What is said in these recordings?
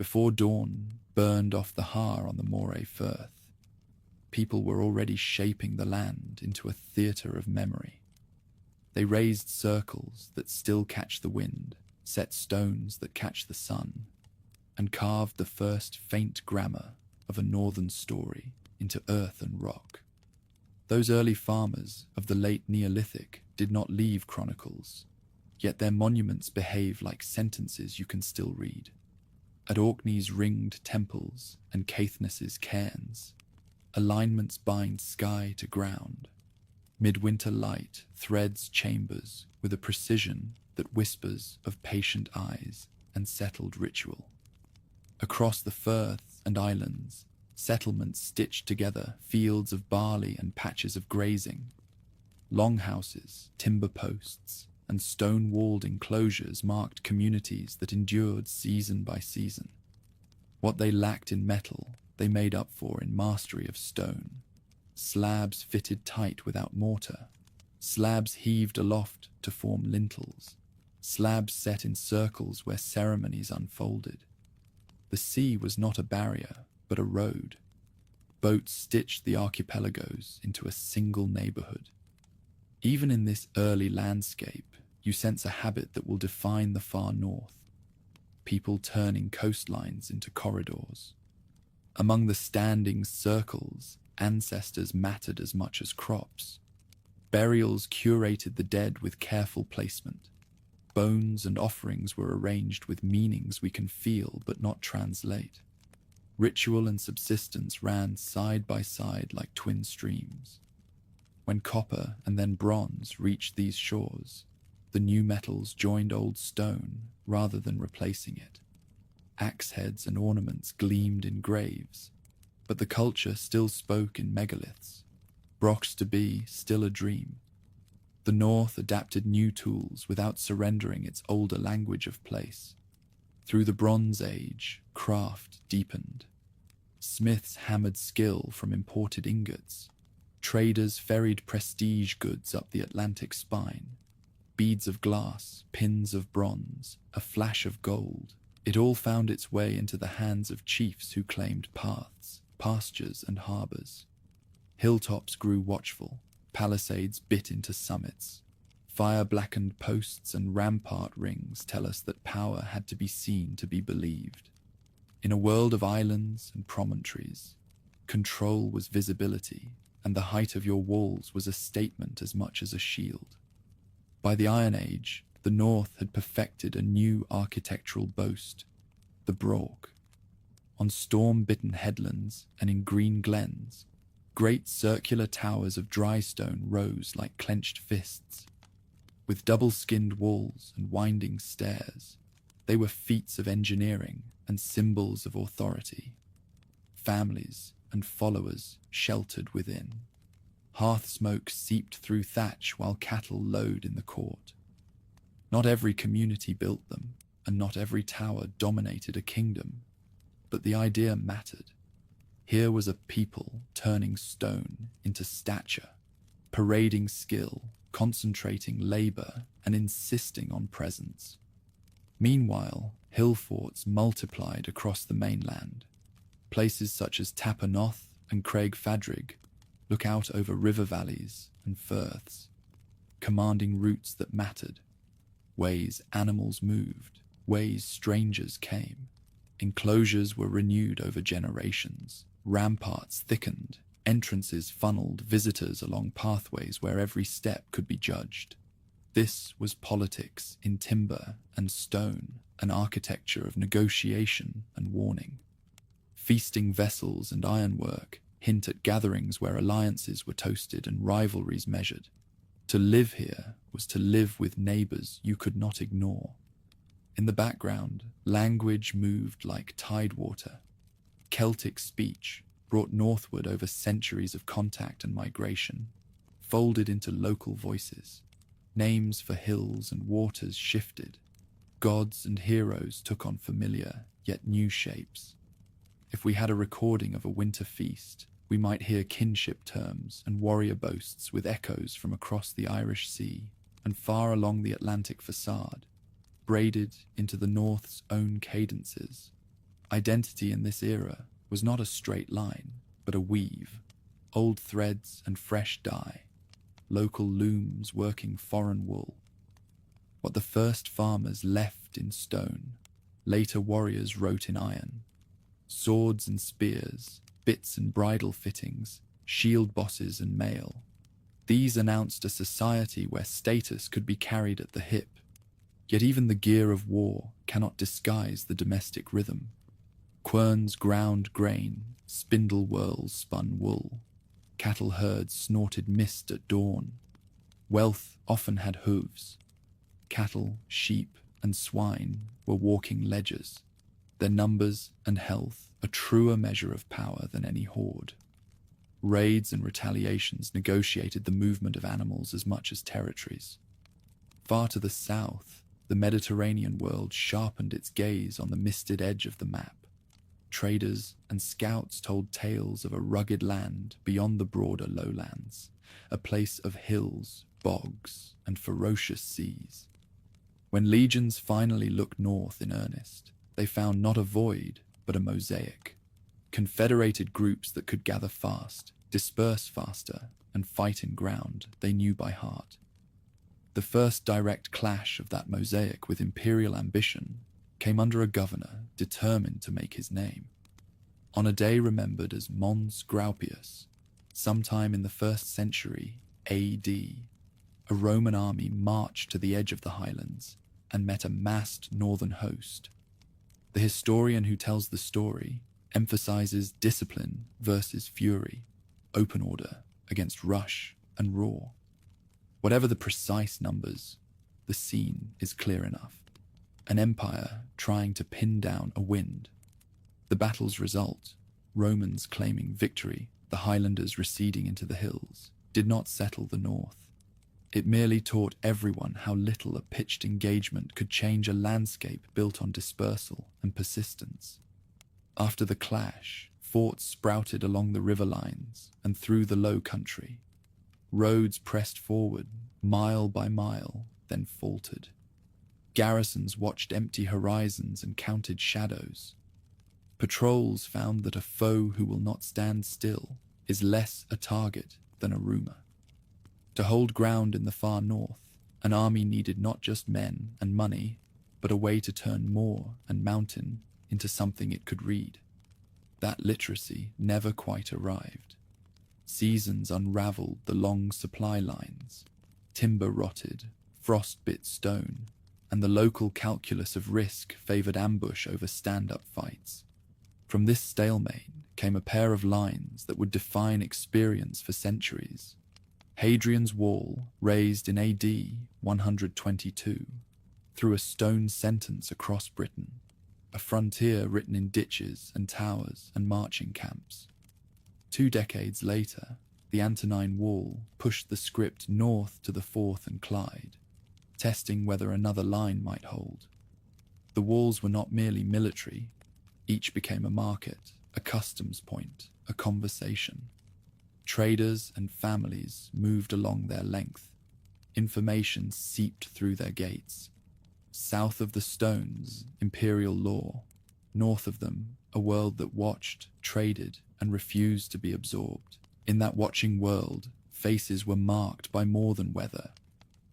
Before dawn burned off the har on the Moray Firth, people were already shaping the land into a theatre of memory. They raised circles that still catch the wind, set stones that catch the sun, and carved the first faint grammar of a northern story into earth and rock. Those early farmers of the late Neolithic did not leave chronicles, yet their monuments behave like sentences you can still read. At Orkney's ringed temples and Caithness's cairns, alignments bind sky to ground. Midwinter light threads chambers with a precision that whispers of patient eyes and settled ritual. Across the firths and islands, settlements stitched together fields of barley and patches of grazing. Longhouses, timber posts, and stone-walled enclosures marked communities that endured season by season. What they lacked in metal, they made up for in mastery of stone. Slabs fitted tight without mortar. Slabs heaved aloft to form lintels. Slabs set in circles where ceremonies unfolded. The sea was not a barrier, but a road. Boats stitched the archipelagos into a single neighborhood. Even in this early landscape, you sense a habit that will define the far north. People turning coastlines into corridors. Among the standing circles, ancestors mattered as much as crops. Burials curated the dead with careful placement. Bones and offerings were arranged with meanings we can feel but not translate. Ritual and subsistence ran side by side like twin streams. When copper and then bronze reached these shores, the new metals joined old stone rather than replacing it. Axe heads and ornaments gleamed in graves, but the culture still spoke in megaliths. Brox to be still a dream. The North adapted new tools without surrendering its older language of place. Through the Bronze Age, craft deepened. Smiths hammered skill from imported ingots. Traders ferried prestige goods up the Atlantic spine. Beads of glass, pins of bronze, a flash of gold. It all found its way into the hands of chiefs who claimed paths, pastures, and harbors. Hilltops grew watchful. Palisades bit into summits. Fire-blackened posts and rampart rings tell us that power had to be seen to be believed. In a world of islands and promontories, control was visibility, and the height of your walls was a statement as much as a shield. By the Iron Age, the North had perfected a new architectural boast, the Broch. On storm-bitten headlands and in green glens, great circular towers of dry stone rose like clenched fists. With double-skinned walls and winding stairs, they were feats of engineering and symbols of authority. Families and followers sheltered within. Hearth smoke seeped through thatch while cattle lowed in the court. Not every community built them, and not every tower dominated a kingdom, but the idea mattered. Here was a people turning stone into stature, parading skill, concentrating labor, and insisting on presence. Meanwhile, hill forts multiplied across the mainland. Places such as Tapanoth and Craig Fadrig look out over river valleys and firths, commanding routes that mattered, ways animals moved, ways strangers came. Enclosures were renewed over generations. Ramparts thickened, entrances funneled visitors along pathways where every step could be judged. This was politics in timber and stone, an architecture of negotiation and warning. Feasting vessels and ironwork hint at gatherings where alliances were toasted and rivalries measured. To live here was to live with neighbors you could not ignore. In the background, language moved like tidewater. Celtic speech, brought northward over centuries of contact and migration, folded into local voices. Names for hills and waters shifted. Gods and heroes took on familiar, yet new shapes. If we had a recording of a winter feast, we might hear kinship terms and warrior boasts with echoes from across the Irish Sea and far along the Atlantic facade, braided into the North's own cadences. Identity in this era was not a straight line, but a weave. Old threads and fresh dye, local looms working foreign wool. What the first farmers left in stone, later warriors wrote in iron. Swords and spears, bits and bridle fittings, shield bosses and mail. These announced a society where status could be carried at the hip. Yet even the gear of war cannot disguise the domestic rhythm. Querns ground grain, spindle whirls spun wool. Cattle herds snorted mist at dawn. Wealth often had hooves. Cattle, sheep, and swine were walking ledgers, their numbers and health a truer measure of power than any horde. Raids and retaliations negotiated the movement of animals as much as territories. Far to the south, the Mediterranean world sharpened its gaze on the misted edge of the map. Traders and scouts told tales of a rugged land beyond the broader lowlands, a place of hills, bogs, and ferocious seas. When legions finally looked north in earnest, they found not a void, but a mosaic. Confederated groups that could gather fast, disperse faster, and fight in ground they knew by heart. The first direct clash of that mosaic with imperial ambition came under a governor determined to make his name. On a day remembered as Mons Graupius, sometime in the 1st century A.D., a Roman army marched to the edge of the highlands and met a massed northern host. The historian who tells the story emphasizes discipline versus fury, open order against rush and raw. Whatever the precise numbers, the scene is clear enough. An empire trying to pin down a wind. The battle's result, Romans claiming victory, the highlanders receding into the hills, did not settle the north. It merely taught everyone how little a pitched engagement could change a landscape built on dispersal and persistence. After the clash, forts sprouted along the river lines and through the low country. Roads pressed forward, mile by mile, then faltered. Garrisons watched empty horizons and counted shadows. Patrols found that a foe who will not stand still is less a target than a rumor. To hold ground in the far north, an army needed not just men and money, but a way to turn moor and mountain into something it could read. That literacy never quite arrived. Seasons unraveled the long supply lines. Timber rotted, frost bit stone, and the local calculus of risk favored ambush over stand-up fights. From this stalemate came a pair of lines that would define experience for centuries. Hadrian's Wall, raised in AD 122, threw a stone sentence across Britain, a frontier written in ditches and towers and marching camps. 2 decades later, the Antonine Wall pushed the script north to the Forth and Clyde, testing whether another line might hold. The walls were not merely military. Each became a market, a customs point, a conversation. Traders and families moved along their length. Information seeped through their gates. South of the stones, imperial law. North of them, a world that watched, traded, and refused to be absorbed. In that watching world, faces were marked by more than weather.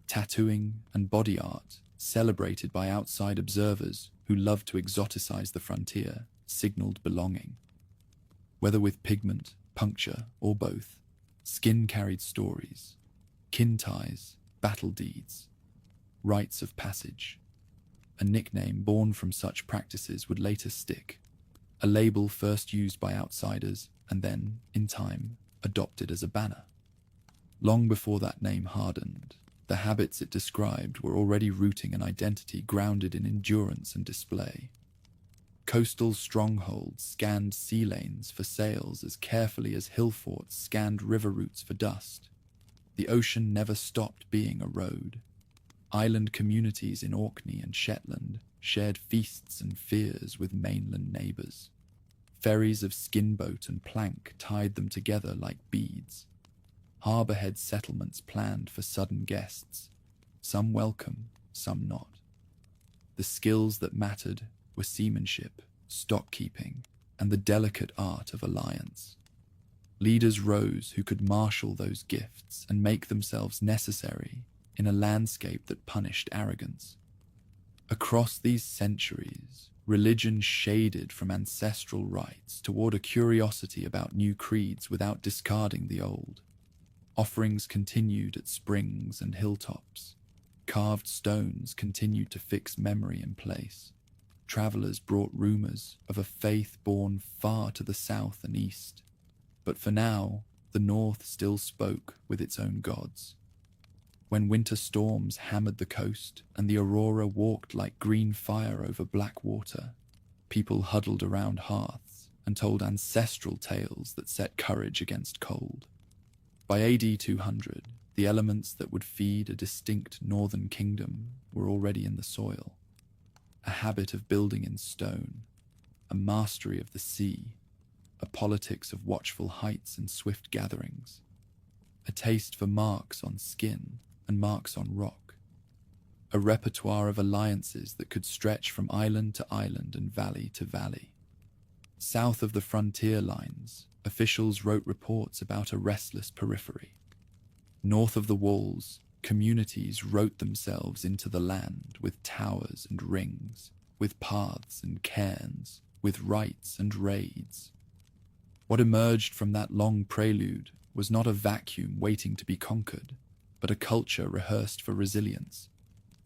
Tattooing and body art, celebrated by outside observers who loved to exoticize the frontier, signaled belonging. Whether with pigment, puncture, or both, skin carried stories, kin ties, battle deeds, rites of passage. A nickname born from such practices would later stick, a label first used by outsiders and then, in time, adopted as a banner. Long before that name hardened, the habits it described were already rooting an identity grounded in endurance and display. Coastal strongholds scanned sea lanes for sails as carefully as hill forts scanned river routes for dust. The ocean never stopped being a road. Island communities in Orkney and Shetland shared feasts and fears with mainland neighbours. Ferries of skinboat and plank tied them together like beads. Harbourhead settlements planned for sudden guests, some welcome, some not. The skills that mattered were seamanship, stock-keeping, and the delicate art of alliance. Leaders rose who could marshal those gifts and make themselves necessary in a landscape that punished arrogance. Across these centuries, religion shaded from ancestral rites toward a curiosity about new creeds without discarding the old. Offerings continued at springs and hilltops. Carved stones continued to fix memory in place. Travelers brought rumors of a faith born far to the south and east. But for now, the north still spoke with its own gods. When winter storms hammered the coast and the aurora walked like green fire over black water, people huddled around hearths and told ancestral tales that set courage against cold. By AD 200, the elements that would feed a distinct northern kingdom were already in the soil. A habit of building in stone, a mastery of the sea, a politics of watchful heights and swift gatherings, a taste for marks on skin and marks on rock, a repertoire of alliances that could stretch from island to island and valley to valley. South of the frontier lines, officials wrote reports about a restless periphery. North of the walls, communities wrote themselves into the land with towers and rings, with paths and cairns, with rites and raids. What emerged from that long prelude was not a vacuum waiting to be conquered, but a culture rehearsed for resilience.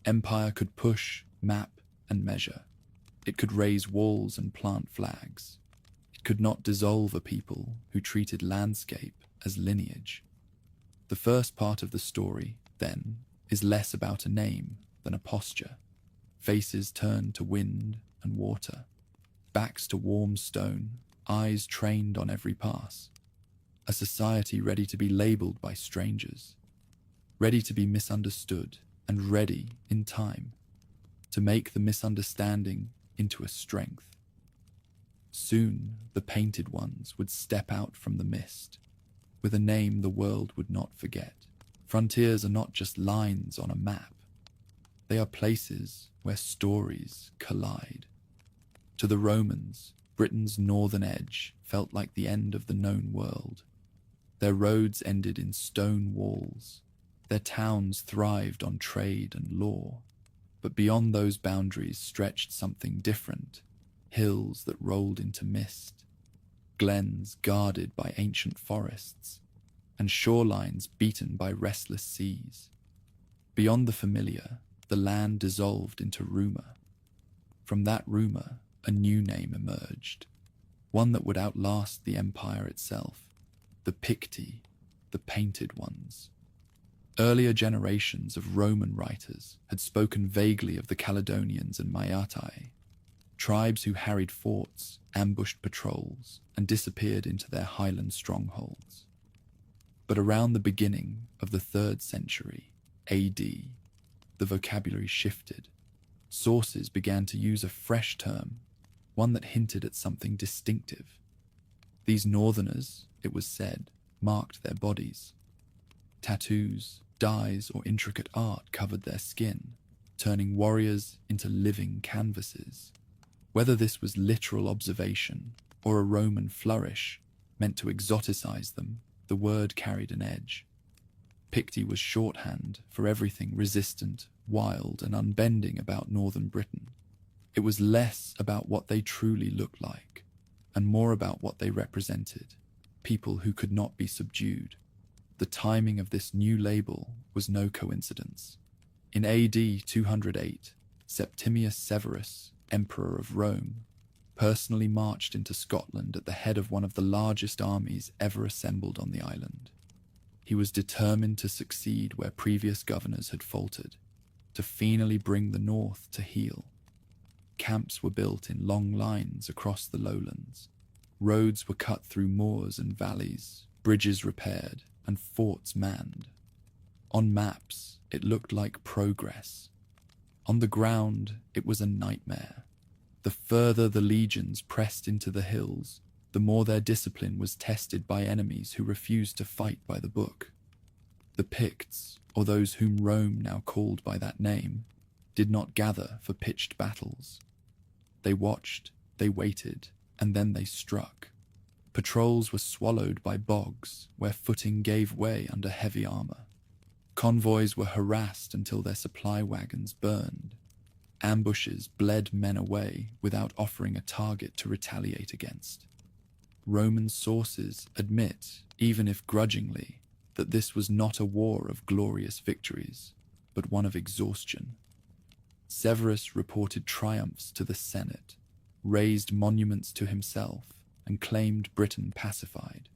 Empire could push, map, and measure. It could raise walls and plant flags. It could not dissolve a people who treated landscape as lineage. The first part of the story, then, is less about a name than a posture. Faces turned to wind and water, backs to warm stone, eyes trained on every pass. A society ready to be labeled by strangers, ready to be misunderstood, and ready, in time, to make the misunderstanding into a strength. Soon, the painted ones would step out from the mist, with a name the world would not forget. Frontiers are not just lines on a map. They are places where stories collide. To the Romans, Britain's northern edge felt like the end of the known world. Their roads ended in stone walls. Their towns thrived on trade and law. But beyond those boundaries stretched something different. Hills that rolled into mist, glens guarded by ancient forests, and shorelines beaten by restless seas. Beyond the familiar, the land dissolved into rumor. From that rumor, a new name emerged, one that would outlast the empire itself, the Picti, the Painted Ones. Earlier generations of Roman writers had spoken vaguely of the Caledonians and Maeatai, tribes who harried forts, ambushed patrols, and disappeared into their highland strongholds. But around the beginning of the 3rd century AD, the vocabulary shifted. Sources began to use a fresh term, one that hinted at something distinctive. These northerners, it was said, marked their bodies. Tattoos, dyes, or intricate art covered their skin, turning warriors into living canvases. Whether this was literal observation or a Roman flourish meant to exoticize them, the word carried an edge. Picti was shorthand for everything resistant, wild, and unbending about northern Britain. It was less about what they truly looked like, and more about what they represented, people who could not be subdued. The timing of this new label was no coincidence. In AD 208, Septimius Severus, Emperor of Rome, personally marched into Scotland at the head of one of the largest armies ever assembled on the island. He was determined to succeed where previous governors had faltered, to finally bring the north to heel. Camps were built in long lines across the lowlands. Roads were cut through moors and valleys, bridges repaired, and forts manned. On maps, it looked like progress. On the ground, it was a nightmare. The further the legions pressed into the hills, the more their discipline was tested by enemies who refused to fight by the book. The Picts, or those whom Rome now called by that name, did not gather for pitched battles. They watched, They waited, and then they struck. Patrols were swallowed by bogs, where footing gave way under heavy armor. Convoys were harassed until their supply wagons burned. Ambushes bled men away without offering a target to retaliate against. Roman sources admit, even if grudgingly, that this was not a war of glorious victories, but one of exhaustion. Severus reported triumphs to the Senate, raised monuments to himself, and claimed Britain pacified.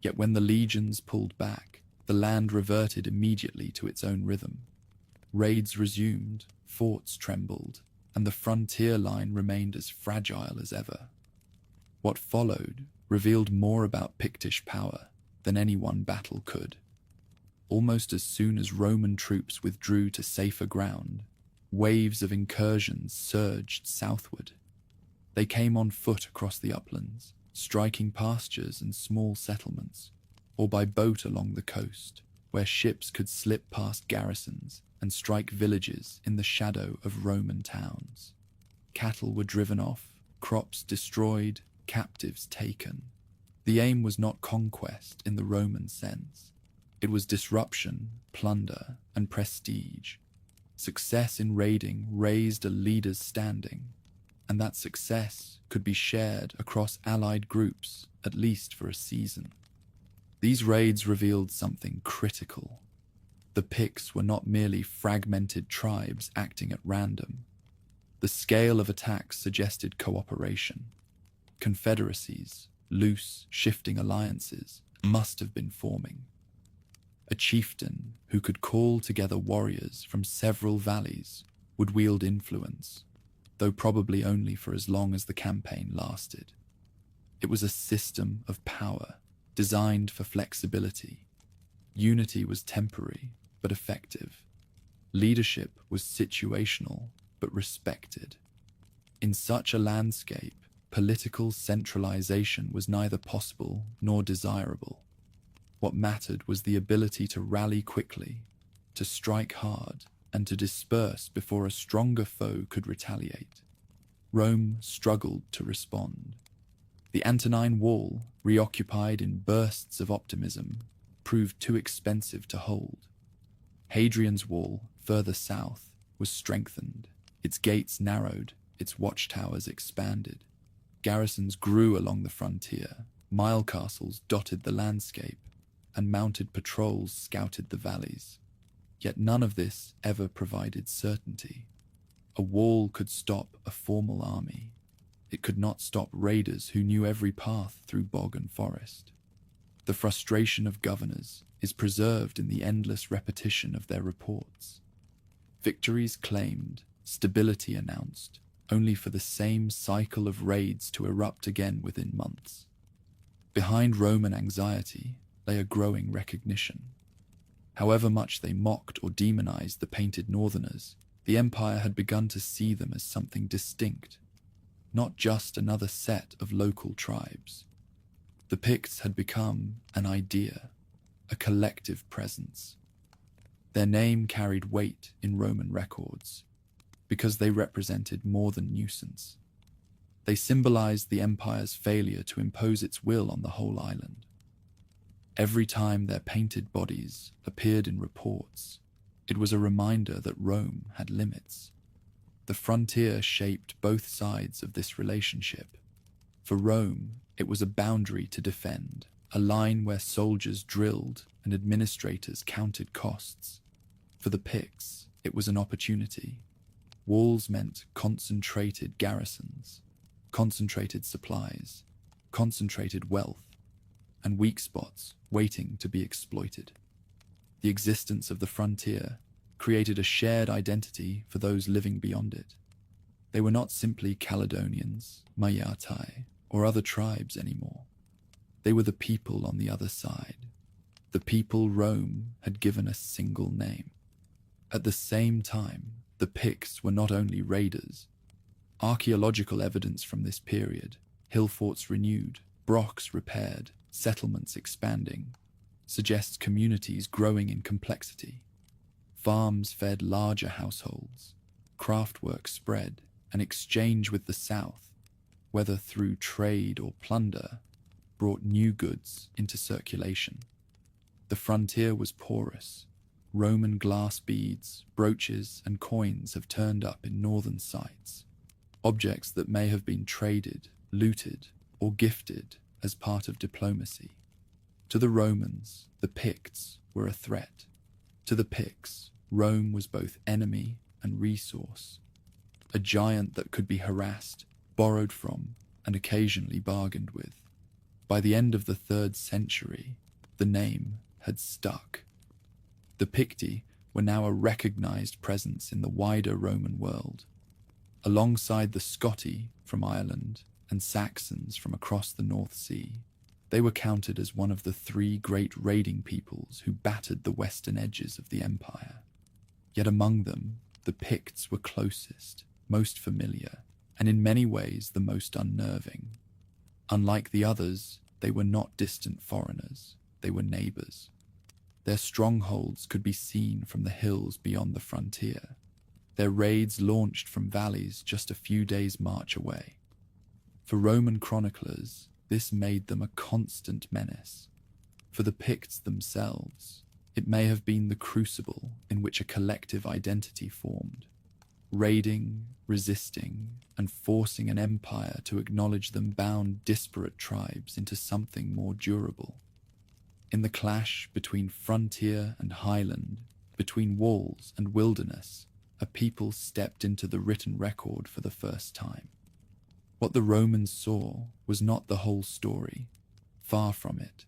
Yet when the legions pulled back, the land reverted immediately to its own rhythm. Raids resumed, forts trembled, and the frontier line remained as fragile as ever. What followed revealed more about Pictish power than any one battle could. Almost as soon as Roman troops withdrew to safer ground, waves of incursions surged southward. They came on foot across the uplands, striking pastures and small settlements, or by boat along the coast, where ships could slip past garrisons and strike villages in the shadow of Roman towns. Cattle were driven off, crops destroyed, captives taken. The aim was not conquest in the Roman sense. It was disruption, plunder, and prestige. Success in raiding raised a leader's standing, and that success could be shared across allied groups, at least for a season. These raids revealed something critical. The Picts were not merely fragmented tribes acting at random. The scale of attacks suggested cooperation. Confederacies, loose, shifting alliances, must have been forming. A chieftain who could call together warriors from several valleys would wield influence, though probably only for as long as the campaign lasted. It was a system of power, designed for flexibility. Unity was temporary, but effective. Leadership was situational, but respected. In such a landscape, political centralization was neither possible nor desirable. What mattered was the ability to rally quickly, to strike hard, and to disperse before a stronger foe could retaliate. Rome struggled to respond. The Antonine Wall, reoccupied in bursts of optimism, proved too expensive to hold. Hadrian's Wall, further south, was strengthened. Its gates narrowed, its watchtowers expanded. Garrisons grew along the frontier, mile castles dotted the landscape, and mounted patrols scouted the valleys. Yet none of this ever provided certainty. A wall could stop a formal army. It could not stop raiders who knew every path through bog and forest. The frustration of governors is preserved in the endless repetition of their reports. Victories claimed, stability announced, only for the same cycle of raids to erupt again within months. Behind Roman anxiety lay a growing recognition. However much they mocked or demonized the painted northerners, the empire had begun to see them as something distinct, not just another set of local tribes. The Picts had become an idea, a collective presence. Their name carried weight in Roman records, because they represented more than nuisance. They symbolized the empire's failure to impose its will on the whole island. Every time their painted bodies appeared in reports, it was a reminder that Rome had limits. The frontier shaped both sides of this relationship. For Rome, it was a boundary to defend, a line where soldiers drilled and administrators counted costs. For the Picts, it was an opportunity. Walls meant concentrated garrisons, concentrated supplies, concentrated wealth, and weak spots waiting to be exploited. The existence of the frontier created a shared identity for those living beyond it. They were not simply Caledonians, Maiatai, or other tribes anymore. They were the people on the other side, the people Rome had given a single name. At the same time, the Picts were not only raiders. Archaeological evidence from this period, hill forts renewed, brocks repaired, settlements expanding, suggests communities growing in complexity. Farms fed larger households, craftwork spread, and exchange with the south, whether through trade or plunder, brought new goods into circulation. The frontier was porous. Roman glass beads, brooches, and coins have turned up in northern sites, objects that may have been traded, looted, or gifted as part of diplomacy. To the Romans, the Picts were a threat. To the Picts, Rome was both enemy and resource, a giant that could be harassed, borrowed from, and occasionally bargained with. By the end of the 3rd century, the name had stuck. The Picti were now a recognized presence in the wider Roman world. Alongside the Scotti from Ireland and Saxons from across the North Sea, they were counted as one of the 3 great raiding peoples who battered the western edges of the empire. Yet among them, the Picts were closest, most familiar, and in many ways the most unnerving. Unlike the others, they were not distant foreigners, they were neighbors. Their strongholds could be seen from the hills beyond the frontier. Their raids launched from valleys just a few days' march away. For Roman chroniclers, this made them a constant menace. For the Picts themselves, it may have been the crucible in which a collective identity formed, raiding, resisting, and forcing an empire to acknowledge them bound disparate tribes into something more durable. In the clash between frontier and highland, between walls and wilderness, a people stepped into the written record for the first time. What the Romans saw was not the whole story, far from it.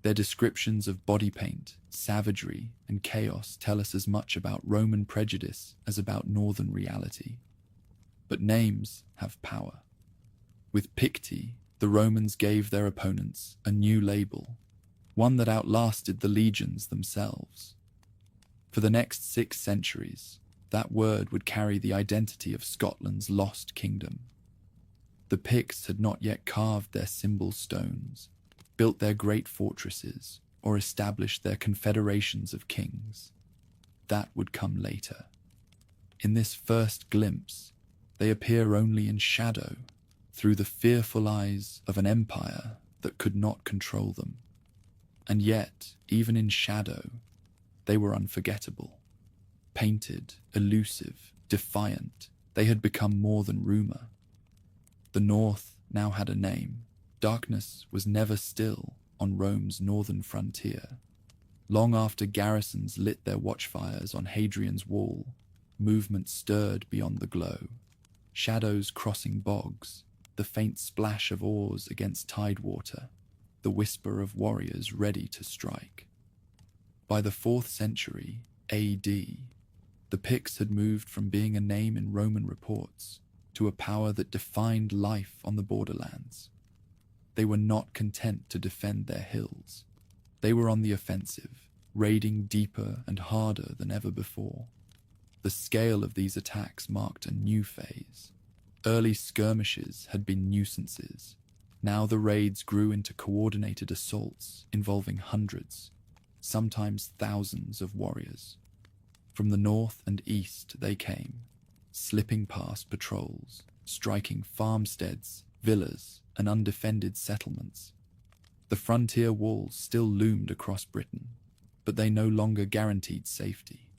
Their descriptions of body paint, savagery, and chaos tell us as much about Roman prejudice as about northern reality. But names have power. With Picti, the Romans gave their opponents a new label, one that outlasted the legions themselves. For the next 6 centuries, that word would carry the identity of Scotland's lost kingdom. The Picts had not yet carved their symbol stones, built their great fortresses, or established their confederations of kings. That would come later. In this first glimpse, they appear only in shadow, through the fearful eyes of an empire that could not control them. And yet, even in shadow, they were unforgettable. Painted, elusive, defiant, they had become more than rumor. The North now had a name. Darkness was never still on Rome's northern frontier. Long after garrisons lit their watchfires on Hadrian's wall, movement stirred beyond the glow. Shadows crossing bogs, the faint splash of oars against tidewater, the whisper of warriors ready to strike. By the 4th century AD, the Picts had moved from being a name in Roman reports to a power that defined life on the borderlands. They were not content to defend their hills. They were on the offensive, raiding deeper and harder than ever before. The scale of these attacks marked a new phase. Early skirmishes had been nuisances. Now the raids grew into coordinated assaults involving hundreds, sometimes thousands of warriors. From the north and east they came, slipping past patrols, striking farmsteads, villas, and undefended settlements. The frontier walls still loomed across Britain, but they no longer guaranteed safety.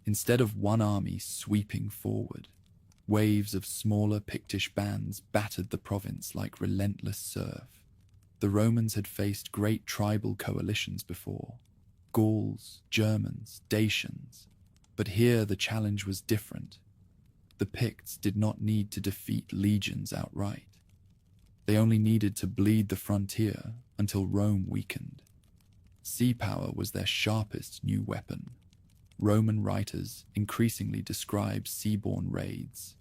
Instead of one army sweeping forward, waves of smaller Pictish bands battered the province like relentless surf. The Romans had faced great tribal coalitions before, Gauls, Germans, Dacians, but here the challenge was different. The Picts did not need to defeat legions outright. They only needed to bleed the frontier until Rome weakened. Sea power was their sharpest new weapon. Roman writers increasingly describe seaborne raids,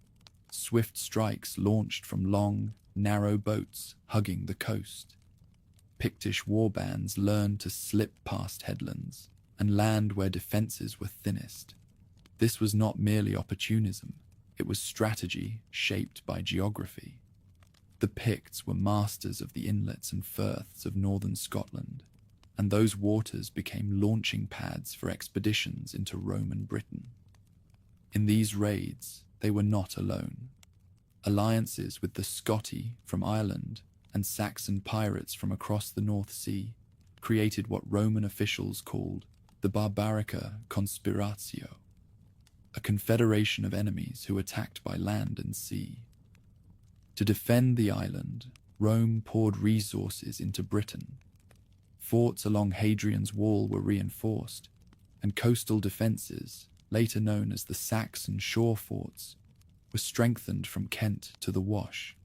swift strikes launched from long, narrow boats hugging the coast. Pictish warbands learned to slip past headlands and land where defenses were thinnest. This was not merely opportunism, it was strategy shaped by geography. The Picts were masters of the inlets and firths of northern Scotland, and those waters became launching pads for expeditions into Roman Britain. In these raids, they were not alone. Alliances with the Scotti from Ireland and Saxon pirates from across the North Sea created what Roman officials called the Barbarica Conspiratio, a confederation of enemies who attacked by land and sea. To defend the island, Rome poured resources into Britain. Forts along Hadrian's Wall were reinforced, and coastal defences, later known as the Saxon shore forts, were strengthened from Kent to the Wash.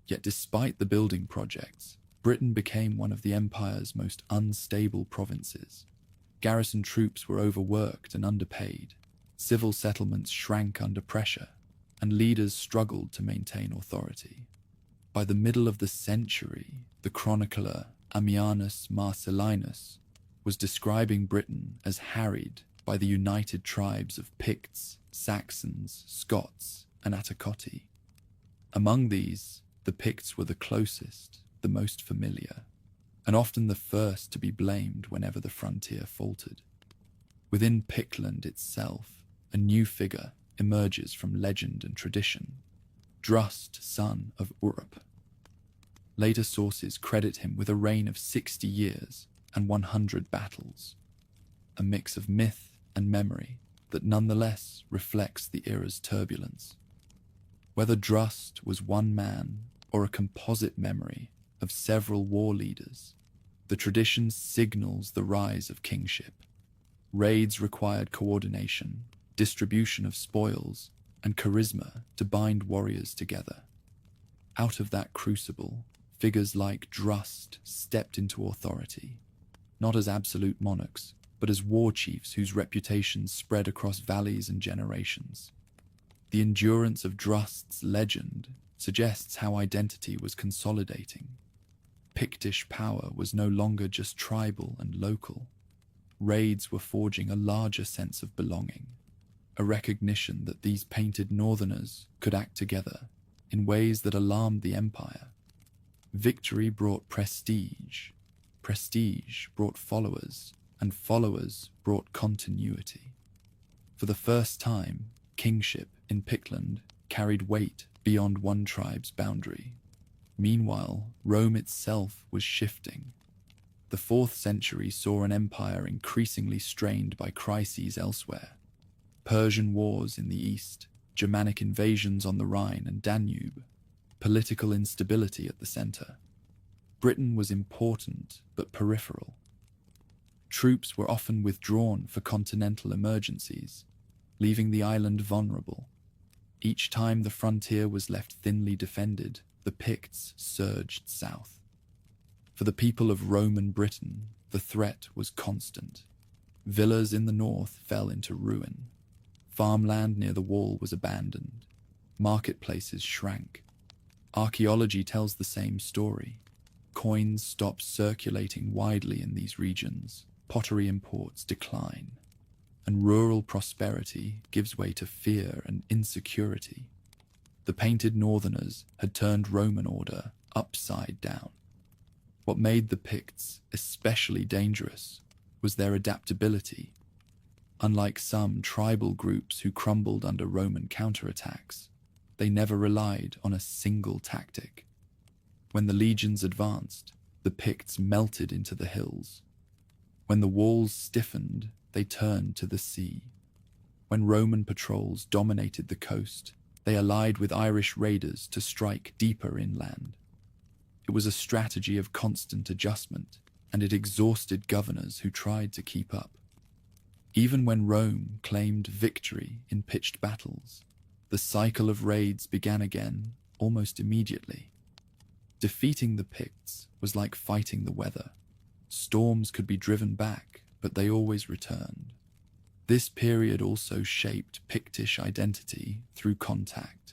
Yet despite the building projects, Britain became one of the empire's most unstable provinces. Garrison troops were overworked and underpaid, civil settlements shrank under pressure, and leaders struggled to maintain authority. By the middle of the century, the chronicler Ammianus Marcellinus was describing Britain as harried by the united tribes of Picts, Saxons, Scots, and Atticotti. Among these, the Picts were the closest, the most familiar, and often the first to be blamed whenever the frontier faltered. Within Pictland itself, a new figure emerges from legend and tradition, Drust, son of Urup. Later sources credit him with a reign of 60 years and 100 battles, a mix of myth and memory that nonetheless reflects the era's turbulence. Whether Drust was one man or a composite memory of several war leaders, the tradition signals the rise of kingship. Raids required coordination, distribution of spoils, and charisma to bind warriors together. Out of that crucible, figures like Drust stepped into authority, not as absolute monarchs, but as war chiefs whose reputations spread across valleys and generations. The endurance of Drust's legend suggests how identity was consolidating. Pictish power was no longer just tribal and local. Raids were forging a larger sense of belonging, a recognition that these painted northerners could act together in ways that alarmed the empire. Victory brought prestige, prestige brought followers, and followers brought continuity. For the first time, kingship in Pictland carried weight beyond one tribe's boundary. Meanwhile, Rome itself was shifting. The 4th century saw an empire increasingly strained by crises elsewhere. Persian wars in the east, Germanic invasions on the Rhine and Danube, political instability at the center. Britain was important but peripheral. Troops were often withdrawn for continental emergencies, leaving the island vulnerable. Each time the frontier was left thinly defended, the Picts surged south. For the people of Roman Britain, the threat was constant. Villas in the north fell into ruin. Farmland near the wall was abandoned. Marketplaces shrank. Archaeology tells the same story. Coins stopped circulating widely in these regions. Pottery imports decline, and rural prosperity gives way to fear and insecurity. The painted northerners had turned Roman order upside down. What made the Picts especially dangerous was their adaptability. Unlike some tribal groups who crumbled under Roman counterattacks, they never relied on a single tactic. When the legions advanced, the Picts melted into the hills. When the walls stiffened, they turned to the sea. When Roman patrols dominated the coast, they allied with Irish raiders to strike deeper inland. It was a strategy of constant adjustment, and it exhausted governors who tried to keep up. Even when Rome claimed victory in pitched battles, the cycle of raids began again almost immediately. Defeating the Picts was like fighting the weather. Storms could be driven back, but they always returned. This period also shaped Pictish identity through contact.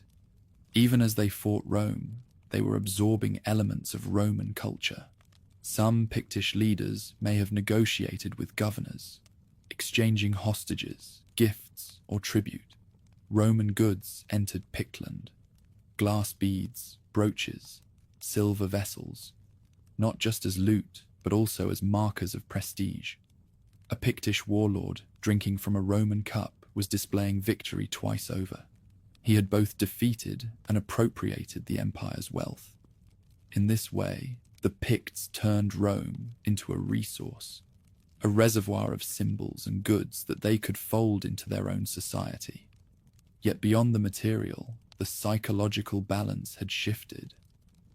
Even as they fought Rome, they were absorbing elements of Roman culture. Some Pictish leaders may have negotiated with governors, exchanging hostages, gifts, or tribute. Roman goods entered Pictland: glass beads, brooches, silver vessels, not just as loot, but also as markers of prestige. A Pictish warlord drinking from a Roman cup was displaying victory twice over. He had both defeated and appropriated the empire's wealth. In this way, the Picts turned Rome into a resource, a reservoir of symbols and goods that they could fold into their own society. Yet beyond the material, the psychological balance had shifted.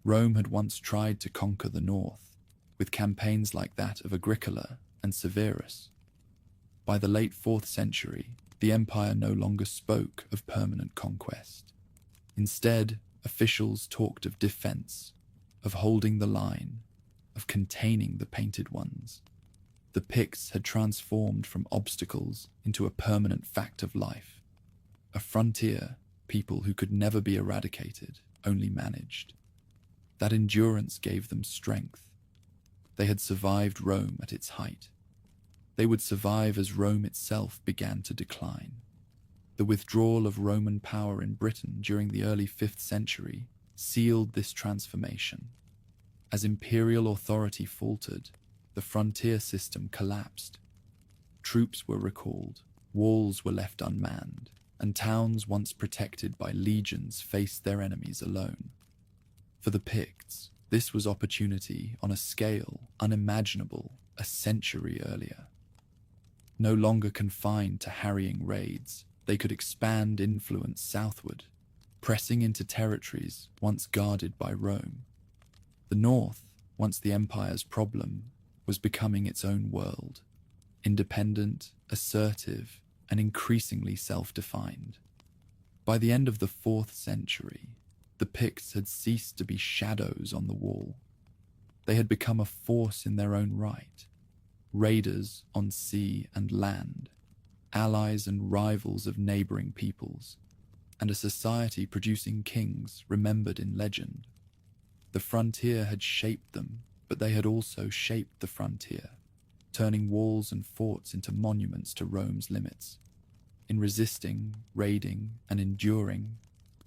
Rome had once tried to conquer the north, with campaigns like that of Agricola and Severus. By the late 4th century, the empire no longer spoke of permanent conquest. Instead, officials talked of defense, of holding the line, of containing the painted ones. The Picts had transformed from obstacles into a permanent fact of life, a frontier people who could never be eradicated, only managed. That endurance gave them strength. They had survived Rome at its height. They would survive as Rome itself began to decline. The withdrawal of Roman power in Britain during the early 5th century sealed this transformation. As imperial authority faltered, the frontier system collapsed. Troops were recalled, walls were left unmanned, and towns once protected by legions faced their enemies alone. For the Picts, this was opportunity on a scale unimaginable a century earlier. No longer confined to harrying raids, they could expand influence southward, pressing into territories once guarded by Rome. The north, once the empire's problem, was becoming its own world, independent, assertive, and increasingly self-defined. By the end of the 4th century, the Picts had ceased to be shadows on the wall. They had become a force in their own right, raiders on sea and land, allies and rivals of neighboring peoples, and a society producing kings remembered in legend. The frontier had shaped them, but they had also shaped the frontier, turning walls and forts into monuments to Rome's limits. In resisting, raiding, and enduring,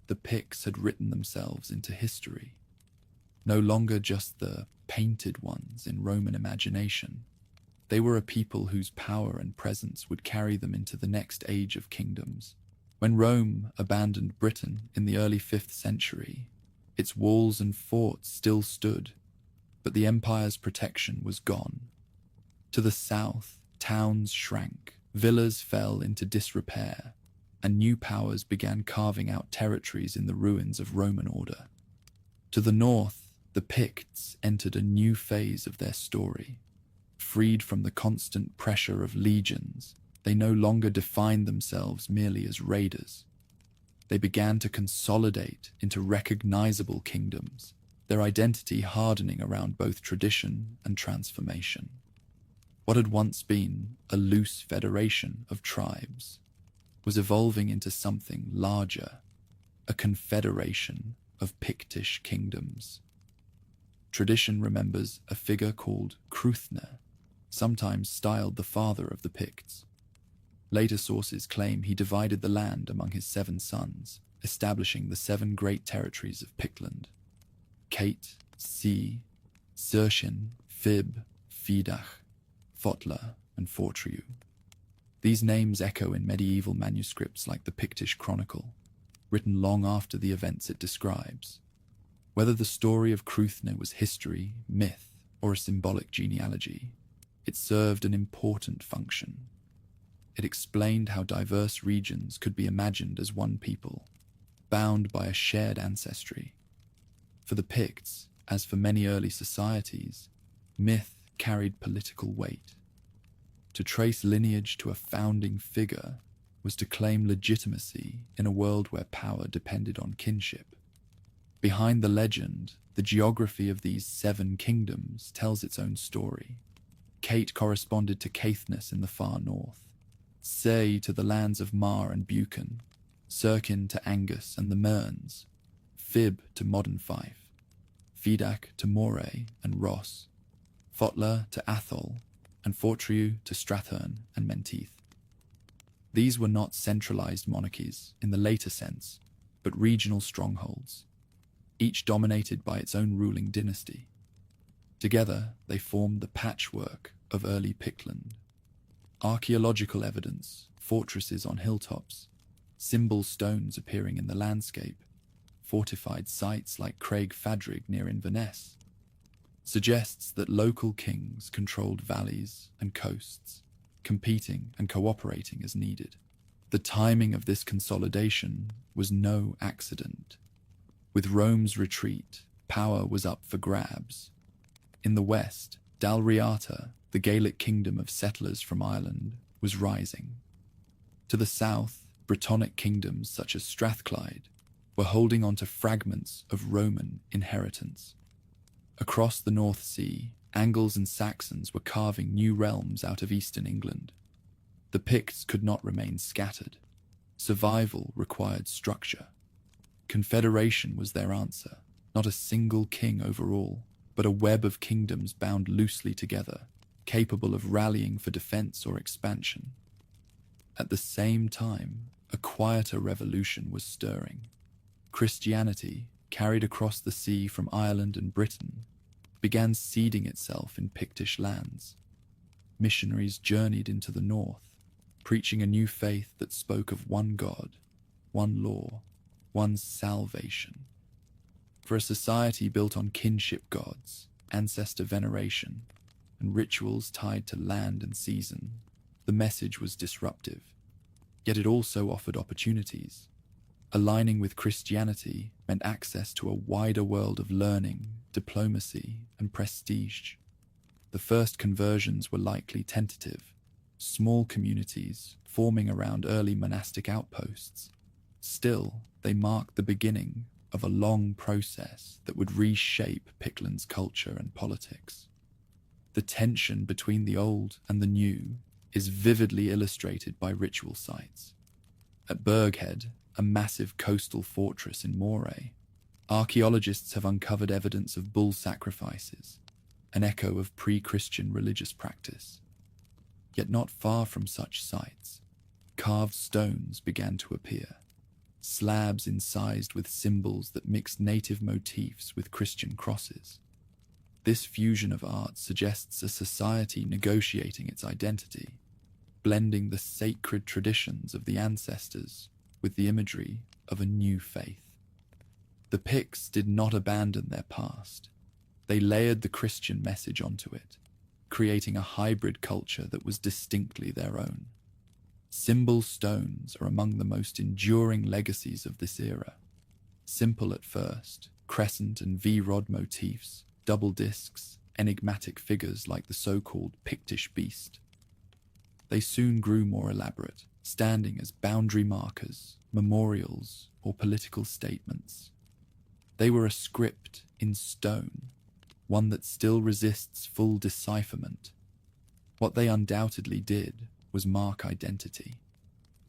the Picts had written themselves into history. No longer just the painted ones in Roman imagination, they were a people whose power and presence would carry them into the next age of kingdoms. When Rome abandoned Britain in the early 5th century, its walls and forts still stood, but the empire's protection was gone. To the south, towns shrank, villas fell into disrepair, and new powers began carving out territories in the ruins of Roman order. To the north, the Picts entered a new phase of their story. Freed from the constant pressure of legions, they no longer defined themselves merely as raiders. They began to consolidate into recognizable kingdoms, their identity hardening around both tradition and transformation. What had once been a loose federation of tribes was evolving into something larger, a confederation of Pictish kingdoms. Tradition remembers a figure called Cruithne, sometimes styled the father of the Picts. Later sources claim he divided the land among his 7 sons, establishing the 7 great territories of Pictland: Cate, Si, Sercin, Fib, Fidach, Fotla, and Fortriu. These names echo in medieval manuscripts like the Pictish Chronicle, written long after the events it describes. Whether the story of Cruithne was history, myth, or a symbolic genealogy, it served an important function. It explained how diverse regions could be imagined as one people, bound by a shared ancestry. For the Picts, as for many early societies, myth carried political weight. To trace lineage to a founding figure was to claim legitimacy in a world where power depended on kinship. Behind the legend, the geography of these 7 kingdoms tells its own story. Cate corresponded to Caithness in the far north, Say to the lands of Mar and Buchan, Sercin to Angus and the Mearns, Fib to modern Fife, Fidach to Moray and Ross, Fotla to Athol, and Fortriu to Strathearn and Menteith. These were not centralized monarchies in the later sense, but regional strongholds, each dominated by its own ruling dynasty. Together, they formed the patchwork of early Pictland. Archaeological evidence, fortresses on hilltops, symbol stones appearing in the landscape, fortified sites like Craig-Fadrig near Inverness, suggests that local kings controlled valleys and coasts, competing and cooperating as needed. The timing of this consolidation was no accident. With Rome's retreat, power was up for grabs. In the west, Dalriata, the Gaelic kingdom of settlers from Ireland, was rising. To the south, Brittonic kingdoms such as Strathclyde were holding on to fragments of Roman inheritance. Across the North Sea, Angles and Saxons were carving new realms out of eastern England. The Picts could not remain scattered. Survival required structure. Confederation was their answer, not a single king overall, but a web of kingdoms bound loosely together, capable of rallying for defense or expansion. At the same time, a quieter revolution was stirring. Christianity, carried across the sea from Ireland and Britain, began seeding itself in Pictish lands. Missionaries journeyed into the north, preaching a new faith that spoke of one God, one law, one salvation. For a society built on kinship gods, ancestor veneration, and rituals tied to land and season, the message was disruptive. Yet it also offered opportunities. Aligning with Christianity meant access to a wider world of learning, diplomacy, and prestige. The first conversions were likely tentative, small communities forming around early monastic outposts. Still, they marked the beginning of a long process that would reshape Pictland's culture and politics. The tension between the old and the new is vividly illustrated by ritual sites. At Burghead, a massive coastal fortress in Moray, archaeologists have uncovered evidence of bull sacrifices, an echo of pre-Christian religious practice. Yet not far from such sites, carved stones began to appear, slabs incised with symbols that mixed native motifs with Christian crosses. This fusion of art suggests a society negotiating its identity, blending the sacred traditions of the ancestors with the imagery of a new faith. The Picts did not abandon their past. They layered the Christian message onto it, creating a hybrid culture that was distinctly their own. Symbol stones are among the most enduring legacies of this era. Simple at first, crescent and V-rod motifs, double discs, enigmatic figures like the so-called Pictish beast. They soon grew more elaborate, standing as boundary markers, memorials, or political statements. They were a script in stone, one that still resists full decipherment. What they undoubtedly did was mark identity.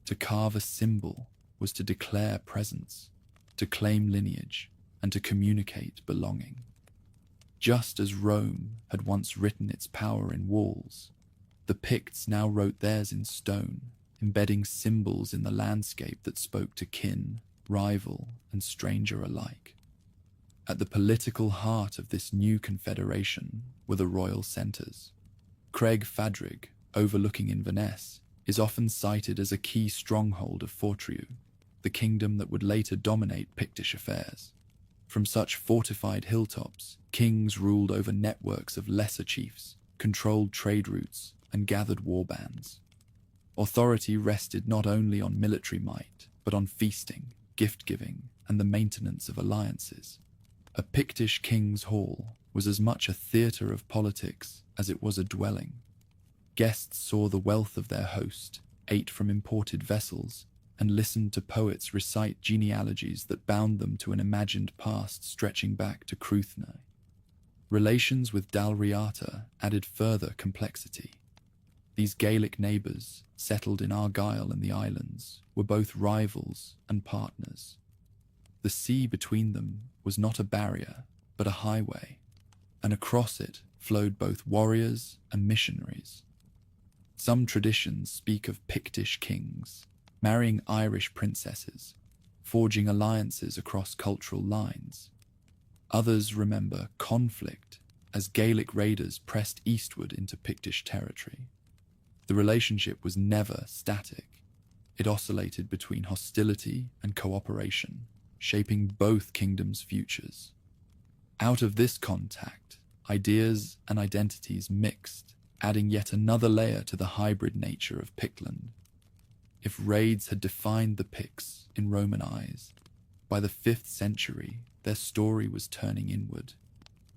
To carve a symbol was to declare presence, to claim lineage, and to communicate belonging. Just as Rome had once written its power in walls, the Picts now wrote theirs in stone, embedding symbols in the landscape that spoke to kin, rival, and stranger alike. At the political heart of this new confederation were the royal centres. Craig-Fadrig, overlooking Inverness, is often cited as a key stronghold of Fortriu, the kingdom that would later dominate Pictish affairs. From such fortified hilltops, kings ruled over networks of lesser chiefs, controlled trade routes, and gathered warbands. Authority rested not only on military might, but on feasting, gift-giving, and the maintenance of alliances. A Pictish king's hall was as much a theatre of politics as it was a dwelling. Guests saw the wealth of their host, ate from imported vessels, and listened to poets recite genealogies that bound them to an imagined past stretching back to Cruithne. Relations with Dalriata added further complexity. These Gaelic neighbours, settled in Argyll and the islands, were both rivals and partners. The sea between them was not a barrier, but a highway, and across it flowed both warriors and missionaries. Some traditions speak of Pictish kings, marrying Irish princesses, forging alliances across cultural lines. Others remember conflict as Gaelic raiders pressed eastward into Pictish territory. The relationship was never static. It oscillated between hostility and cooperation, shaping both kingdoms' futures. Out of this contact, ideas and identities mixed, adding yet another layer to the hybrid nature of Pictland. If raids had defined the Picts in Roman eyes, by the 5th century their story was turning inward,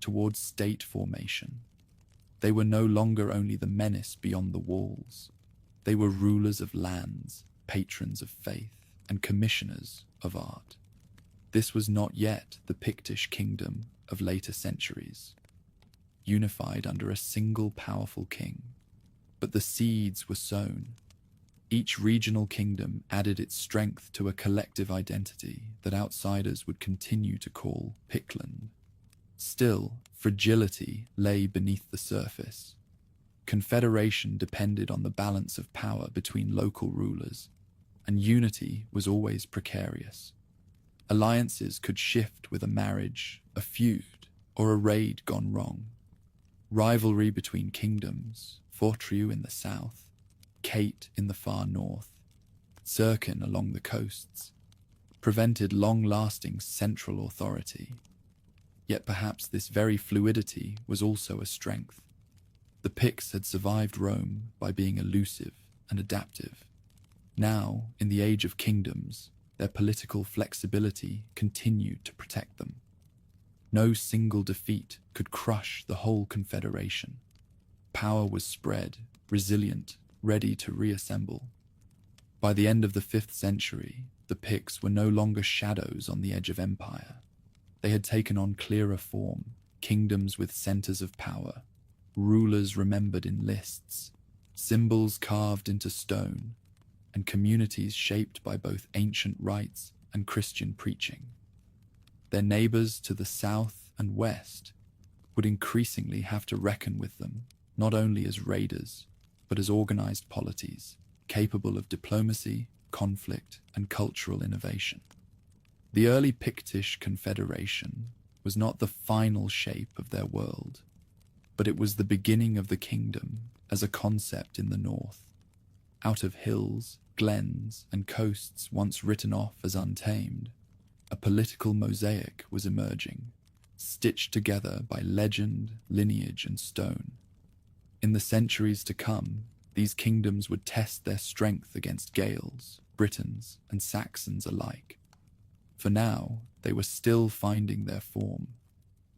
towards state formation. They were no longer only the menace beyond the walls. They were rulers of lands, patrons of faith, and commissioners of art. This was not yet the Pictish kingdom of later centuries, unified under a single powerful king. But the seeds were sown. Each regional kingdom added its strength to a collective identity that outsiders would continue to call Pictland. Still, fragility lay beneath the surface. Confederation depended on the balance of power between local rulers, and unity was always precarious. Alliances could shift with a marriage, a feud, or a raid gone wrong. Rivalry between kingdoms, Fortriu in the south, Kate in the far north, Zircon along the coasts, prevented long-lasting central authority. Yet perhaps this very fluidity was also a strength. The Picts had survived Rome by being elusive and adaptive. Now, in the age of kingdoms, their political flexibility continued to protect them. No single defeat could crush the whole confederation. Power was spread, resilient, ready to reassemble. By the end of the 5th century, the Picts were no longer shadows on the edge of empire. They had taken on clearer form, kingdoms with centers of power, rulers remembered in lists, symbols carved into stone, and communities shaped by both ancient rites and Christian preaching. Their neighbors to the south and west would increasingly have to reckon with them, not only as raiders, but as organized polities, capable of diplomacy, conflict, and cultural innovation. The early Pictish Confederation was not the final shape of their world, but it was the beginning of the kingdom as a concept in the north. Out of hills, glens, and coasts once written off as untamed, a political mosaic was emerging, stitched together by legend, lineage, and stone. In the centuries to come, these kingdoms would test their strength against Gaels, Britons, and Saxons alike. For now, they were still finding their form,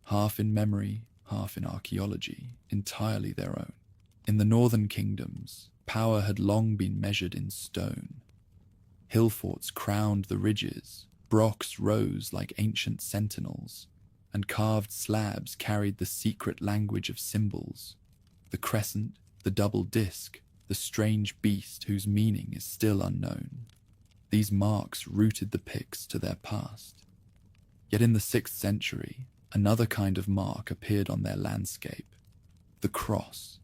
half in memory, half in archaeology, entirely their own. In the northern kingdoms, power had long been measured in stone. Hill forts crowned the ridges, brocks rose like ancient sentinels, and carved slabs carried the secret language of symbols, the crescent, the double disc, the strange beast whose meaning is still unknown. These marks rooted the Picts to their past. Yet in the 6th century, another kind of mark appeared on their landscape, the cross.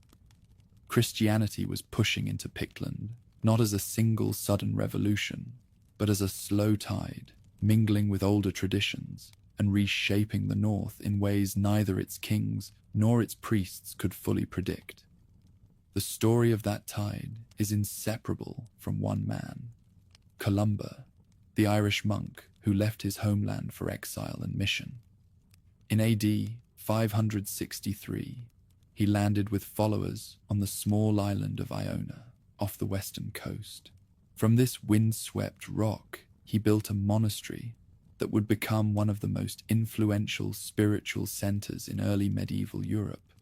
Christianity was pushing into Pictland, not as a single sudden revolution, but as a slow tide, mingling with older traditions and reshaping the north in ways neither its kings nor its priests could fully predict. The story of that tide is inseparable from one man, Columba, the Irish monk who left his homeland for exile and mission. In AD 563, he landed with followers on the small island of Iona, off the western coast. From this windswept rock, he built a monastery that would become one of the most influential spiritual centers in early medieval Europe.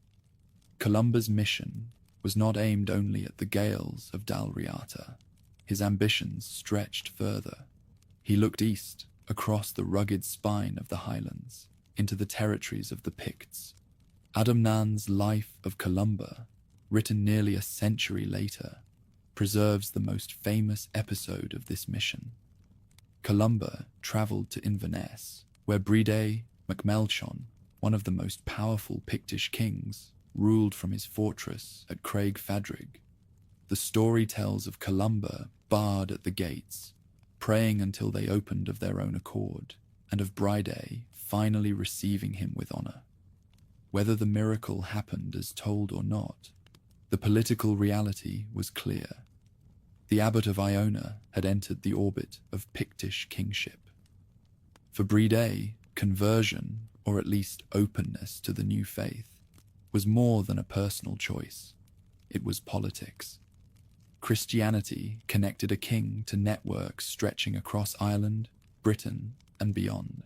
Columba's mission was not aimed only at the Gaels of Dalriata. His ambitions stretched further. He looked east, across the rugged spine of the highlands, into the territories of the Picts. Adamnan's Life of Columba, written nearly a century later, preserves the most famous episode of this mission. Columba travelled to Inverness, where Bride MacMelchon, one of the most powerful Pictish kings, ruled from his fortress at Craig Fadrig. The story tells of Columba barred at the gates, praying until they opened of their own accord, and of Bride finally receiving him with honour. Whether the miracle happened as told or not, the political reality was clear. The abbot of Iona had entered the orbit of Pictish kingship. For Brede, conversion, or at least openness to the new faith, was more than a personal choice. It was politics. Christianity connected a king to networks stretching across Ireland, Britain, and beyond.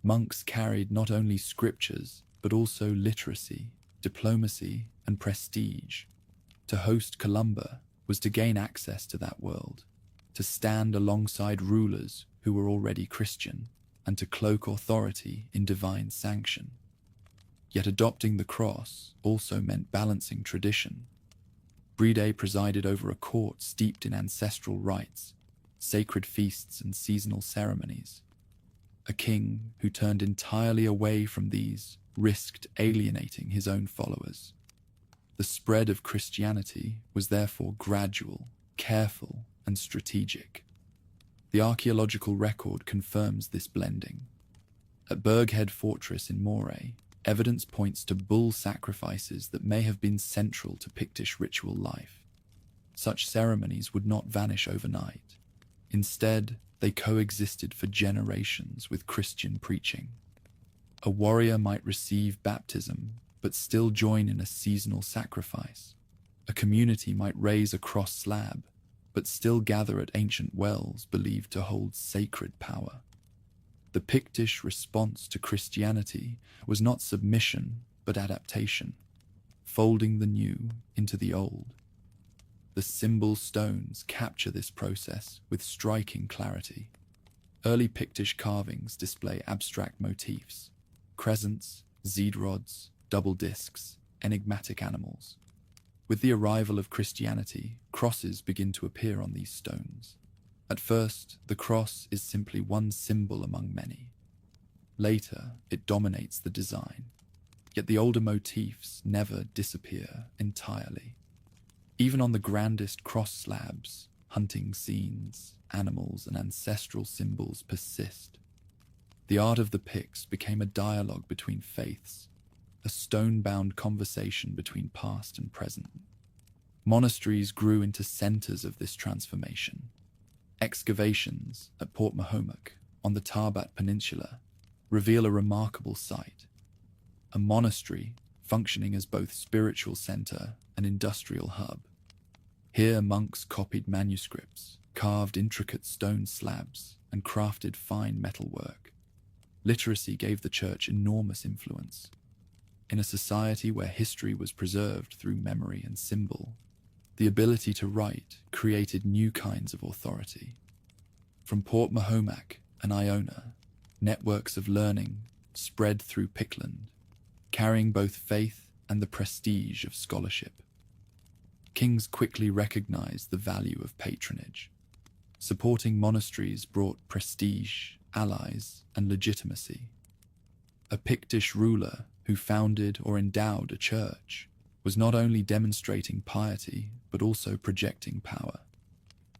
Monks carried not only scriptures, but also literacy, diplomacy, and prestige. To host Columba was to gain access to that world, to stand alongside rulers who were already Christian, and to cloak authority in divine sanction. Yet adopting the cross also meant balancing tradition. Brede presided over a court steeped in ancestral rites, sacred feasts, and seasonal ceremonies. A king who turned entirely away from these risked alienating his own followers. The spread of Christianity was therefore gradual, careful, and strategic. The archaeological record confirms this blending. At Burghead Fortress in Moray, evidence points to bull sacrifices that may have been central to Pictish ritual life. Such ceremonies would not vanish overnight. Instead, they coexisted for generations with Christian preaching. A warrior might receive baptism, but still join in a seasonal sacrifice. A community might raise a cross slab, but still gather at ancient wells believed to hold sacred power. The Pictish response to Christianity was not submission, but adaptation, folding the new into the old. The symbol stones capture this process with striking clarity. Early Pictish carvings display abstract motifs: crescents, zeed rods, double discs, enigmatic animals. With the arrival of Christianity, crosses begin to appear on these stones. At first, the cross is simply one symbol among many. Later, it dominates the design. Yet the older motifs never disappear entirely. Even on the grandest cross slabs, hunting scenes, animals, and ancestral symbols persist. The art of the Picts became a dialogue between faiths, a stone-bound conversation between past and present. Monasteries grew into centers of this transformation. Excavations at Port Mahomac on the Tarbat Peninsula reveal a remarkable sight: a monastery functioning as both spiritual center and industrial hub. Here monks copied manuscripts, carved intricate stone slabs, and crafted fine metalwork. Literacy gave the church enormous influence. In a society where history was preserved through memory and symbol, the ability to write created new kinds of authority. From Port Mahomac and Iona, networks of learning spread through Pictland, carrying both faith and the prestige of scholarship. Kings quickly recognized the value of patronage. Supporting monasteries brought prestige, allies, and legitimacy. A Pictish ruler who founded or endowed a church was not only demonstrating piety, but also projecting power.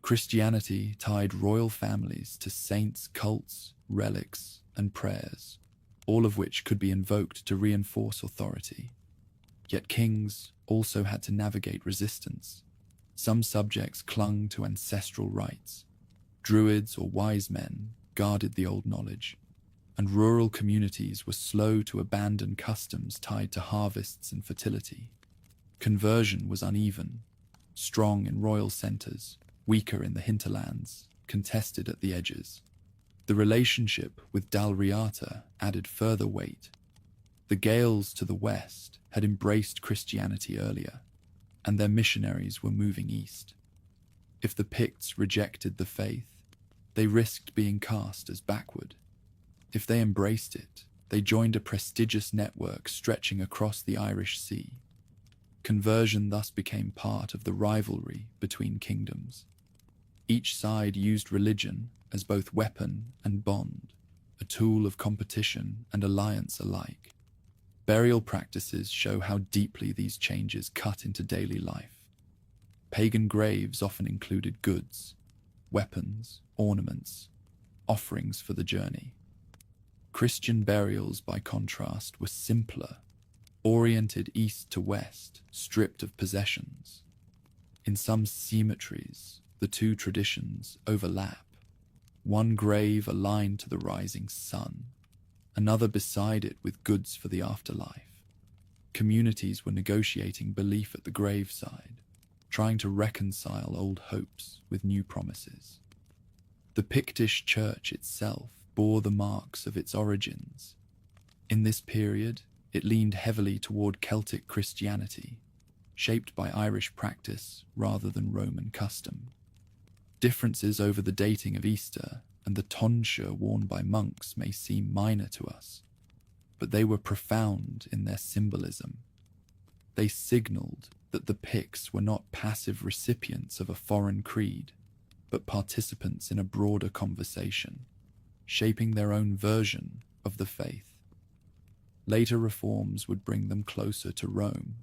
Christianity tied royal families to saints' cults, relics, and prayers, all of which could be invoked to reinforce authority. Yet kings also had to navigate resistance. Some subjects clung to ancestral rites. Druids or wise men guarded the old knowledge, and rural communities were slow to abandon customs tied to harvests and fertility. Conversion was uneven, strong in royal centers, weaker in the hinterlands, contested at the edges. The relationship with Dalriata added further weight. The Gaels to the west had embraced Christianity earlier, and their missionaries were moving east. If the Picts rejected the faith, they risked being cast as backward. If they embraced it, they joined a prestigious network stretching across the Irish Sea. Conversion thus became part of the rivalry between kingdoms. Each side used religion as both weapon and bond, a tool of competition and alliance alike. Burial practices show how deeply these changes cut into daily life. Pagan graves often included goods, weapons, ornaments, offerings for the journey. Christian burials, by contrast, were simpler, oriented east to west, stripped of possessions. In some cemeteries, the two traditions overlap, one grave aligned to the rising sun, another beside it with goods for the afterlife. Communities were negotiating belief at the graveside, trying to reconcile old hopes with new promises. The Pictish church itself bore the marks of its origins. In this period, it leaned heavily toward Celtic Christianity, shaped by Irish practice rather than Roman custom. Differences over the dating of Easter and the tonsure worn by monks may seem minor to us, but they were profound in their symbolism. They signaled that the Picts were not passive recipients of a foreign creed, but participants in a broader conversation, shaping their own version of the faith. Later reforms would bring them closer to Rome,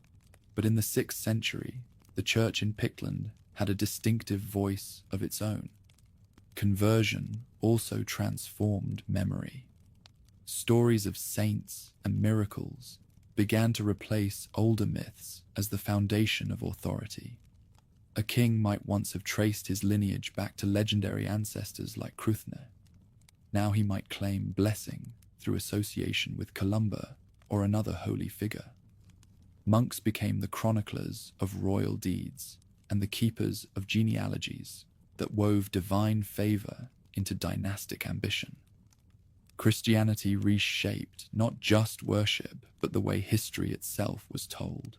but in the 6th century, the church in Pictland had a distinctive voice of its own. Conversion also transformed memory. Stories of saints and miracles began to replace older myths as the foundation of authority. A king might once have traced his lineage back to legendary ancestors like Cruithne. Now he might claim blessing through association with Columba or another holy figure. Monks became the chroniclers of royal deeds and the keepers of genealogies that wove divine favor into dynastic ambition. Christianity reshaped not just worship, but the way history itself was told.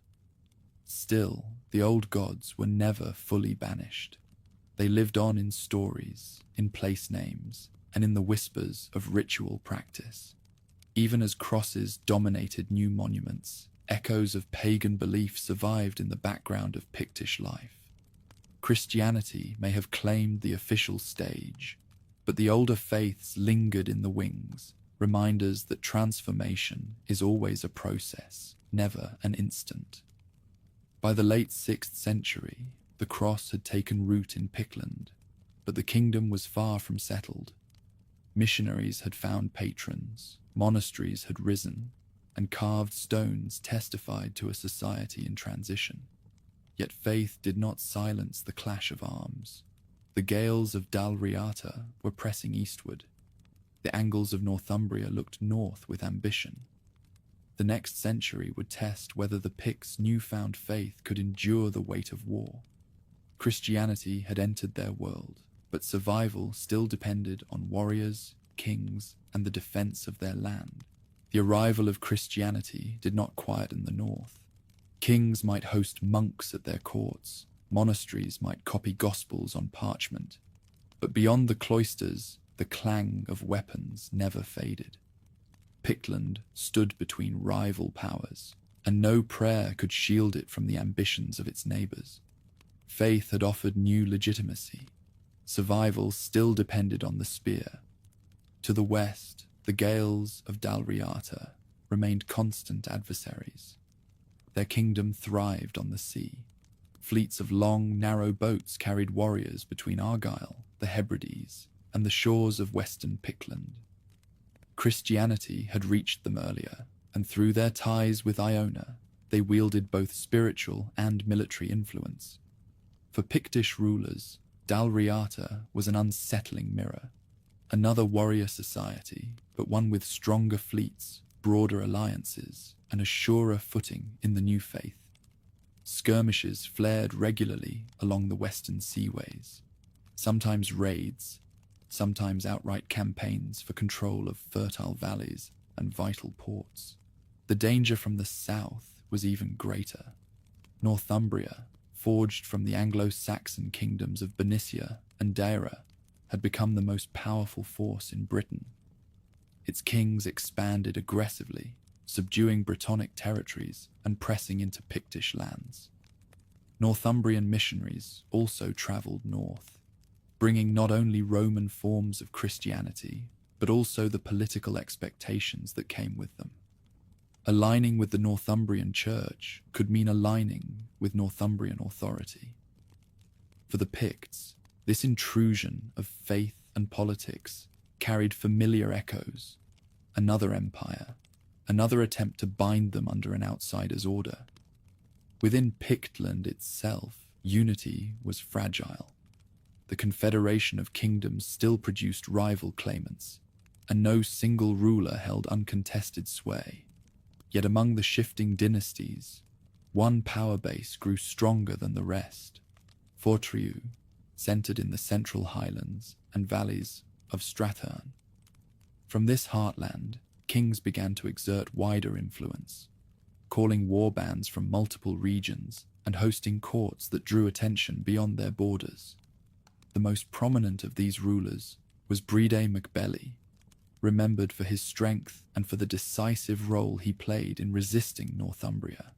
Still, the old gods were never fully banished. They lived on in stories, in place names, and in the whispers of ritual practice. Even as crosses dominated new monuments, echoes of pagan belief survived in the background of Pictish life. Christianity may have claimed the official stage, but the older faiths lingered in the wings, reminders that transformation is always a process, never an instant. By the late 6th century, the cross had taken root in Pictland, but the kingdom was far from settled. Missionaries had found patrons, monasteries had risen, and carved stones testified to a society in transition. Yet faith did not silence the clash of arms. The Gaels of Dalriata were pressing eastward. The Angles of Northumbria looked north with ambition. The next century would test whether the Picts' newfound faith could endure the weight of war. Christianity had entered their world, but survival still depended on warriors, kings, and the defense of their land. The arrival of Christianity did not quieten the north. Kings might host monks at their courts, monasteries might copy gospels on parchment, but beyond the cloisters, the clang of weapons never faded. Pictland stood between rival powers, and no prayer could shield it from the ambitions of its neighbours. Faith had offered new legitimacy. Survival still depended on the spear. To the west, the Gaels of Dalriata remained constant adversaries. Their kingdom thrived on the sea. Fleets of long, narrow boats carried warriors between Argyll, the Hebrides, and the shores of western Pictland. Christianity had reached them earlier, and through their ties with Iona, they wielded both spiritual and military influence. For Pictish rulers, Dalriata was an unsettling mirror, another warrior society, but one with stronger fleets, broader alliances, and a surer footing in the new faith. Skirmishes flared regularly along the western seaways, sometimes raids, sometimes outright campaigns for control of fertile valleys and vital ports. The danger from the south was even greater. Northumbria, forged from the Anglo-Saxon kingdoms of Bernicia and Deira, had become the most powerful force in Britain. Its kings expanded aggressively, subduing Brittonic territories and pressing into Pictish lands. Northumbrian missionaries also travelled north, bringing not only Roman forms of Christianity, but also the political expectations that came with them. Aligning with the Northumbrian church could mean aligning with Northumbrian authority. For the Picts, this intrusion of faith and politics carried familiar echoes. Another empire, another attempt to bind them under an outsider's order. Within Pictland itself, unity was fragile. the confederation of kingdoms still produced rival claimants, and no single ruler held uncontested sway. Yet among the shifting dynasties, one power base grew stronger than the rest. Fortriu, centered in the central highlands and valleys of Strathern. From this heartland, kings began to exert wider influence, calling war bands from multiple regions and hosting courts that drew attention beyond their borders. The most prominent of these rulers was Brede MacBelly, remembered for his strength and for the decisive role he played in resisting Northumbria.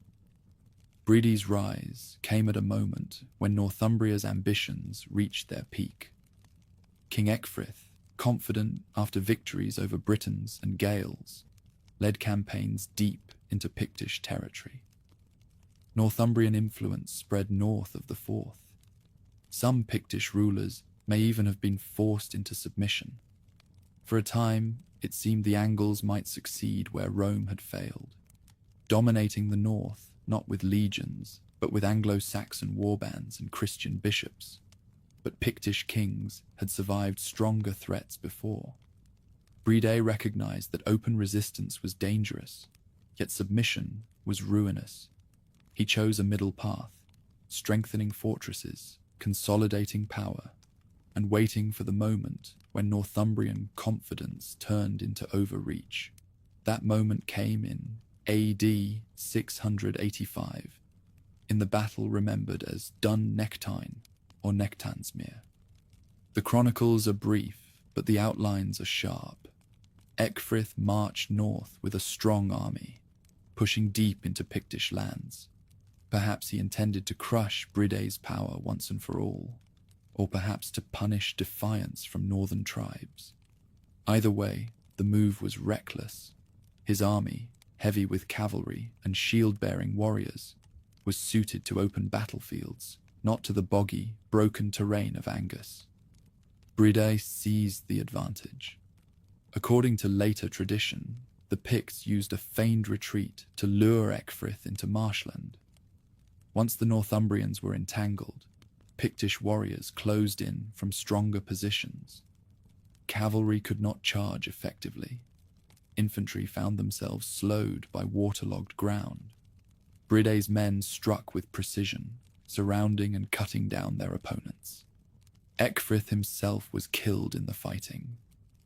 Brede's rise came at a moment when Northumbria's ambitions reached their peak. King Ecgfrith, confident after victories over Britons and Gaels, led campaigns deep into Pictish territory. Northumbrian influence spread north of the Forth. Some Pictish rulers may even have been forced into submission. For a time, it seemed the Angles might succeed where Rome had failed, dominating the north not with legions, but with Anglo-Saxon warbands and Christian bishops. But Pictish kings had survived stronger threats before. Brede recognized that open resistance was dangerous, yet submission was ruinous. He chose a middle path, strengthening fortresses, consolidating power, and waiting for the moment when Northumbrian confidence turned into overreach. That moment came in AD 685, in the battle remembered as Dun Nectine or Nectansmere. The chronicles are brief, but the outlines are sharp. Ecgfrith marched north with a strong army, pushing deep into Pictish lands. Perhaps he intended to crush Brede's power once and for all, or perhaps to punish defiance from northern tribes. Either way, the move was reckless. His army, heavy with cavalry and shield-bearing warriors, was suited to open battlefields, not to the boggy, broken terrain of Angus. Brede seized the advantage. According to later tradition, the Picts used a feigned retreat to lure Ecgfrith into marshland. Once the Northumbrians were entangled, Pictish warriors closed in from stronger positions. Cavalry could not charge effectively. Infantry found themselves slowed by waterlogged ground. Brede's men struck with precision, surrounding and cutting down their opponents. Ecgfrith himself was killed in the fighting,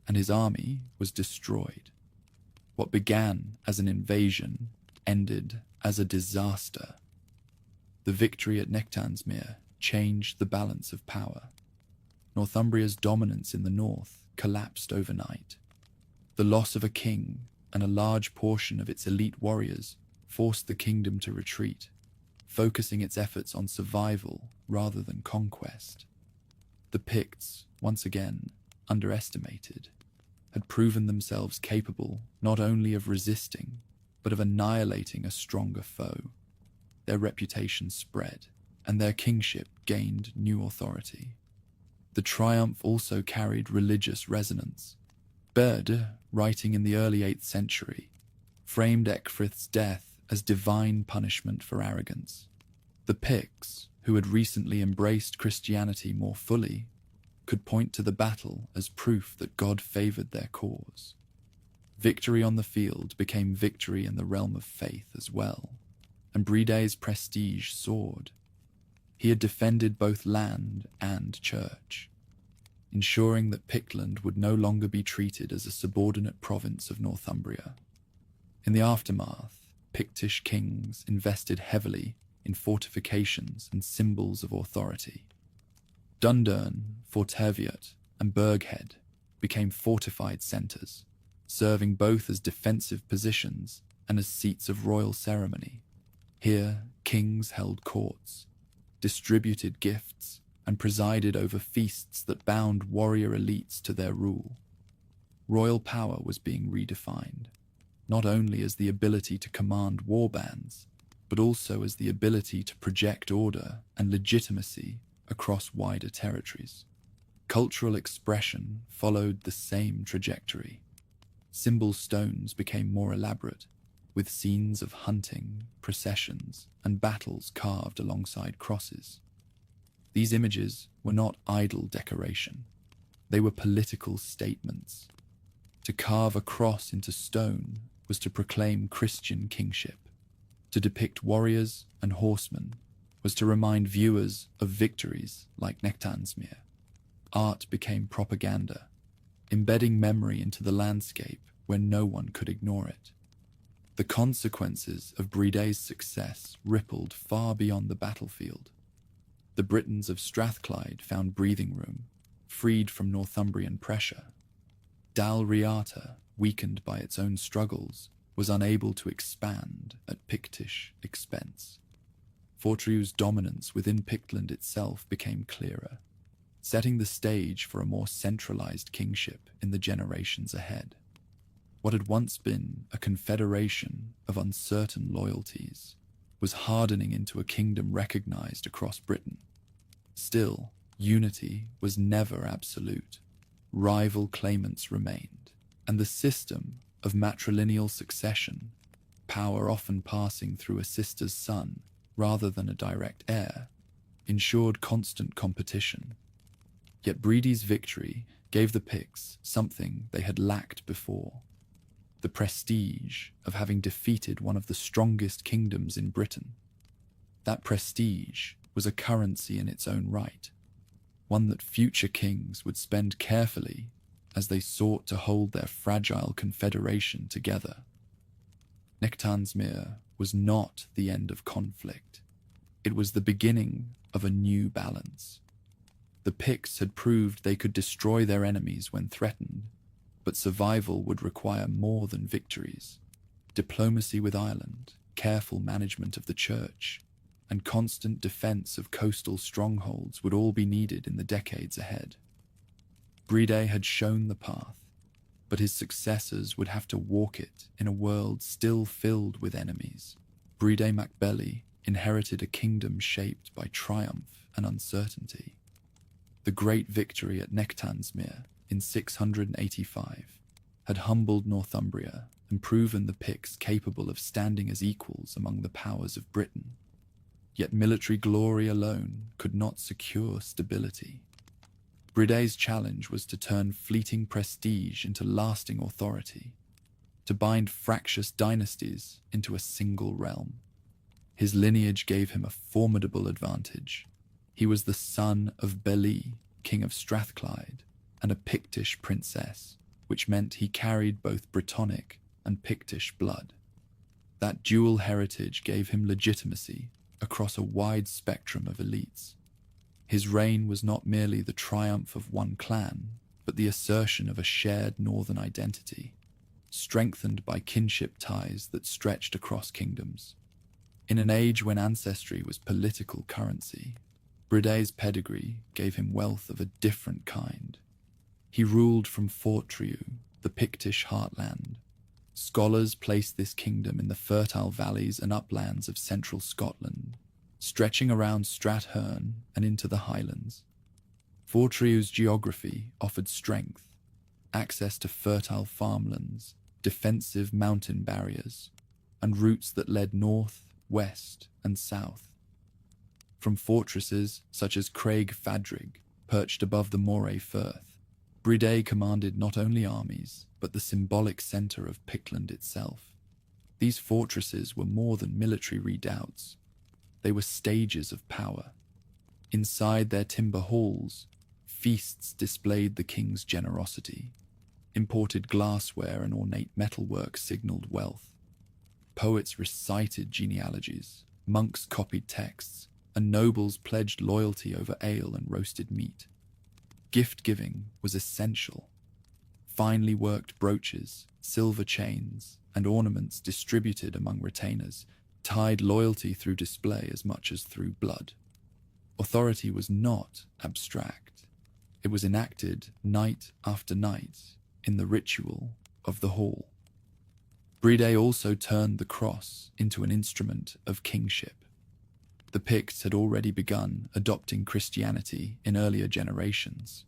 and his army was destroyed. What began as an invasion ended as a disaster. The victory at Nectansmere changed the balance of power. Northumbria's dominance in the north collapsed overnight. The loss of a king and a large portion of its elite warriors forced the kingdom to retreat, focusing its efforts on survival rather than conquest. The Picts, once again underestimated, had proven themselves capable not only of resisting, but of annihilating a stronger foe. Their reputation spread, and their kingship gained new authority. The triumph also carried religious resonance. Bede, writing in the early 8th century, framed Ecgfrith's death as divine punishment for arrogance. The Picts, who had recently embraced Christianity more fully, could point to the battle as proof that God favored their cause. Victory on the field became victory in the realm of faith as well, and Brede's prestige soared. He had defended both land and church, ensuring that Pictland would no longer be treated as a subordinate province of Northumbria. In the aftermath, Pictish kings invested heavily in fortifications and symbols of authority. Dundurn, Forteviot, and Burghead became fortified centres, serving both as defensive positions and as seats of royal ceremony. Here, kings held courts, distributed gifts, and presided over feasts that bound warrior elites to their rule. Royal power was being redefined, not only as the ability to command warbands, but also as the ability to project order and legitimacy across wider territories. Cultural expression followed the same trajectory. Symbol stones became more elaborate, with scenes of hunting, processions, and battles carved alongside crosses. These images were not idle decoration. They were political statements. To carve a cross into stone was to proclaim Christian kingship. To depict warriors and horsemen was to remind viewers of victories like Nectansmere. Art became propaganda, embedding memory into the landscape where no one could ignore it. The consequences of Bride's success rippled far beyond the battlefield. The Britons of Strathclyde found breathing room, freed from Northumbrian pressure. Dalriata, weakened by its own struggles, was unable to expand at Pictish expense. Fortriu's dominance within Pictland itself became clearer, setting the stage for a more centralized kingship in the generations ahead. What had once been a confederation of uncertain loyalties was hardening into a kingdom recognized across Britain. Still, unity was never absolute. Rival claimants remained, and the system of matrilineal succession, power often passing through a sister's son rather than a direct heir, ensured constant competition. Yet Bride's victory gave the Picts something they had lacked before: the prestige of having defeated one of the strongest kingdoms in Britain. That prestige was a currency in its own right, one that future kings would spend carefully as they sought to hold their fragile confederation together. Nectansmere was not the end of conflict. It was the beginning of a new balance. The Picts had proved they could destroy their enemies when threatened, but survival would require more than victories. Diplomacy with Ireland, careful management of the church, and constant defense of coastal strongholds would all be needed in the decades ahead. Bride had shown the path, but his successors would have to walk it in a world still filled with enemies. Bride mac Bailly inherited a kingdom shaped by triumph and uncertainty. The great victory at Nectansmere in 685 had humbled Northumbria and proven the Picts capable of standing as equals among the powers of Britain. Yet military glory alone could not secure stability. Bride's challenge was to turn fleeting prestige into lasting authority, to bind fractious dynasties into a single realm. His lineage gave him a formidable advantage. He was the son of Bailly, king of Strathclyde, and a Pictish princess, which meant he carried both Brittonic and Pictish blood. That dual heritage gave him legitimacy across a wide spectrum of elites. His reign was not merely the triumph of one clan, but the assertion of a shared northern identity, strengthened by kinship ties that stretched across kingdoms. In an age when ancestry was political currency, Bride's pedigree gave him wealth of a different kind. He ruled from Fortriu, the Pictish heartland. Scholars place this kingdom in the fertile valleys and uplands of central Scotland, stretching around Strathern and into the Highlands. Fortriu's geography offered strength, access to fertile farmlands, defensive mountain barriers, and routes that led north, west, and south. From fortresses such as Craig Fadrig, perched above the Moray Firth, Bride commanded not only armies, but the symbolic centre of Pictland itself. These fortresses were more than military redoubts. They were stages of power. Inside their timber halls, feasts displayed the king's generosity. Imported glassware and ornate metalwork signalled wealth. Poets recited genealogies, monks copied texts, and nobles pledged loyalty over ale and roasted meat. Gift-giving was essential. Finely worked brooches, silver chains, and ornaments distributed among retainers tied loyalty through display as much as through blood. Authority was not abstract. It was enacted night after night in the ritual of the hall. Bride also turned the cross into an instrument of kingship. The Picts had already begun adopting Christianity in earlier generations,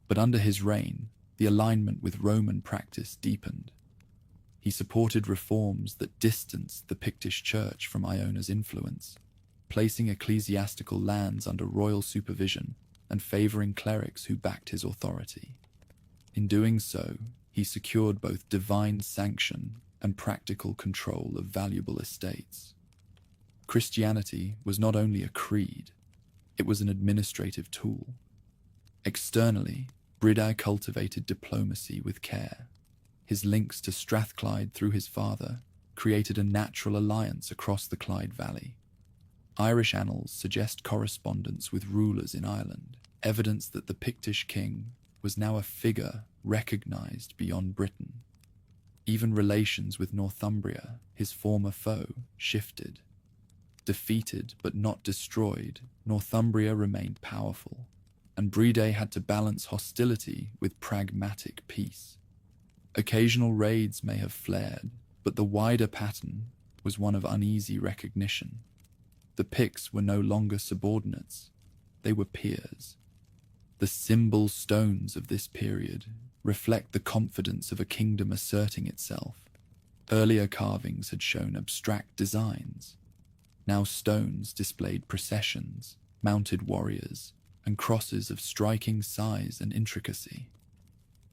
but under his reign, the alignment with Roman practice deepened. He supported reforms that distanced the Pictish church from Iona's influence. placing ecclesiastical lands under royal supervision and favoring clerics who backed his authority. In doing so, he secured both divine sanction and practical control of valuable estates. Christianity was not only a creed, it was an administrative tool. Externally, Bride cultivated diplomacy with care. His links to Strathclyde through his father created a natural alliance across the Clyde Valley. Irish annals suggest correspondence with rulers in Ireland, evidence that the Pictish king was now a figure recognized beyond Britain. Even relations with Northumbria, his former foe, shifted. Defeated but not destroyed, Northumbria remained powerful, and Bride had to balance hostility with pragmatic peace. Occasional raids may have flared, but the wider pattern was one of uneasy recognition. The Picts were no longer subordinates, they were peers. The symbol stones of this period reflect the confidence of a kingdom asserting itself. Earlier carvings had shown abstract designs. Now stones displayed processions, mounted warriors, and crosses of striking size and intricacy.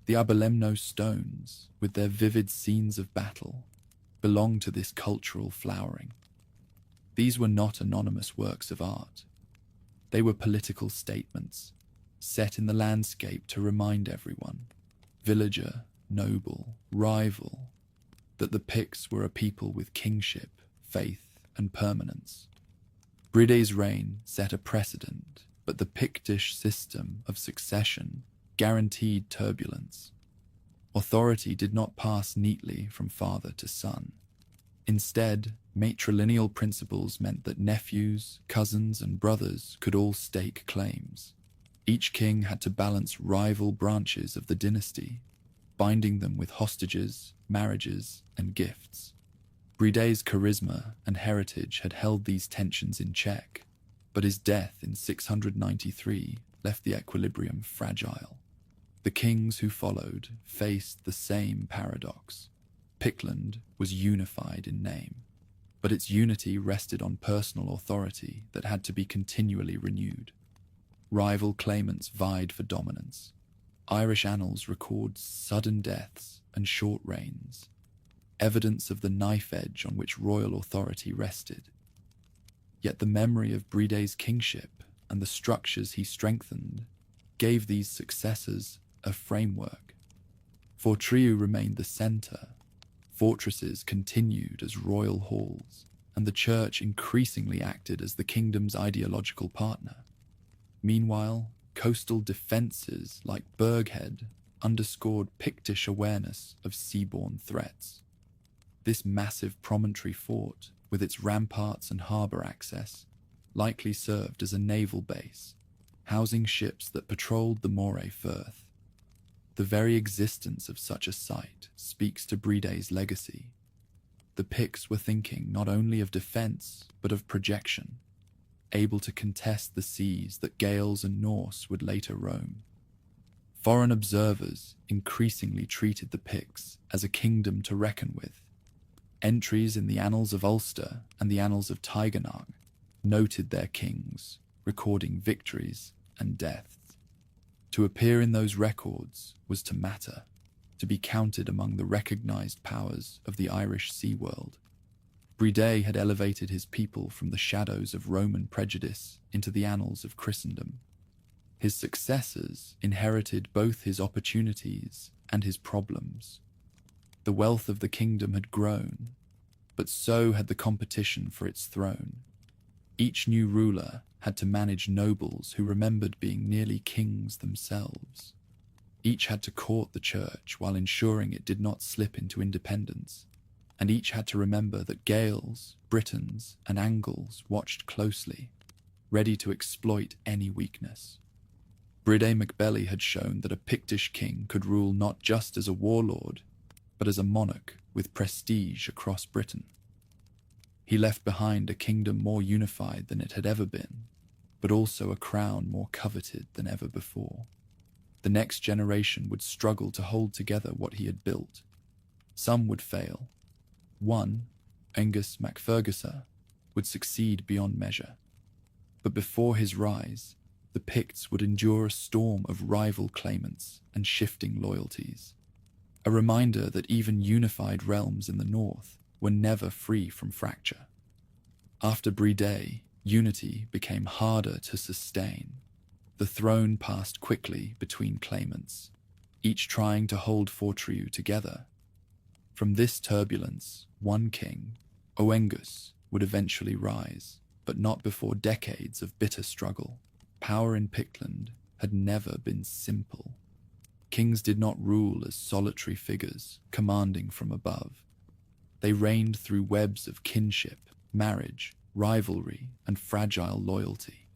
The Abelemno stones, with their vivid scenes of battle, belong to this cultural flowering. These were not anonymous works of art. They were political statements, set in the landscape to remind everyone, villager, noble, rival, that the Picts were a people with kingship, faith, and permanence. Bride's reign set a precedent, but the Pictish system of succession guaranteed turbulence. Authority did not pass neatly from father to son. Instead, matrilineal principles meant that nephews, cousins, and brothers could all stake claims. Each king had to balance rival branches of the dynasty, binding them with hostages, marriages, and gifts. Bride's charisma and heritage had held these tensions in check, but his death in 693 left the equilibrium fragile. The kings who followed faced the same paradox. Pictland was unified in name, but its unity rested on personal authority that had to be continually renewed. Rival claimants vied for dominance. Irish annals record sudden deaths and short reigns, evidence of the knife edge on which royal authority rested. Yet the memory of Bride's kingship and the structures he strengthened gave these successors a framework. Fortriu remained the centre, fortresses continued as royal halls, and the church increasingly acted as the kingdom's ideological partner. Meanwhile, coastal defences like Burghead underscored Pictish awareness of seaborne threats. This massive promontory fort, with its ramparts and harbour access, likely served as a naval base, housing ships that patrolled the Moray Firth. The very existence of such a site speaks to Bride's legacy. The Picts were thinking not only of defence, but of projection, able to contest the seas that Gaels and Norse would later roam. Foreign observers increasingly treated the Picts as a kingdom to reckon with. Entries in the Annals of Ulster and the Annals of Tigernach noted their kings, recording victories and deaths. To appear in those records was to matter, to be counted among the recognised powers of the Irish sea world. Bride had elevated his people from the shadows of Roman prejudice into the annals of Christendom. His successors inherited both his opportunities and his problems. The wealth of the kingdom had grown, but so had the competition for its throne. Each new ruler had to manage nobles who remembered being nearly kings themselves. Each had to court the church while ensuring it did not slip into independence, and each had to remember that Gaels, Britons, and Angles watched closely, ready to exploit any weakness. Bride MacBelly had shown that a Pictish king could rule not just as a warlord, but as a monarch with prestige across Britain. He left behind a kingdom more unified than it had ever been, but also a crown more coveted than ever before. The next generation would struggle to hold together what he had built. Some would fail. One, Angus MacFergusa, would succeed beyond measure. But before his rise, the Picts would endure a storm of rival claimants and shifting loyalties, a reminder that even unified realms in the north were never free from fracture. After Bride, unity became harder to sustain. The throne passed quickly between claimants, each trying to hold Fortriu together. From this turbulence, one king, Oengus, would eventually rise, but not before decades of bitter struggle. Power in Pictland had never been simple. Kings did not rule as solitary figures, commanding from above. They reigned through webs of kinship, marriage, rivalry, and fragile loyalty.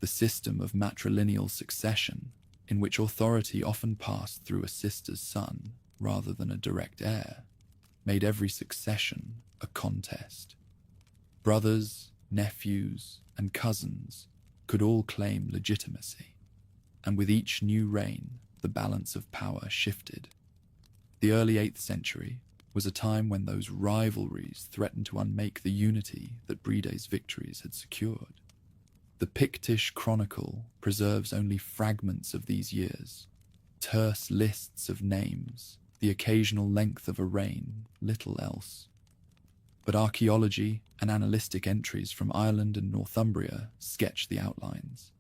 The system of matrilineal succession, in which authority often passed through a sister's son rather than a direct heir, made every succession a contest. Brothers, nephews, and cousins could all claim legitimacy, and with each new reign, the balance of power shifted. The early 8th century was a time when those rivalries threatened to unmake the unity that Bride's victories had secured. The Pictish Chronicle preserves only fragments of these years, terse lists of names, the occasional length of a reign, little else. But archaeology and analytic entries from Ireland and Northumbria sketch the outlines.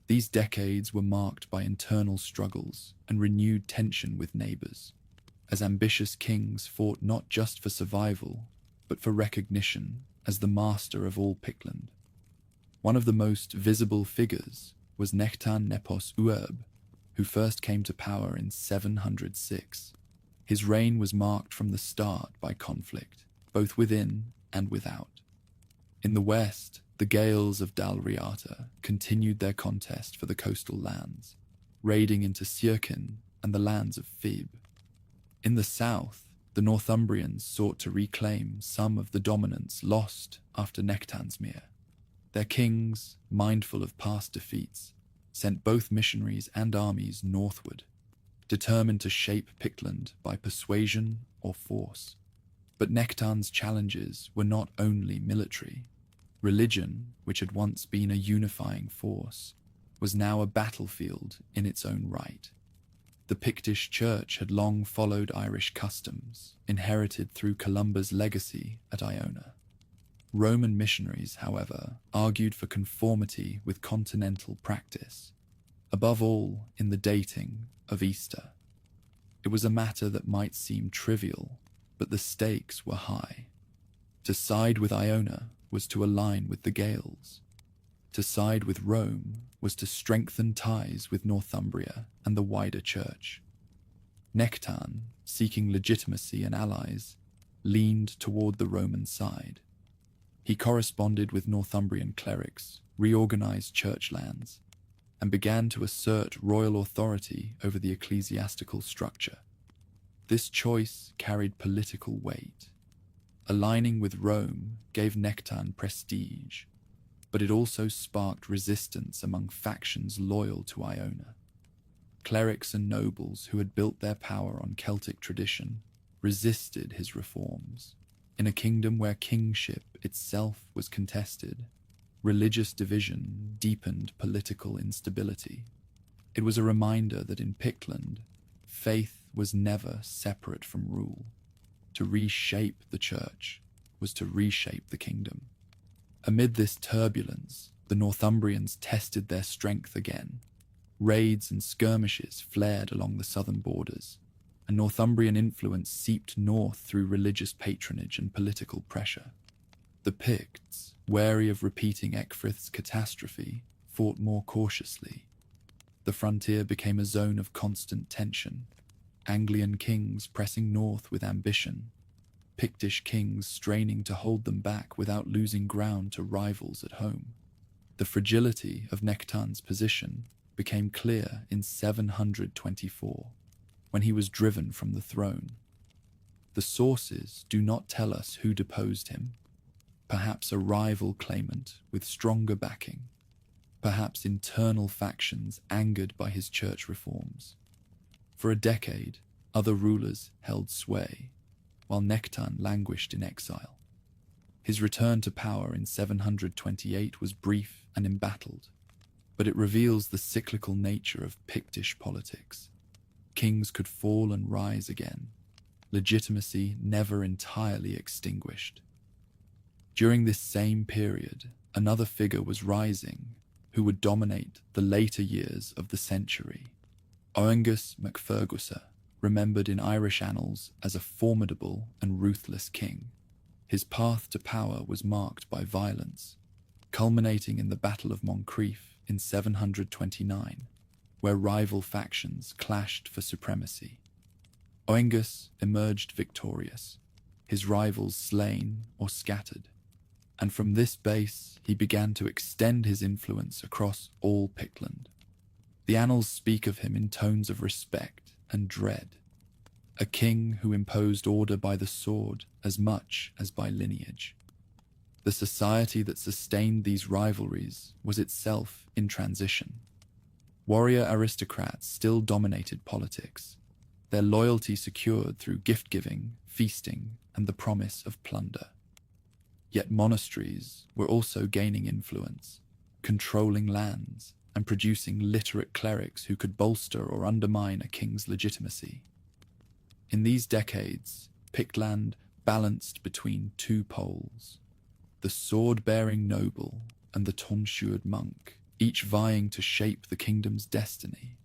These decades were marked by internal struggles and renewed tension with neighbours, as ambitious kings fought not just for survival, but for recognition as the master of all Pictland. One of the most visible figures was Nectan Nepos Uerb, who first came to power in 706. His reign was marked from the start by conflict, both within and without. In the west, the Gaels of Dalriata continued their contest for the coastal lands, raiding into Sierkin and the lands of Fib. In the south, the Northumbrians sought to reclaim some of the dominance lost after Nectansmere. Their kings, mindful of past defeats, sent both missionaries and armies northward, determined to shape Pictland by persuasion or force. But Nectan's challenges were not only military. Religion, which had once been a unifying force, was now a battlefield in its own right. The Pictish Church had long followed Irish customs, inherited through Columba's legacy at Iona. Roman missionaries, however, argued for conformity with continental practice, above all in the dating of Easter. It was a matter that might seem trivial, but the stakes were high. To side with Iona was to align with the Gaels. To side with Rome was to strengthen ties with Northumbria and the wider church. Nectan, seeking legitimacy and allies, leaned toward the Roman side. He corresponded with Northumbrian clerics, reorganized church lands, and began to assert royal authority over the ecclesiastical structure. This choice carried political weight. Aligning with Rome gave Nectan prestige, but it also sparked resistance among factions loyal to Iona. Clerics and nobles who had built their power on Celtic tradition resisted his reforms. In a kingdom where kingship itself was contested, religious division deepened political instability. It was a reminder that in Pictland, faith was never separate from rule. To reshape the church was to reshape the kingdom. Amid this turbulence, the Northumbrians tested their strength again. Raids and skirmishes flared along the southern borders, and Northumbrian influence seeped north through religious patronage and political pressure. The Picts, wary of repeating Ecgfrith's catastrophe, fought more cautiously. The frontier became a zone of constant tension, Anglian kings pressing north with ambition, Pictish kings straining to hold them back without losing ground to rivals at home. The fragility of Nectan's position became clear in 724, when he was driven from the throne. The sources do not tell us who deposed him. Perhaps a rival claimant with stronger backing, perhaps internal factions angered by his church reforms. For a decade, other rulers held sway, while Nectan languished in exile. His return to power in 728 was brief and embattled, but it reveals the cyclical nature of Pictish politics. Kings could fall and rise again, legitimacy never entirely extinguished. During this same period, another figure was rising who would dominate the later years of the century. Oengus MacFergusa, remembered in Irish annals as a formidable and ruthless king. His path to power was marked by violence, culminating in the Battle of Moncrieff in 729, where rival factions clashed for supremacy. Oengus emerged victorious, his rivals slain or scattered, and from this base he began to extend his influence across all Pictland. The annals speak of him in tones of respect and dread, a king who imposed order by the sword as much as by lineage. The society that sustained these rivalries was itself in transition. Warrior aristocrats still dominated politics, their loyalty secured through gift-giving, feasting, and the promise of plunder. Yet monasteries were also gaining influence, controlling lands, and producing literate clerics who could bolster or undermine a king's legitimacy. In these decades, Pictland balanced between two poles, the sword-bearing noble and the tonsured monk, each vying to shape the kingdom's destiny.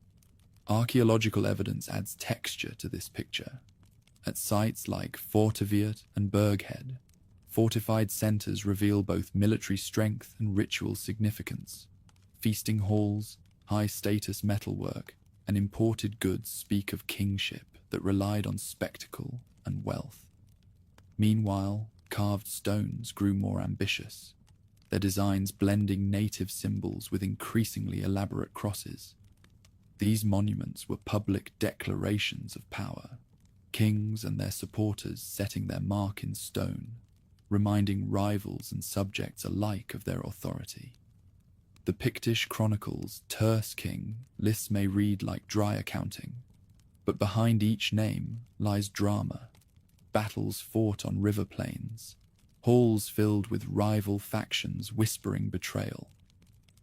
Archaeological evidence adds texture to this picture. At sites like Forteviert and Berghead, fortified centers reveal both military strength and ritual significance. Feasting halls, high-status metalwork, and imported goods speak of kingship that relied on spectacle and wealth. Meanwhile, carved stones grew more ambitious, their designs blending native symbols with increasingly elaborate crosses. These monuments were public declarations of power, kings and their supporters setting their mark in stone, reminding rivals and subjects alike of their authority. The Pictish chronicles' terse king lists may read like dry accounting, but behind each name lies drama, battles fought on river plains, halls filled with rival factions whispering betrayal,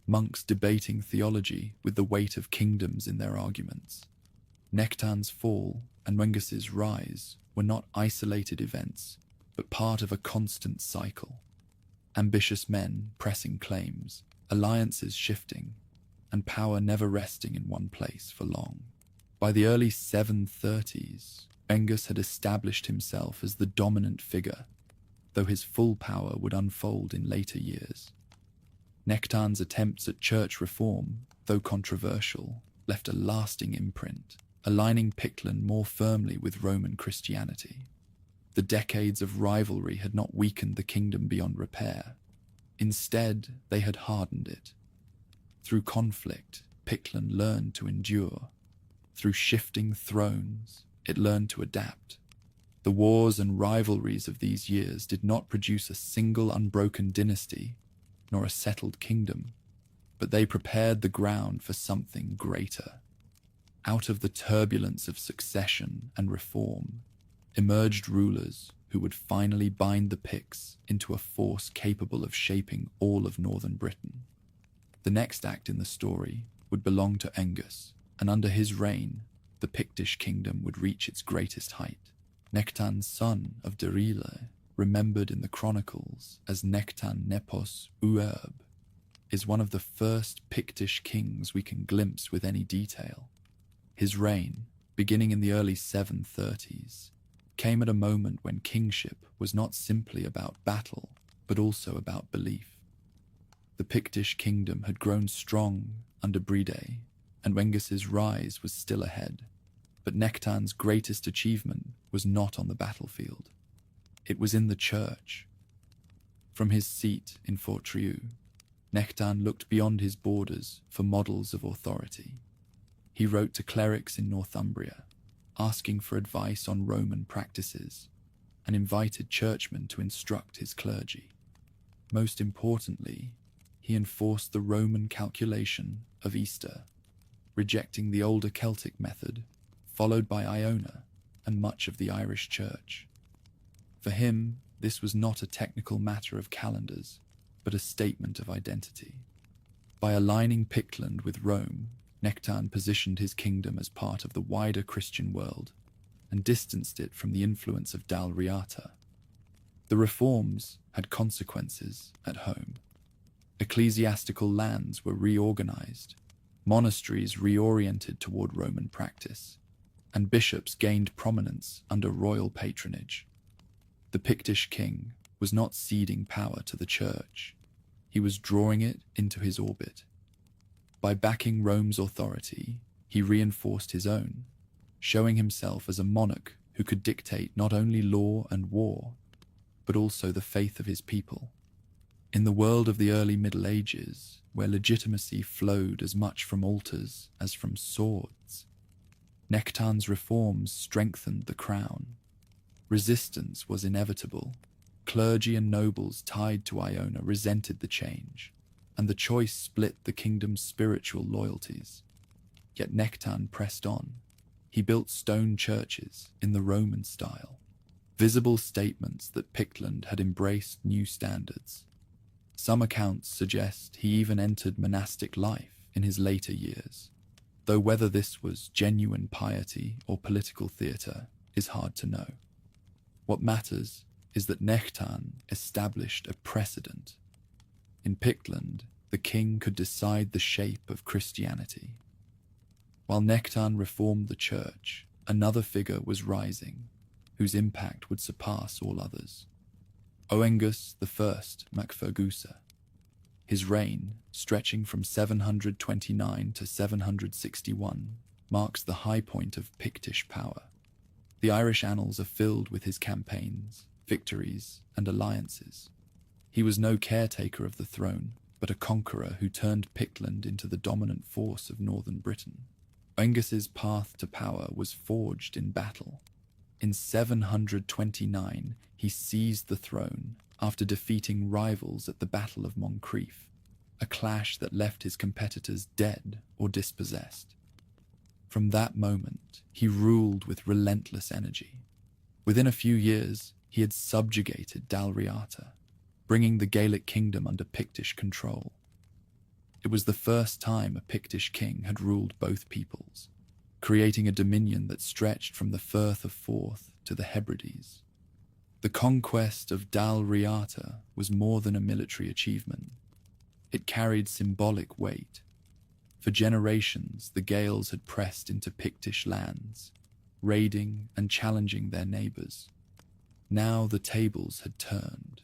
monks debating theology with the weight of kingdoms in their arguments. Nectan's fall and Wengus's rise were not isolated events, but part of a constant cycle. Ambitious men pressing claims, alliances shifting, and power never resting in one place for long. By the early 730s, Wengus had established himself as the dominant figure, though his full power would unfold in later years. Nectan's attempts at church reform, though controversial, left a lasting imprint, aligning Pictland more firmly with Roman Christianity. The decades of rivalry had not weakened the kingdom beyond repair. Instead, they had hardened it. Through conflict, Pictland learned to endure. Through shifting thrones, it learned to adapt. The wars and rivalries of these years did not produce a single unbroken dynasty, nor a settled kingdom, but they prepared the ground for something greater. Out of the turbulence of succession and reform, emerged rulers who would finally bind the Picts into a force capable of shaping all of northern Britain. The next act in the story would belong to Engus, and under his reign, the Pictish kingdom would reach its greatest height. Nectan's son of Derile, remembered in the chronicles as Nectan Nepos Uerb, is one of the first Pictish kings we can glimpse with any detail. His reign, beginning in the early 730s, came at a moment when kingship was not simply about battle, but also about belief. The Pictish kingdom had grown strong under Bride, and Wengus's rise was still ahead. But Nectan's greatest achievement was not on the battlefield. It was in the church. From his seat in Fortriu, Nectan looked beyond his borders for models of authority. He wrote to clerics in Northumbria, asking for advice on Roman practices, and invited churchmen to instruct his clergy. Most importantly, he enforced the Roman calculation of Easter, rejecting the older Celtic method, followed by Iona and much of the Irish Church. For him, this was not a technical matter of calendars, but a statement of identity. By aligning Pictland with Rome, Nectan positioned his kingdom as part of the wider Christian world and distanced it from the influence of Dalriata. The reforms had consequences at home. Ecclesiastical lands were reorganized, monasteries reoriented toward Roman practice, and bishops gained prominence under royal patronage. The Pictish king was not ceding power to the church, he was drawing it into his orbit. By backing Rome's authority, he reinforced his own, showing himself as a monarch who could dictate not only law and war, but also the faith of his people. In the world of the early Middle Ages, where legitimacy flowed as much from altars as from swords, Nectan's reforms strengthened the crown. Resistance was inevitable. Clergy and nobles tied to Iona resented the change, and the choice split the kingdom's spiritual loyalties. Yet Nectan pressed on. He built stone churches in the Roman style, visible statements that Pictland had embraced new standards. Some accounts suggest he even entered monastic life in his later years, though whether this was genuine piety or political theatre is hard to know. What matters is that Nectan established a precedent. In Pictland, the king could decide the shape of Christianity. While Nectan reformed the church, another figure was rising, whose impact would surpass all others. Oengus I Macfergusa. His reign, stretching from 729 to 761, marks the high point of Pictish power. The Irish annals are filled with his campaigns, victories, and alliances. He was no caretaker of the throne, but a conqueror who turned Pictland into the dominant force of northern Britain. Oengus's path to power was forged in battle. In 729, he seized the throne after defeating rivals at the Battle of Moncrief, a clash that left his competitors dead or dispossessed. From that moment, he ruled with relentless energy. Within a few years, he had subjugated Dalriata, bringing the Gaelic kingdom under Pictish control. It was the first time a Pictish king had ruled both peoples, creating a dominion that stretched from the Firth of Forth to the Hebrides. The conquest of Dalriata was more than a military achievement. It carried symbolic weight. For generations, the Gaels had pressed into Pictish lands, raiding and challenging their neighbours. Now the tables had turned.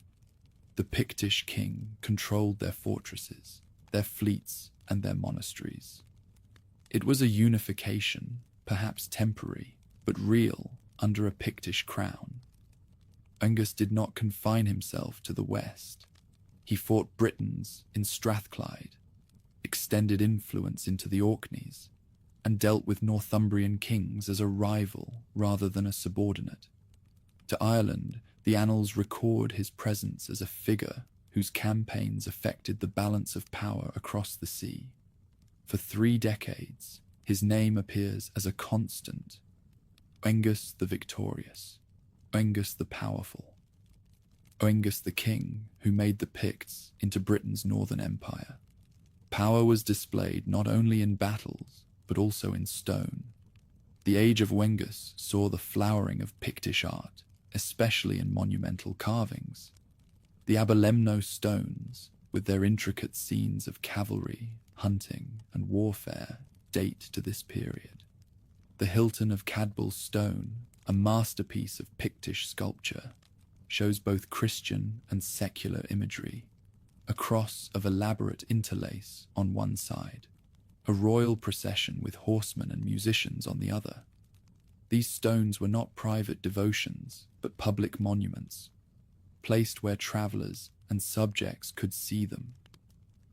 The Pictish king controlled their fortresses, their fleets, and their monasteries. It was a unification, perhaps temporary, but real, under a Pictish crown. Oengus did not confine himself to the west. He fought Britons in Strathclyde, extended influence into the Orkneys, and dealt with Northumbrian kings as a rival rather than a subordinate. To Ireland, the annals record his presence as a figure whose campaigns affected the balance of power across the sea. For 3 decades, his name appears as a constant. Oengus the Victorious, Oengus the Powerful, Oengus the King who made the Picts into Britain's northern empire. Power was displayed not only in battles, but also in stone. The age of Oengus saw the flowering of Pictish art, especially in monumental carvings. The Aberlemno stones, with their intricate scenes of cavalry, hunting, and warfare, date to this period. The Hilton of Cadboll stone, a masterpiece of Pictish sculpture, shows both Christian and secular imagery. A cross of elaborate interlace on one side, a royal procession with horsemen and musicians on the other. These stones were not private devotions, but public monuments, placed where travellers and subjects could see them.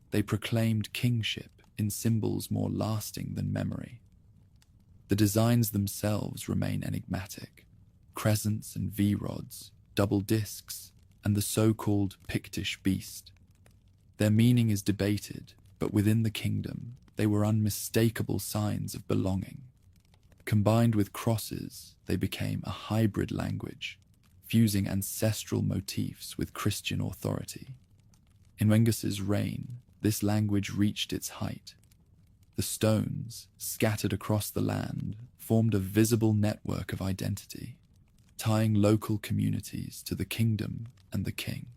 They proclaimed kingship in symbols more lasting than memory. The designs themselves remain enigmatic: crescents and V-rods, double discs, and the so-called Pictish beast. Their meaning is debated, but within the kingdom, they were unmistakable signs of belonging. Combined with crosses, they became a hybrid language, fusing ancestral motifs with Christian authority. In Wengus's reign, this language reached its height. The stones, scattered across the land, formed a visible network of identity, tying local communities to the kingdom and the king.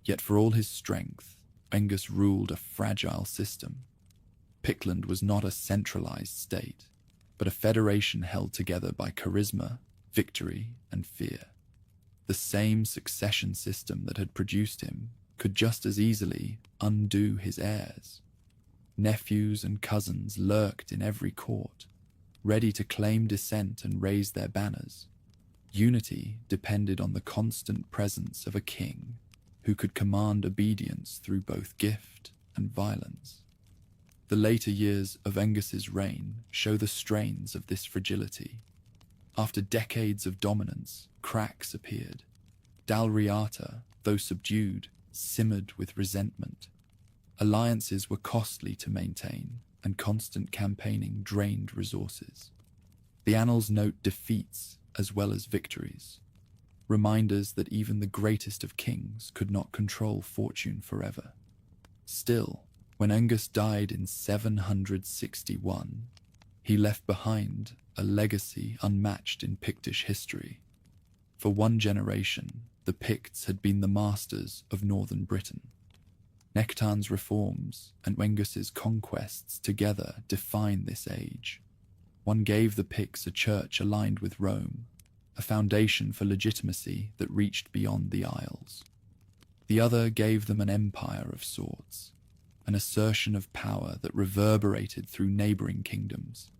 Yet for all his strength, Wengus ruled a fragile system. Pictland was not a centralized state, but a federation held together by charisma, victory, and fear. The same succession system that had produced him could just as easily undo his heirs. Nephews and cousins lurked in every court, ready to claim descent and raise their banners. Unity depended on the constant presence of a king who could command obedience through both gift and violence. The later years of Engus's reign show the strains of this fragility. After decades of dominance, cracks appeared. Dalriata, though subdued, simmered with resentment. Alliances were costly to maintain, and constant campaigning drained resources. The annals note defeats as well as victories, reminders that even the greatest of kings could not control fortune forever. Still, when Engus died in 761, he left behind a legacy unmatched in Pictish history. For one generation, the Picts had been the masters of northern Britain. Nectan's reforms and Wengus's conquests together define this age. One gave the Picts a church aligned with Rome, a foundation for legitimacy that reached beyond the Isles. The other gave them an empire of sorts, an assertion of power that reverberated through neighboring kingdoms,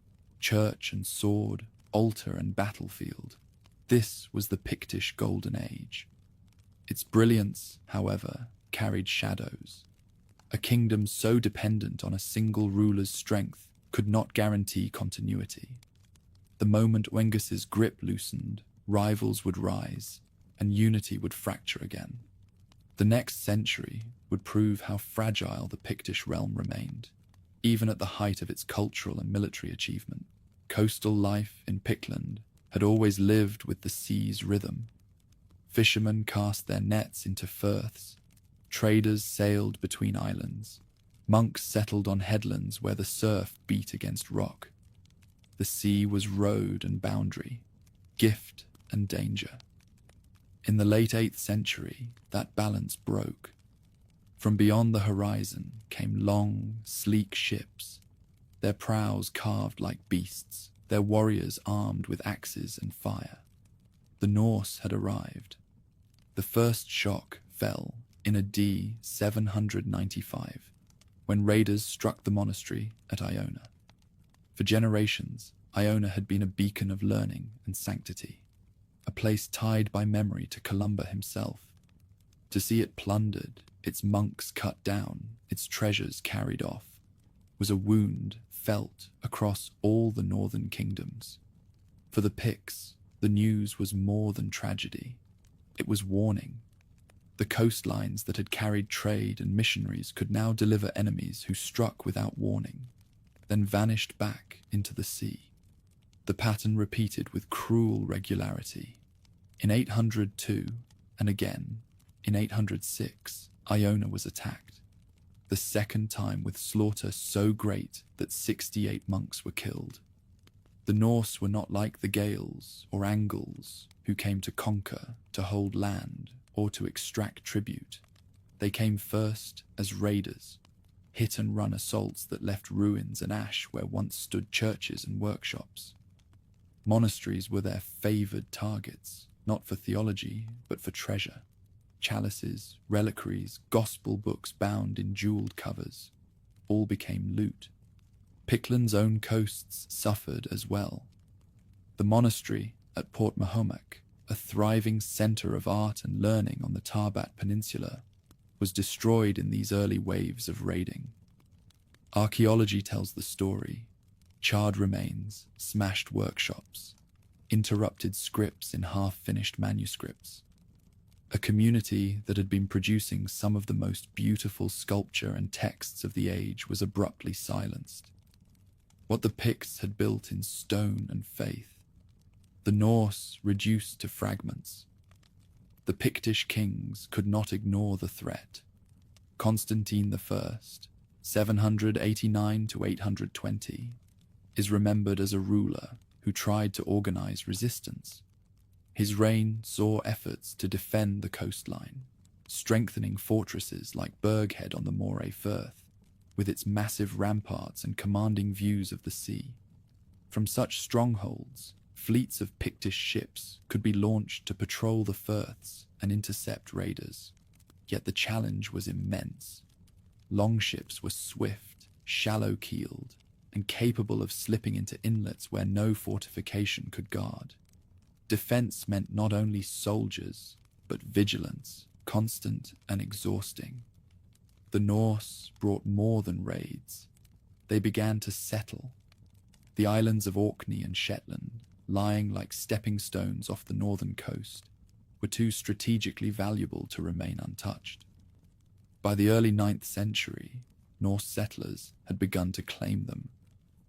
church and sword, altar and battlefield. This was the Pictish Golden Age. Its brilliance, however, carried shadows. A kingdom so dependent on a single ruler's strength could not guarantee continuity. The moment Wengus's grip loosened, rivals would rise, and unity would fracture again. The next century would prove how fragile the Pictish realm remained, even at the height of its cultural and military achievement. Coastal life in Pictland had always lived with the sea's rhythm. Fishermen cast their nets into firths, traders sailed between islands, monks settled on headlands where the surf beat against rock. The sea was road and boundary, gift and danger. In the late 8th century, that balance broke. From beyond the horizon came long, sleek ships, their prows carved like beasts, their warriors armed with axes and fire. The Norse had arrived. The first shock fell in AD 795, when raiders struck the monastery at Iona. For generations, Iona had been a beacon of learning and sanctity, a place tied by memory to Columba himself. To see it plundered, its monks cut down, its treasures carried off, was a wound felt across all the northern kingdoms. For the Picts, the news was more than tragedy. It was warning. The coastlines that had carried trade and missionaries could now deliver enemies who struck without warning, then vanished back into the sea. The pattern repeated with cruel regularity. In 802, and again, in 806, Iona was attacked, the second time with slaughter so great that 68 monks were killed. The Norse were not like the Gaels or Angles, who came to conquer, to hold land, or to extract tribute. They came first as raiders, hit-and-run assaults that left ruins and ash where once stood churches and workshops. Monasteries were their favoured targets, not for theology, but for treasure. Chalices, reliquaries, gospel books bound in jewelled covers, all became loot. Pictland's own coasts suffered as well. The monastery at Port Mahomet, a thriving centre of art and learning on the Tarbat Peninsula, was destroyed in these early waves of raiding. Archaeology tells the story. Charred remains, smashed workshops, interrupted scripts in half-finished manuscripts. A community that had been producing some of the most beautiful sculpture and texts of the age was abruptly silenced. What the Picts had built in stone and faith, the Norse reduced to fragments. The Pictish kings could not ignore the threat. Constantine I, 789 to 820, is remembered as a ruler who tried to organize resistance. His reign saw efforts to defend the coastline, strengthening fortresses like Burghead on the Moray Firth, with its massive ramparts and commanding views of the sea. From such strongholds, fleets of Pictish ships could be launched to patrol the firths and intercept raiders. Yet the challenge was immense. Longships were swift, shallow-keeled, and capable of slipping into inlets where no fortification could guard. Defense meant not only soldiers, but vigilance, constant and exhausting. The Norse brought more than raids. They began to settle. The islands of Orkney and Shetland, lying like stepping stones off the northern coast, were too strategically valuable to remain untouched. By the early 9th century, Norse settlers had begun to claim them,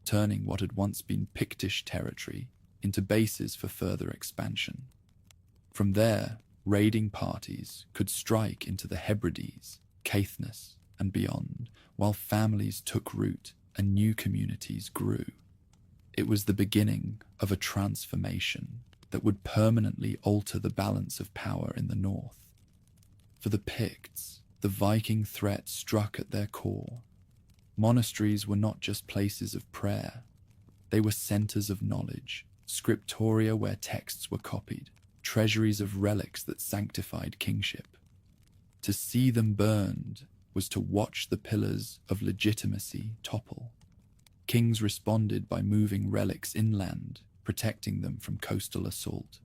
turning what had once been Pictish territory into bases for further expansion. From there, raiding parties could strike into the Hebrides, Caithness, and beyond, while families took root and new communities grew. It was the beginning of a transformation that would permanently alter the balance of power in the north. For the Picts, the Viking threat struck at their core. Monasteries were not just places of prayer. They were centers of knowledge, scriptoria where texts were copied, treasuries of relics that sanctified kingship. To see them burned was to watch the pillars of legitimacy topple. Kings responded by moving relics inland, protecting them from coastal assault.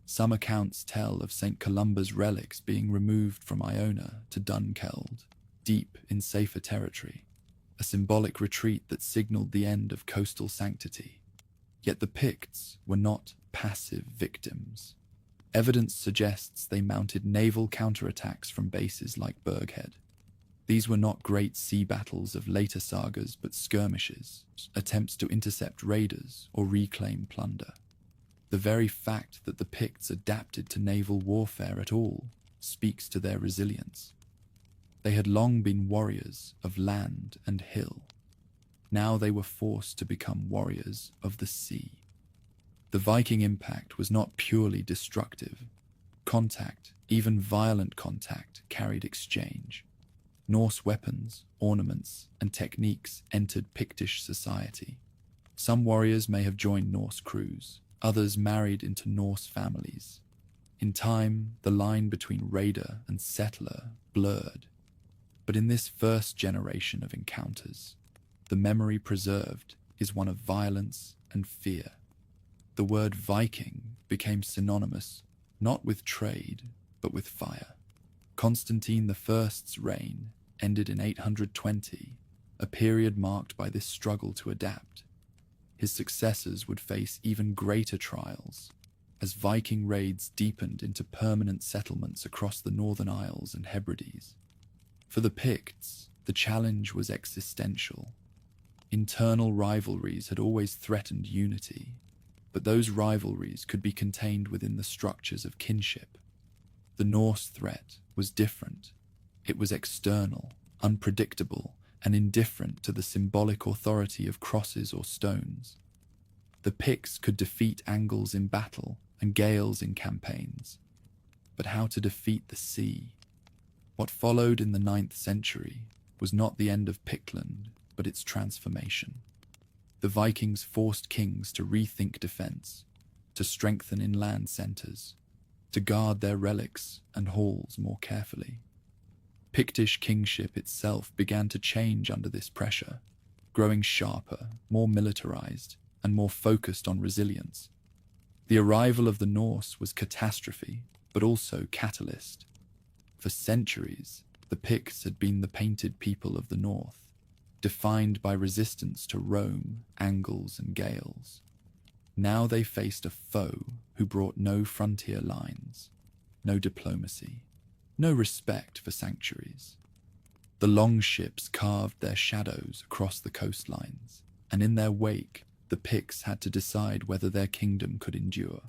Some accounts tell of St. Columba's relics being removed from Iona to Dunkeld, deep in safer territory, a symbolic retreat that signaled the end of coastal sanctity. Yet the Picts were not passive victims. Evidence suggests they mounted naval counterattacks from bases like Burghead. These were not great sea battles of later sagas, but skirmishes, attempts to intercept raiders or reclaim plunder. The very fact that the Picts adapted to naval warfare at all speaks to their resilience. They had long been warriors of land and hill. Now they were forced to become warriors of the sea. The Viking impact was not purely destructive. Contact, even violent contact, carried exchange. Norse weapons, ornaments, and techniques entered Pictish society. Some warriors may have joined Norse crews, others married into Norse families. In time, the line between raider and settler blurred. But in this first generation of encounters, the memory preserved is one of violence and fear. The word Viking became synonymous not with trade, but with fire. Constantine I's reign ended in 820, a period marked by this struggle to adapt. His successors would face even greater trials, as Viking raids deepened into permanent settlements across the Northern Isles and Hebrides. For the Picts, the challenge was existential. Internal rivalries had always threatened unity, but those rivalries could be contained within the structures of kinship. The Norse threat was different. It was external, unpredictable, and indifferent to the symbolic authority of crosses or stones. The Picts could defeat Angles in battle and Gaels in campaigns. But how to defeat the sea? What followed in the 9th century was not the end of Pictland, but its transformation. The Vikings forced kings to rethink defense, to strengthen inland centers, to guard their relics and halls more carefully. Pictish kingship itself began to change under this pressure, growing sharper, more militarized, and more focused on resilience. The arrival of the Norse was catastrophe, but also catalyst. For centuries, the Picts had been the painted people of the north, defined by resistance to Rome, Angles, and Gaels. Now they faced a foe who brought no frontier lines, no diplomacy, no respect for sanctuaries. The longships carved their shadows across the coastlines, and in their wake, the Picts had to decide whether their kingdom could endure.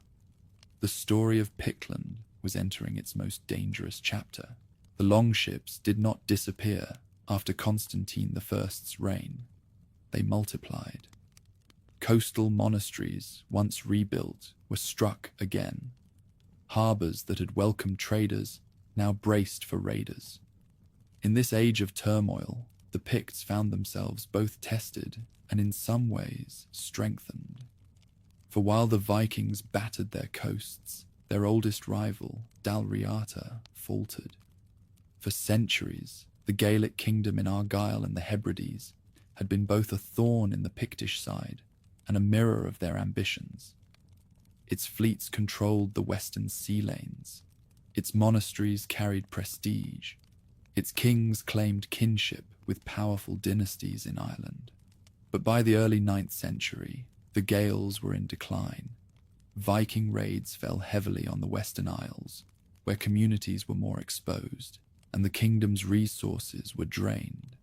The story of Pictland was entering its most dangerous chapter. The longships did not disappear after Constantine I's reign. They multiplied. Coastal monasteries, once rebuilt, were struck again. Harbors that had welcomed traders now braced for raiders. In this age of turmoil, the Picts found themselves both tested and in some ways strengthened. For while the Vikings battered their coasts, their oldest rival, Dalriata, faltered. For centuries, the Gaelic kingdom in Argyll and the Hebrides had been both a thorn in the Pictish side and a mirror of their ambitions. Its fleets controlled the western sea lanes. Its monasteries carried prestige. Its kings claimed kinship with powerful dynasties in Ireland. But by the early 9th century, the Gaels were in decline. Viking raids fell heavily on the Western Isles, where communities were more exposed, and the kingdom's resources were drained.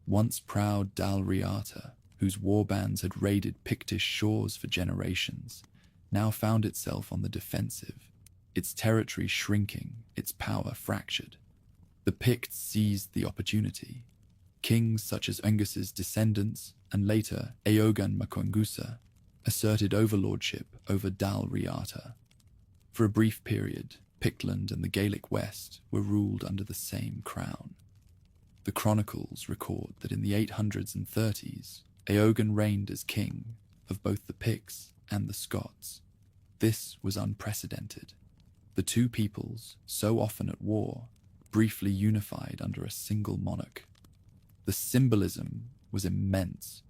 Once proud Dalriata, whose warbands had raided Pictish shores for generations, now found itself on the defensive, its territory shrinking, its power fractured. The Picts seized the opportunity. Kings such as Engus's descendants and later Eogan Maquangusa asserted overlordship over Dalriata. For a brief period, Pictland and the Gaelic West were ruled under the same crown. The chronicles record that in the 800s and 30s, Eogan reigned as king of both the Picts and the Scots. This was unprecedented. The two peoples, so often at war, briefly unified under a single monarch. The symbolism was immense.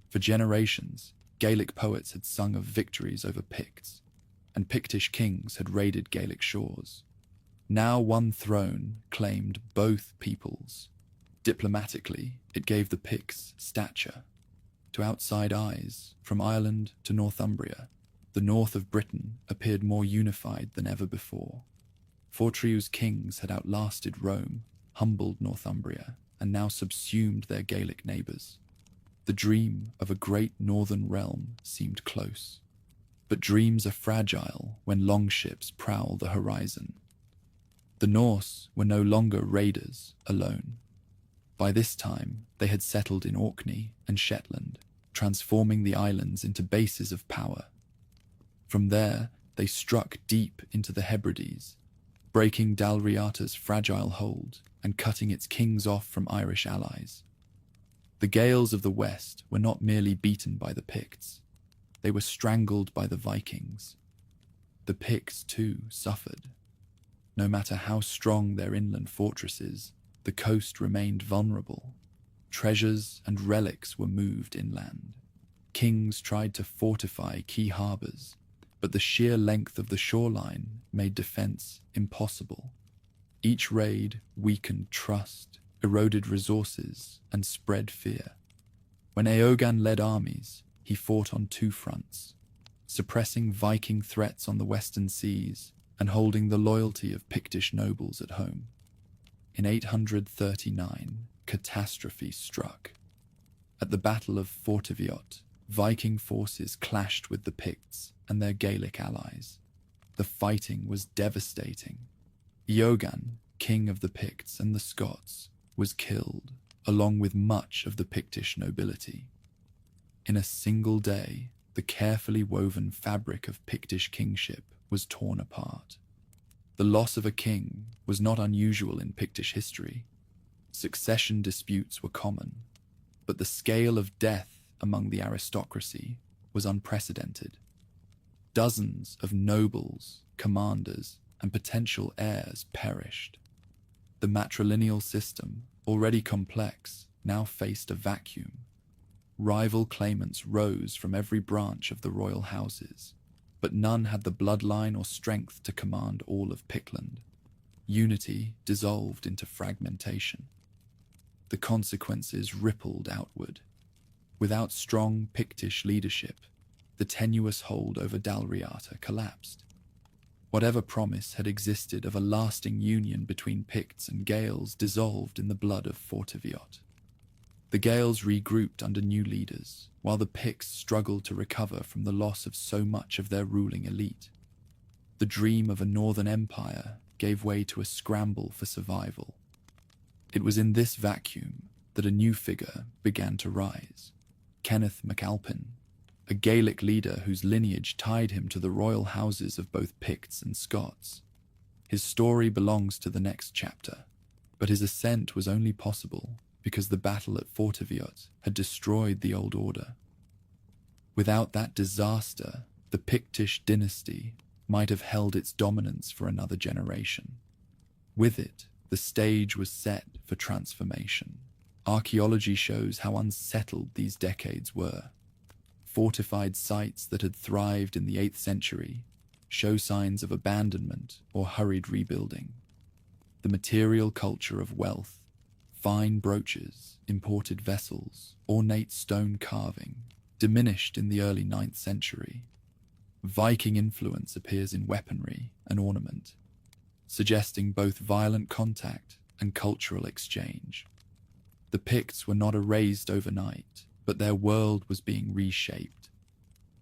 For generations, Gaelic poets had sung of victories over Picts, and Pictish kings had raided Gaelic shores. Now one throne claimed both peoples. Diplomatically, it gave the Picts stature. To outside eyes, from Ireland to Northumbria, the north of Britain appeared more unified than ever before. Fortriu's kings had outlasted Rome, humbled Northumbria, and now subsumed their Gaelic neighbours. The dream of a great northern realm seemed close. But dreams are fragile when longships prowl the horizon. The Norse were no longer raiders alone. By this time, they had settled in Orkney and Shetland, transforming the islands into bases of power. From there, they struck deep into the Hebrides, breaking Dalriata's fragile hold and cutting its kings off from Irish allies. The Gaels of the West were not merely beaten by the Picts, they were strangled by the Vikings. The Picts, too, suffered. No matter how strong their inland fortresses, the coast remained vulnerable. Treasures and relics were moved inland. Kings tried to fortify key harbours, but the sheer length of the shoreline made defence impossible. Each raid weakened trust, eroded resources, and spread fear. When Eogan led armies, he fought on two fronts, suppressing Viking threats on the western seas and holding the loyalty of Pictish nobles at home. In 839, catastrophe struck. At the Battle of Fortiviot, Viking forces clashed with the Picts and their Gaelic allies. The fighting was devastating. Eogan, king of the Picts and the Scots, was killed, along with much of the Pictish nobility. In a single day, the carefully woven fabric of Pictish kingship was torn apart. The loss of a king was not unusual in Pictish history. Succession disputes were common, but the scale of death among the aristocracy was unprecedented. Dozens of nobles, commanders, and potential heirs perished. The matrilineal system, already complex, now faced a vacuum. Rival claimants rose from every branch of the royal houses, but none had the bloodline or strength to command all of Pictland. Unity dissolved into fragmentation. The consequences rippled outward. Without strong Pictish leadership, the tenuous hold over Dalriata collapsed. Whatever promise had existed of a lasting union between Picts and Gaels dissolved in the blood of Fortiviot. The Gaels regrouped under new leaders, while the Picts struggled to recover from the loss of so much of their ruling elite. The dream of a northern empire gave way to a scramble for survival. It was in this vacuum that a new figure began to rise. Kenneth MacAlpin, a Gaelic leader whose lineage tied him to the royal houses of both Picts and Scots. His story belongs to the next chapter, but his ascent was only possible because the battle at Fortiviot had destroyed the old order. Without that disaster, the Pictish dynasty might have held its dominance for another generation. With it, the stage was set for transformation. Archaeology shows how unsettled these decades were. Fortified sites that had thrived in the 8th century show signs of abandonment or hurried rebuilding. The material culture of wealth, fine brooches, imported vessels, ornate stone carving, diminished in the early 9th century. Viking influence appears in weaponry and ornament, suggesting both violent contact and cultural exchange. The Picts were not erased overnight, but their world was being reshaped.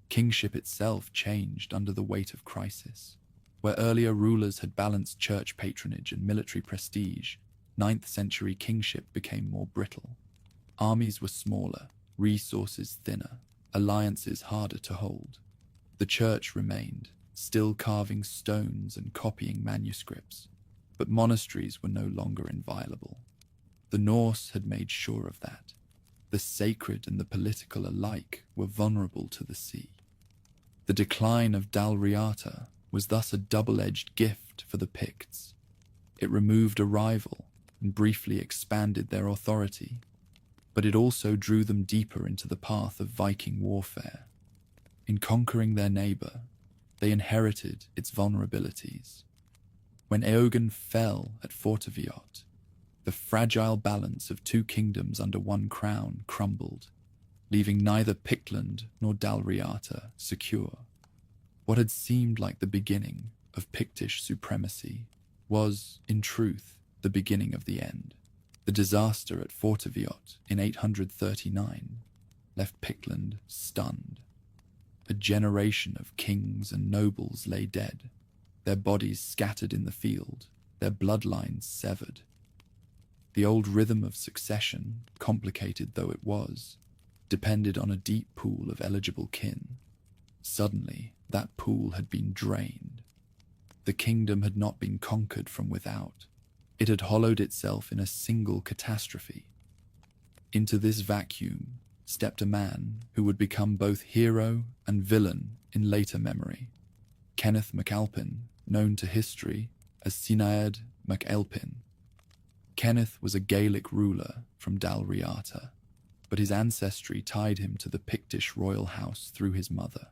Kingship itself changed under the weight of crisis. Where earlier rulers had balanced church patronage and military prestige, 9th century kingship became more brittle. Armies were smaller, resources thinner, alliances harder to hold. The church remained, still carving stones and copying manuscripts, but monasteries were no longer inviolable. The Norse had made sure of that. The sacred and the political alike were vulnerable to the sea. The decline of Dalriata was thus a double-edged gift for the Picts. It removed a rival and briefly expanded their authority, but it also drew them deeper into the path of Viking warfare. In conquering their neighbour, they inherited its vulnerabilities. When Eogan fell at Fortiviot, the fragile balance of two kingdoms under one crown crumbled, leaving neither Pictland nor Dalriata secure. What had seemed like the beginning of Pictish supremacy was, in truth, the beginning of the end. The disaster at Fortiviot in 839 left Pictland stunned. A generation of kings and nobles lay dead, their bodies scattered in the field, their bloodlines severed. The old rhythm of succession, complicated though it was, depended on a deep pool of eligible kin. Suddenly, that pool had been drained. The kingdom had not been conquered from without. It had hollowed itself in a single catastrophe. Into this vacuum stepped a man who would become both hero and villain in later memory. Kenneth MacAlpin, known to history as Synaed MacAlpin. Kenneth was a Gaelic ruler from Dalriata, but his ancestry tied him to the Pictish royal house through his mother.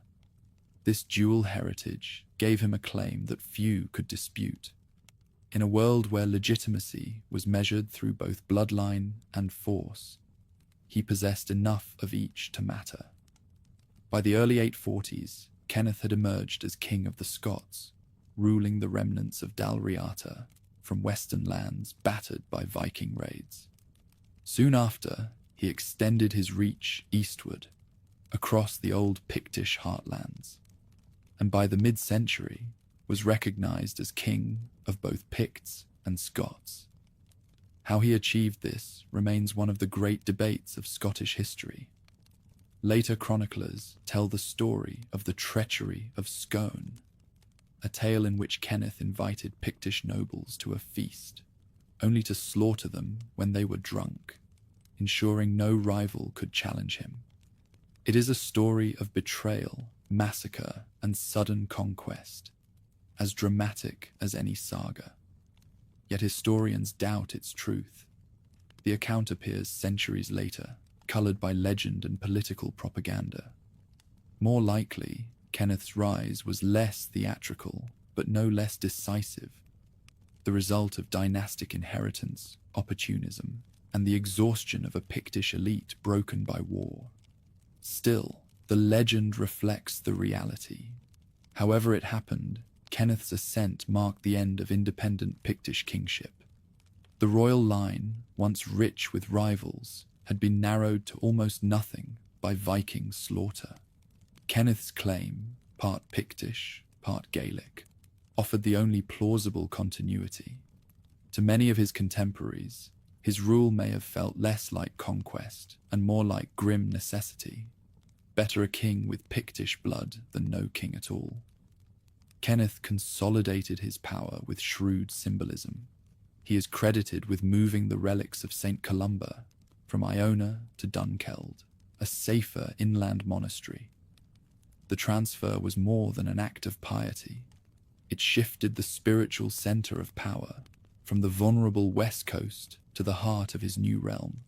This dual heritage gave him a claim that few could dispute. In a world where legitimacy was measured through both bloodline and force, he possessed enough of each to matter. By the early 840s, Kenneth had emerged as King of the Scots, ruling the remnants of Dalriata from western lands battered by Viking raids. Soon after, he extended his reach eastward, across the old Pictish heartlands, and by the mid-century was recognized as king of both Picts and Scots. How he achieved this remains one of the great debates of Scottish history. Later chroniclers tell the story of the treachery of Scone, a tale in which Kenneth invited Pictish nobles to a feast, only to slaughter them when they were drunk, ensuring no rival could challenge him. It is a story of betrayal, massacre, and sudden conquest, as dramatic as any saga. Yet historians doubt its truth. The account appears centuries later, coloured by legend and political propaganda. More likely, Kenneth's rise was less theatrical, but no less decisive, the result of dynastic inheritance, opportunism, and the exhaustion of a Pictish elite broken by war. Still, the legend reflects the reality. However it happened, Kenneth's ascent marked the end of independent Pictish kingship. The royal line, once rich with rivals, had been narrowed to almost nothing by Viking slaughter. Kenneth's claim, part Pictish, part Gaelic, offered the only plausible continuity. To many of his contemporaries, his rule may have felt less like conquest and more like grim necessity. Better a king with Pictish blood than no king at all. Kenneth consolidated his power with shrewd symbolism. He is credited with moving the relics of St. Columba from Iona to Dunkeld, a safer inland monastery. The transfer was more than an act of piety. It shifted the spiritual center of power from the vulnerable west coast to the heart of his new realm,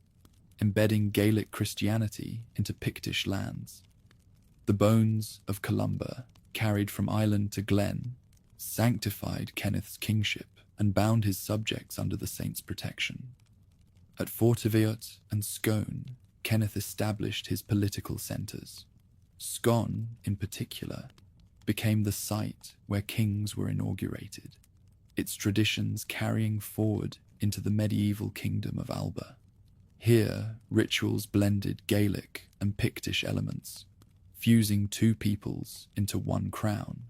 embedding Gaelic Christianity into Pictish lands. The bones of Columba, carried from island to glen, sanctified Kenneth's kingship and bound his subjects under the saint's protection. At Fortiviot and Scone, Kenneth established his political centres. Scone, in particular, became the site where kings were inaugurated, its traditions carrying forward into the medieval kingdom of Alba. Here, rituals blended Gaelic and Pictish elements, fusing two peoples into one crown.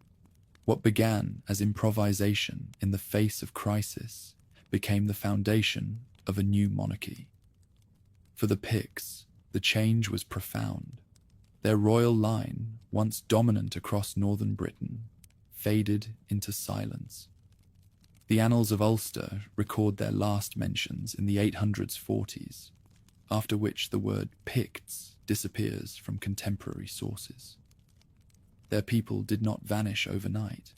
What began as improvisation in the face of crisis became the foundation of a new monarchy. For the Picts, the change was profound. Their royal line, once dominant across northern Britain, faded into silence. The annals of Ulster record their last mentions in the 840s, after which the word Picts disappears from contemporary sources. Their people did not vanish overnight.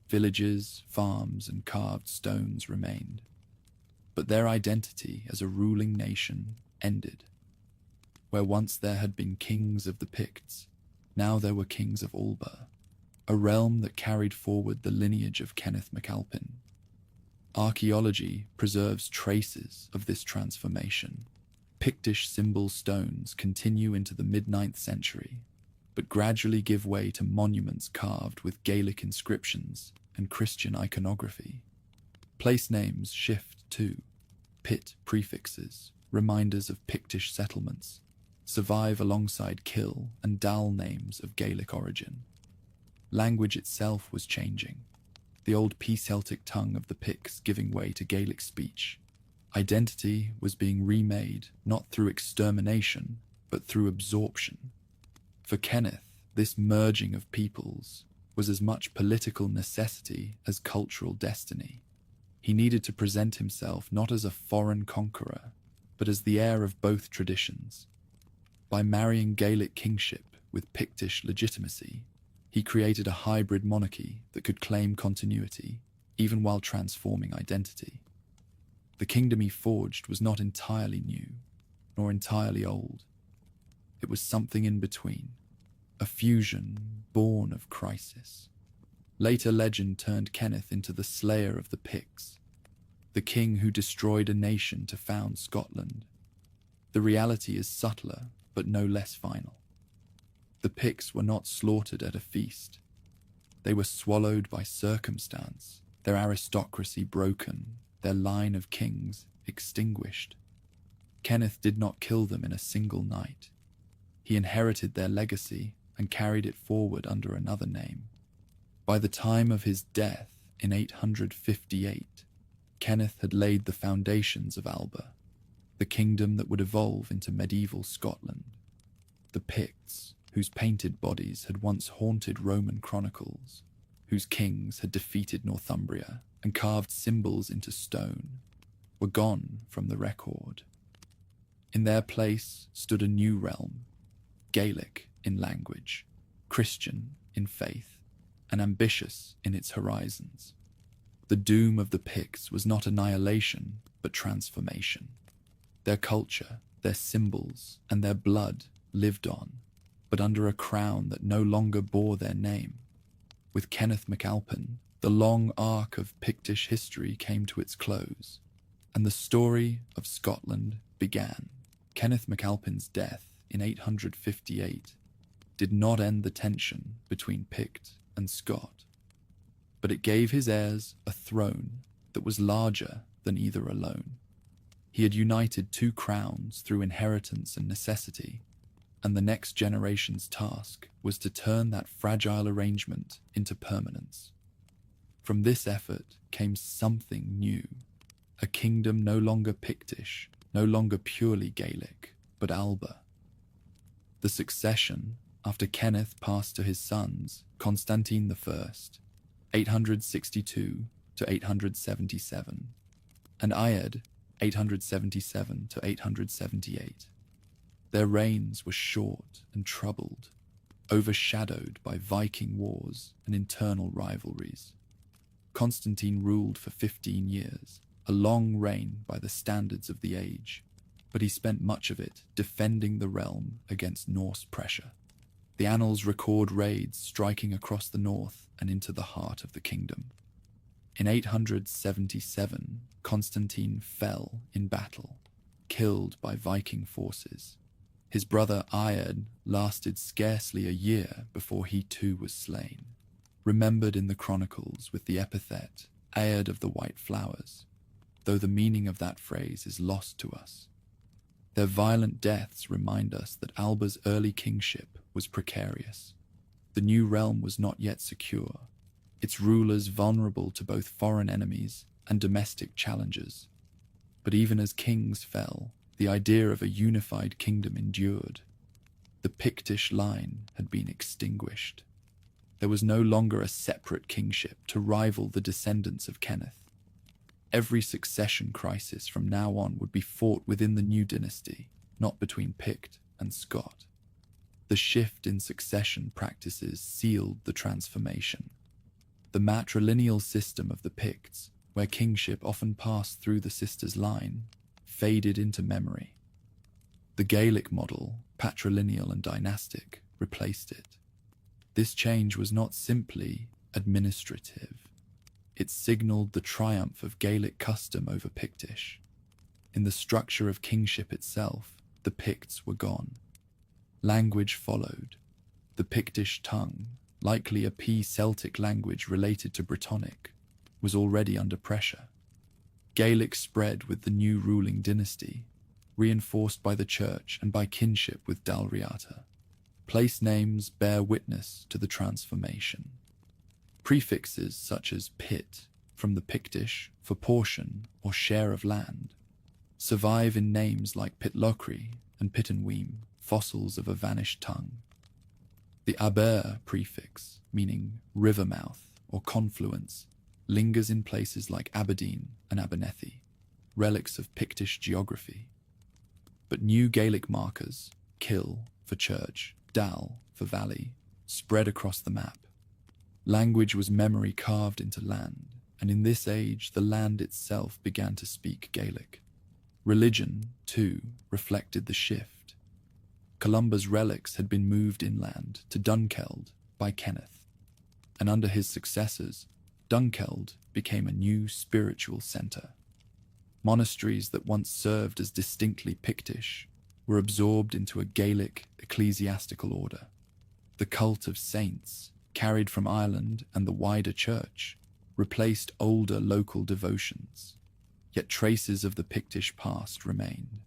Villages, farms, and carved stones remained. But their identity as a ruling nation ended. Where once there had been kings of the Picts, now there were kings of Alba, a realm that carried forward the lineage of Kenneth MacAlpin. Archaeology preserves traces of this transformation. Pictish symbol stones continue into the mid-9th century, but gradually give way to monuments carved with Gaelic inscriptions and Christian iconography. Place names shift too. Pit prefixes, reminders of Pictish settlements, survive alongside Kill and Dal names of Gaelic origin. Language itself was changing, the old P-Celtic tongue of the Picts giving way to Gaelic speech. Identity was being remade not through extermination, but through absorption. For Kenneth, this merging of peoples was as much political necessity as cultural destiny. He needed to present himself not as a foreign conqueror, but as the heir of both traditions. By marrying Gaelic kingship with Pictish legitimacy, he created a hybrid monarchy that could claim continuity, even while transforming identity. The kingdom he forged was not entirely new, nor entirely old. It was something in between, a fusion born of crisis. Later legend turned Kenneth into the slayer of the Picts, the king who destroyed a nation to found Scotland. The reality is subtler, but no less final. The Picts were not slaughtered at a feast. They were swallowed by circumstance, their aristocracy broken, their line of kings extinguished. Kenneth did not kill them in a single night. He inherited their legacy and carried it forward under another name. By the time of his death in 858, Kenneth had laid the foundations of Alba, the kingdom that would evolve into medieval Scotland. The Picts, whose painted bodies had once haunted Roman chronicles, whose kings had defeated Northumbria and carved symbols into stone, were gone from the record. In their place stood a new realm, Gaelic in language, Christian in faith, and ambitious in its horizons. The doom of the Picts was not annihilation, but transformation. Their culture, their symbols, and their blood lived on, but under a crown that no longer bore their name. With Kenneth MacAlpin, the long arc of Pictish history came to its close, and the story of Scotland began. Kenneth MacAlpin's death in 858 did not end the tension between Pict and Scot, but it gave his heirs a throne that was larger than either alone. He had united two crowns through inheritance and necessity, and the next generation's task was to turn that fragile arrangement into permanence. From this effort came something new, a kingdom no longer Pictish, no longer purely Gaelic, but Alba. The succession, after Kenneth passed to his sons, Constantine I, 862 to 877, and Ayed, 877 to 878. Their reigns were short and troubled, overshadowed by Viking wars and internal rivalries. Constantine ruled for 15 years, a long reign by the standards of the age, but he spent much of it defending the realm against Norse pressure. The annals record raids striking across the north and into the heart of the kingdom. In 877, Constantine fell in battle, killed by Viking forces. His brother Ayed lasted scarcely a year before he too was slain, remembered in the chronicles with the epithet Ayed of the White Flowers, though the meaning of that phrase is lost to us. Their violent deaths remind us that Alba's early kingship was precarious. The new realm was not yet secure, its rulers vulnerable to both foreign enemies and domestic challenges. But even as kings fell, the idea of a unified kingdom endured. The Pictish line had been extinguished. There was no longer a separate kingship to rival the descendants of Kenneth. Every succession crisis from now on would be fought within the new dynasty, not between Pict and Scot. The shift in succession practices sealed the transformation. The matrilineal system of the Picts, where kingship often passed through the sister's line, faded into memory. The Gaelic model, patrilineal and dynastic, replaced it. This change was not simply administrative. It signaled the triumph of Gaelic custom over Pictish. In the structure of kingship itself, the Picts were gone. Language followed. The Pictish tongue, likely a P-Celtic language related to Brittonic, was already under pressure. Gaelic spread with the new ruling dynasty, reinforced by the church and by kinship with Dalriata. Place names bear witness to the transformation. Prefixes such as pit, from the Pictish for portion or share of land, survive in names like Pitlochry and Pittenweem, fossils of a vanished tongue. The Aber prefix, meaning river mouth or confluence, lingers in places like Aberdeen and Abernethy, relics of Pictish geography. But new Gaelic markers, Kill for church, Dal for valley, spread across the map. Language was memory carved into land, and in this age the land itself began to speak Gaelic. Religion, too, reflected the shift. Columba's relics had been moved inland to Dunkeld by Kenneth, and under his successors, Dunkeld became a new spiritual centre. Monasteries that once served as distinctly Pictish were absorbed into a Gaelic ecclesiastical order. The cult of saints, carried from Ireland and the wider church, replaced older local devotions, yet traces of the Pictish past remained.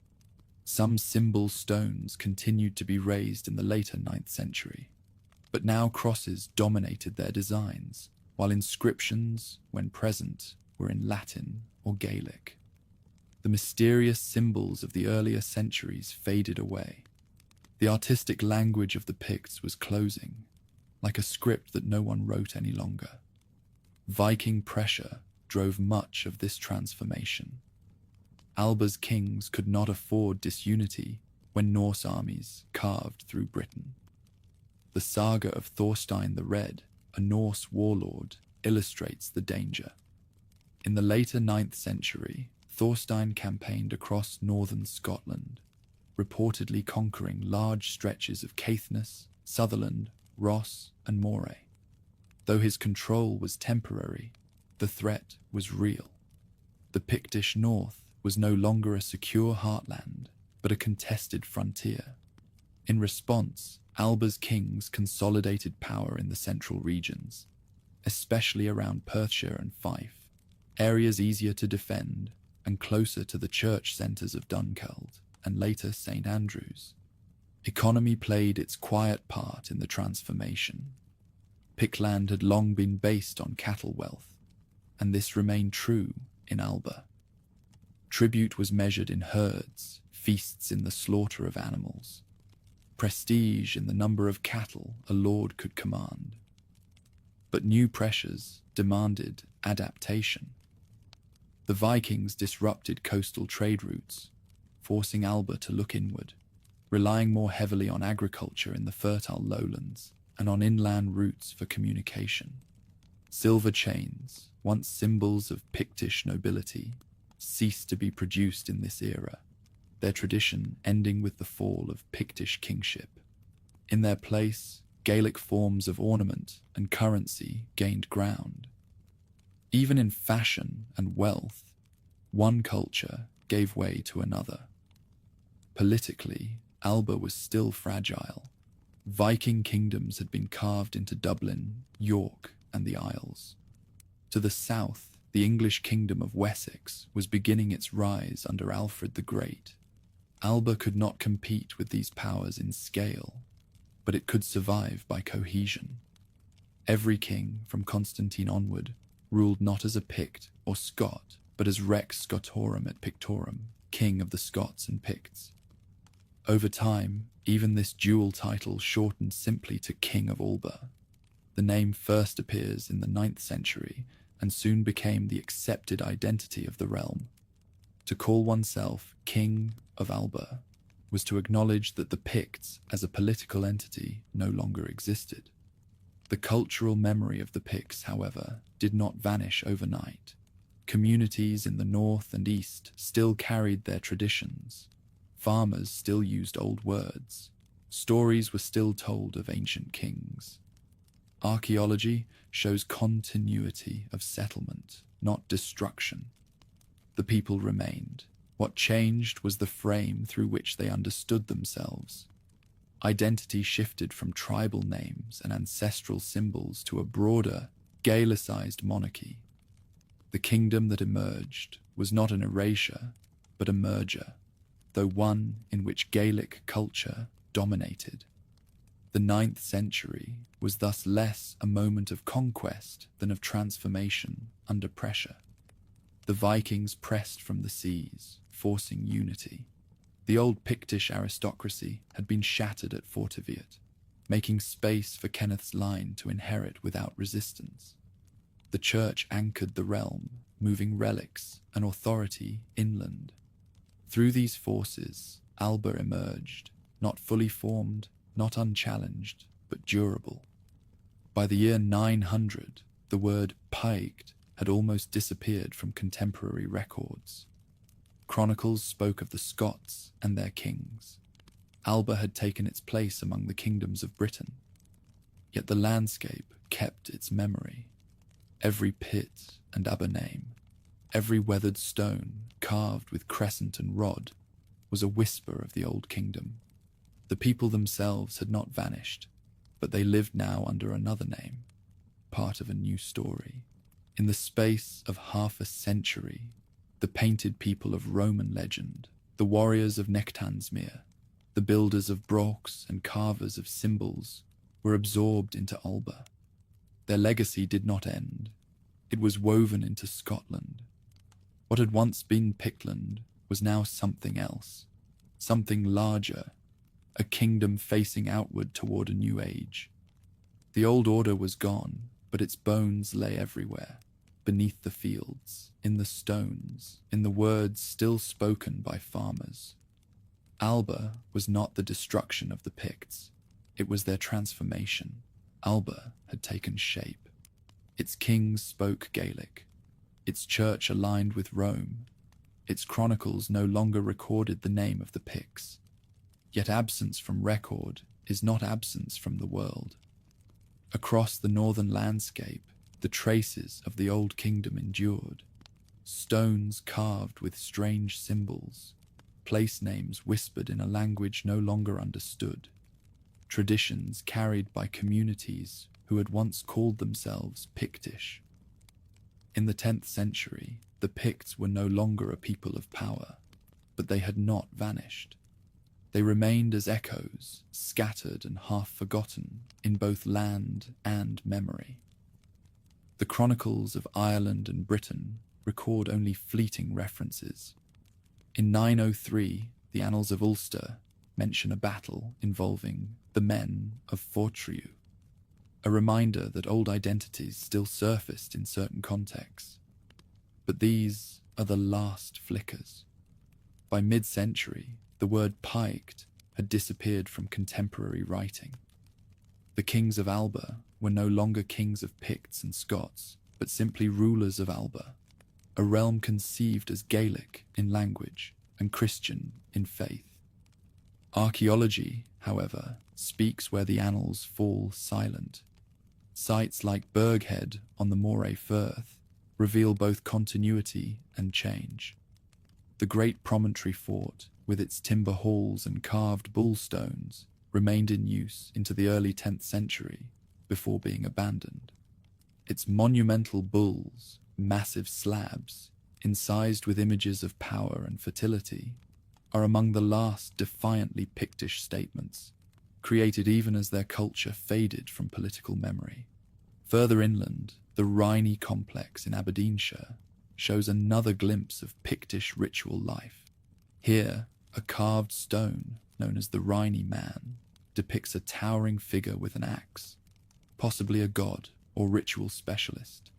Some symbol stones continued to be raised in the later 9th century, but now crosses dominated their designs, while inscriptions, when present, were in Latin or Gaelic. The mysterious symbols of the earlier centuries faded away. The artistic language of the Picts was closing, like a script that no one wrote any longer. Viking pressure drove much of this transformation. Alba's kings could not afford disunity when Norse armies carved through Britain. The saga of Thorstein the Red, a Norse warlord, illustrates the danger. In the later 9th century, Thorstein campaigned across northern Scotland, reportedly conquering large stretches of Caithness, Sutherland, Ross, and Moray. Though his control was temporary, the threat was real. The Pictish north was no longer a secure heartland, but a contested frontier. In response, Alba's kings consolidated power in the central regions, especially around Perthshire and Fife, areas easier to defend and closer to the church centres of Dunkeld and later St. Andrews. Economy played its quiet part in the transformation. Pictland had long been based on cattle wealth, and this remained true in Alba. Tribute was measured in herds, feasts in the slaughter of animals, prestige in the number of cattle a lord could command. But new pressures demanded adaptation. The Vikings disrupted coastal trade routes, forcing Alba to look inward, relying more heavily on agriculture in the fertile lowlands and on inland routes for communication. Silver chains, once symbols of Pictish nobility, ceased to be produced in this era, their tradition ending with the fall of Pictish kingship. In their place, Gaelic forms of ornament and currency gained ground. Even in fashion and wealth, one culture gave way to another. Politically, Alba was still fragile. Viking kingdoms had been carved into Dublin, York, and the Isles. To the south, the English kingdom of Wessex was beginning its rise under Alfred the Great. Alba could not compete with these powers in scale, but it could survive by cohesion. Every king, from Constantine onward, ruled not as a Pict or Scot, but as Rex Scotorum et Pictorum, king of the Scots and Picts. Over time, even this dual title shortened simply to King of Alba. The name first appears in the 9th century and soon became the accepted identity of the realm. To call oneself King of Alba was to acknowledge that the Picts as a political entity no longer existed. The cultural memory of the Picts, however, did not vanish overnight. Communities in the north and east still carried their traditions. Farmers still used old words. Stories were still told of ancient kings. Archaeology shows continuity of settlement, not destruction. The people remained. What changed was the frame through which they understood themselves. Identity shifted from tribal names and ancestral symbols to a broader, Gaelicized monarchy. The kingdom that emerged was not an erasure, but a merger, though one in which Gaelic culture dominated. The 9th century was thus less a moment of conquest than of transformation under pressure. The Vikings pressed from the seas, forcing unity. The old Pictish aristocracy had been shattered at Forteviot, making space for Kenneth's line to inherit without resistance. The church anchored the realm, moving relics and authority inland. Through these forces, Alba emerged, not fully formed, not unchallenged, but durable. By the year 900, the word Paigd had almost disappeared from contemporary records. Chronicles spoke of the Scots and their kings. Alba had taken its place among the kingdoms of Britain. Yet the landscape kept its memory. Every pit and aber name, every weathered stone carved with crescent and rod, was a whisper of the old kingdom. The people themselves had not vanished, but they lived now under another name, part of a new story. In the space of half a century, the painted people of Roman legend, the warriors of Nectansmere, the builders of brooks and carvers of symbols, were absorbed into Alba. Their legacy did not end. It was woven into Scotland. What had once been Pictland was now something else, something larger, a kingdom facing outward toward a new age. The old order was gone, but its bones lay everywhere, beneath the fields, in the stones, in the words still spoken by farmers. Alba was not the destruction of the Picts, it was their transformation. Alba had taken shape. Its kings spoke Gaelic. Its church aligned with Rome. Its chronicles no longer recorded the name of the Picts. Yet absence from record is not absence from the world. Across the northern landscape, the traces of the old kingdom endured. Stones carved with strange symbols, place names whispered in a language no longer understood, traditions carried by communities who had once called themselves Pictish. In the 10th century, the Picts were no longer a people of power, but they had not vanished. They remained as echoes, scattered and half forgotten in both land and memory. The chronicles of Ireland and Britain record only fleeting references. In 903, the Annals of Ulster mention a battle involving the men of Fortriu, a reminder that old identities still surfaced in certain contexts. But these are the last flickers. By mid-century, the word piked had disappeared from contemporary writing. The kings of Alba were no longer kings of Picts and Scots, but simply rulers of Alba, a realm conceived as Gaelic in language and Christian in faith. Archaeology, however, speaks where the annals fall silent. Sites like Burghead on the Moray Firth reveal both continuity and change. The great promontory fort, with its timber halls and carved bull stones, remained in use into the early 10th century before being abandoned. Its monumental bulls, massive slabs, incised with images of power and fertility, are among the last defiantly Pictish statements, created even as their culture faded from political memory. Further inland, the Rhynie complex in Aberdeenshire shows another glimpse of Pictish ritual life. Here, a carved stone, known as the Rhynie Man, depicts a towering figure with an axe, possibly a god or ritual specialist.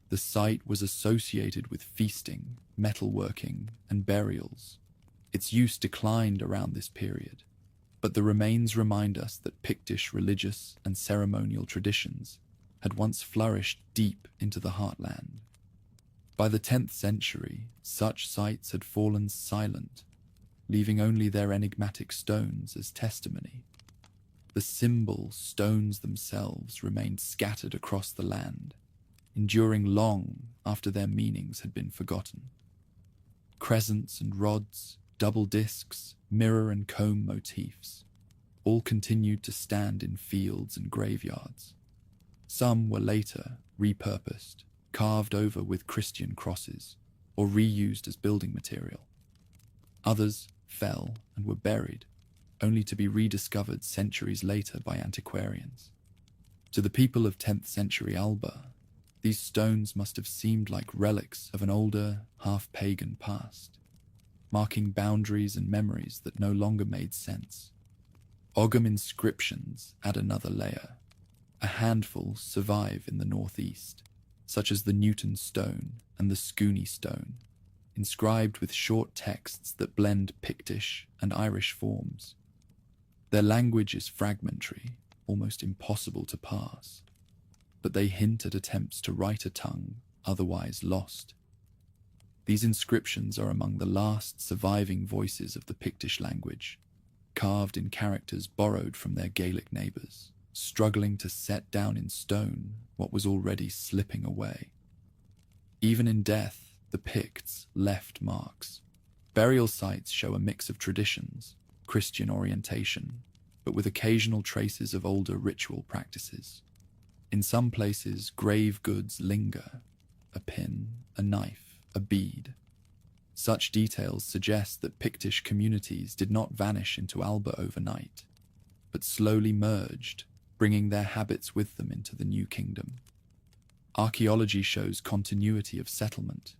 The site was associated with feasting, metalworking, and burials. Its use declined around this period, but the remains remind us that Pictish religious and ceremonial traditions had once flourished deep into the heartland. By the 10th century, such sites had fallen silent, leaving only their enigmatic stones as testimony. The symbol stones themselves remained scattered across the land, enduring long after their meanings had been forgotten. Crescents and rods, double discs, mirror and comb motifs, all continued to stand in fields and graveyards. Some were later repurposed, carved over with Christian crosses, or reused as building material. Others fell and were buried, only to be rediscovered centuries later by antiquarians. To the people of 10th century Alba, these stones must have seemed like relics of an older, half-pagan past, marking boundaries and memories that no longer made sense. Ogham inscriptions add another layer. A handful survive in the northeast, such as the Newton stone and the Scooney stone, inscribed with short texts that blend Pictish and Irish forms. Their language is fragmentary, almost impossible to parse, but they hint at attempts to write a tongue otherwise lost. These inscriptions are among the last surviving voices of the Pictish language, carved in characters borrowed from their Gaelic neighbours, struggling to set down in stone what was already slipping away. Even in death, the Picts left marks. Burial sites show a mix of traditions, Christian orientation, but with occasional traces of older ritual practices. In some places, grave goods linger: a pin, a knife, a bead. Such details suggest that Pictish communities did not vanish into Alba overnight, but slowly merged, bringing their habits with them into the new kingdom. Archaeology shows continuity of settlement.